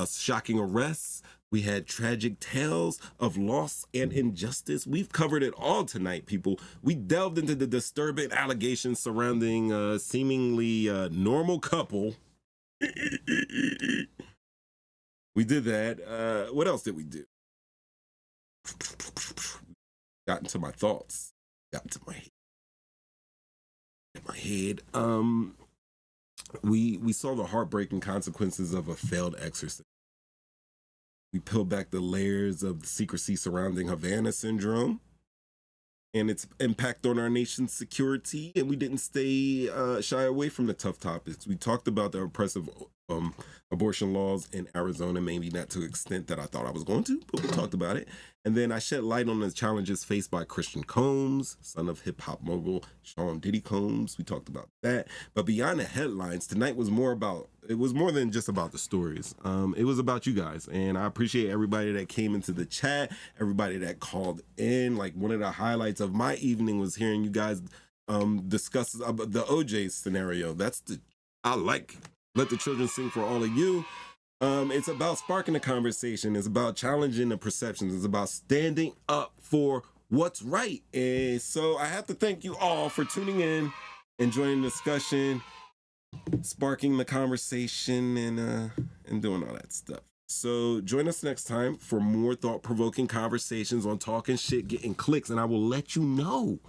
shocking arrest. We had tragic tales of loss and injustice. We've covered it all tonight, people. We delved into the disturbing allegations surrounding a seemingly normal couple. We did that. What else did we do? Got into my thoughts. Got into my head. We saw the heartbreaking consequences of a failed exorcism. We peeled back the layers of the secrecy surrounding Havana Syndrome and its impact on our nation's security. And we didn't stay shy away from the tough topics. We talked about the oppressive abortion laws in Arizona, maybe not to the extent that I thought I was going to, but we talked about it. And then I shed light on the challenges faced by Christian Combs, son of hip-hop mogul Sean Diddy Combs. We talked about that. But beyond the headlines, tonight was more than just about the stories. It was about you guys. And I appreciate everybody that came into the chat, everybody that called in. Like, one of the highlights of my evening was hearing you guys discuss the OJ scenario. I like Let the Children Sing for all of you. It's about sparking the conversation. It's about challenging the perceptions. It's about standing up for what's right. And so I have to thank you all for tuning in and joining the discussion, sparking the conversation, and doing all that stuff. So join us next time for more thought-provoking conversations on Talking Shit, Getting Clicks, and I will let you know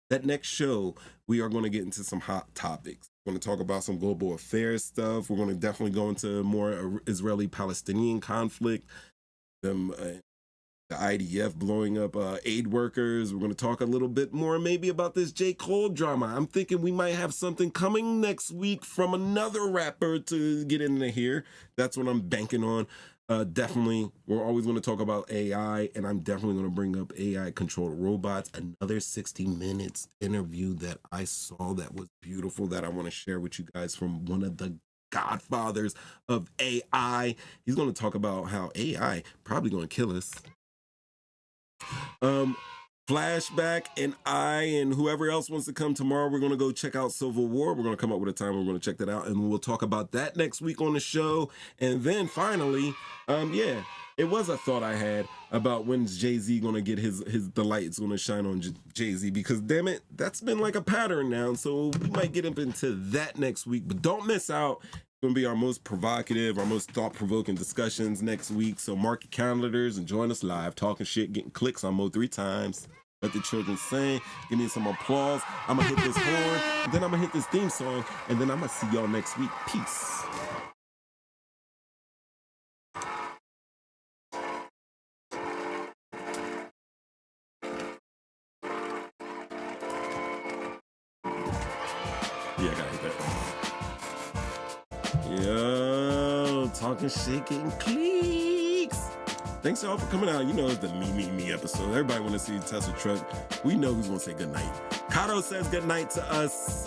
that next show we are going to get into some hot topics. We're going to talk about some global affairs stuff. We're going to definitely go into more Israeli-Palestinian conflict, the IDF blowing up aid workers. We're going to talk a little bit more maybe about this J. Cole drama. I'm thinking we might have something coming next week from another rapper to get into here. That's what I'm banking on. Definitely, we're always going to talk about AI, and I'm definitely going to bring up AI-controlled robots. Another 60 Minutes interview that I saw that was beautiful that I want to share with you guys from one of the godfathers of AI. He's going to talk about how AI probably going to kill us. Flashback and I and whoever else wants to come tomorrow, we're going to go check out Civil War. We're going to come up with a time we're going to check that out, and we'll talk about that next week on the show. And then finally, it was a thought I had about when's Jay-Z going to get the light's going to shine on Jay-Z, because damn it, that's been like a pattern now. So we might get up into that next week, but don't miss out. It's going to be our most provocative, our most thought-provoking discussions next week. So mark your calendars and join us live. Talking Shit, Getting Clicks on Mo 3 times. Let the Children Sing. Give me some applause. I'm going to hit this horn, and then I'm going to hit this theme song, and then I'm going to see y'all next week. Peace. Yeah, I got to hit that. Yo, Talking Shit, Getting Clicks. Thanks y'all for coming out. You know it's the me episode. Everybody want to see Tesla truck. We know who's going to say goodnight. Kato says goodnight to us.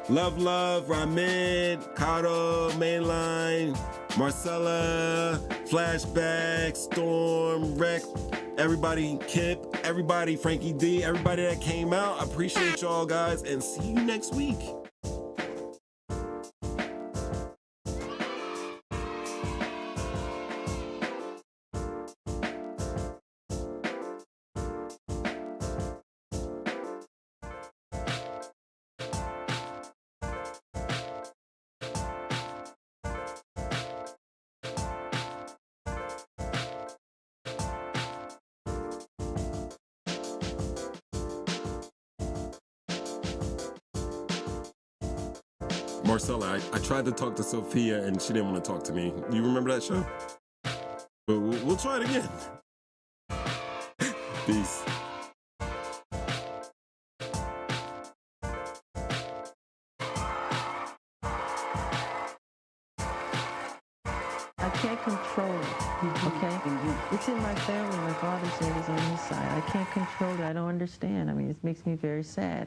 Love, Ramin, Kato, Mainline, Marcella, Flashback, Storm, Rec, everybody, Kip, everybody, Frankie D, everybody that came out. I appreciate y'all guys, and see you next week. Marcella, I tried to talk to Sophia and she didn't want to talk to me. You remember that show? But we'll try it again. Peace. I can't control it, okay? It's in my family. My father said it's on his side. I can't control it. I don't understand. I mean, it makes me very sad.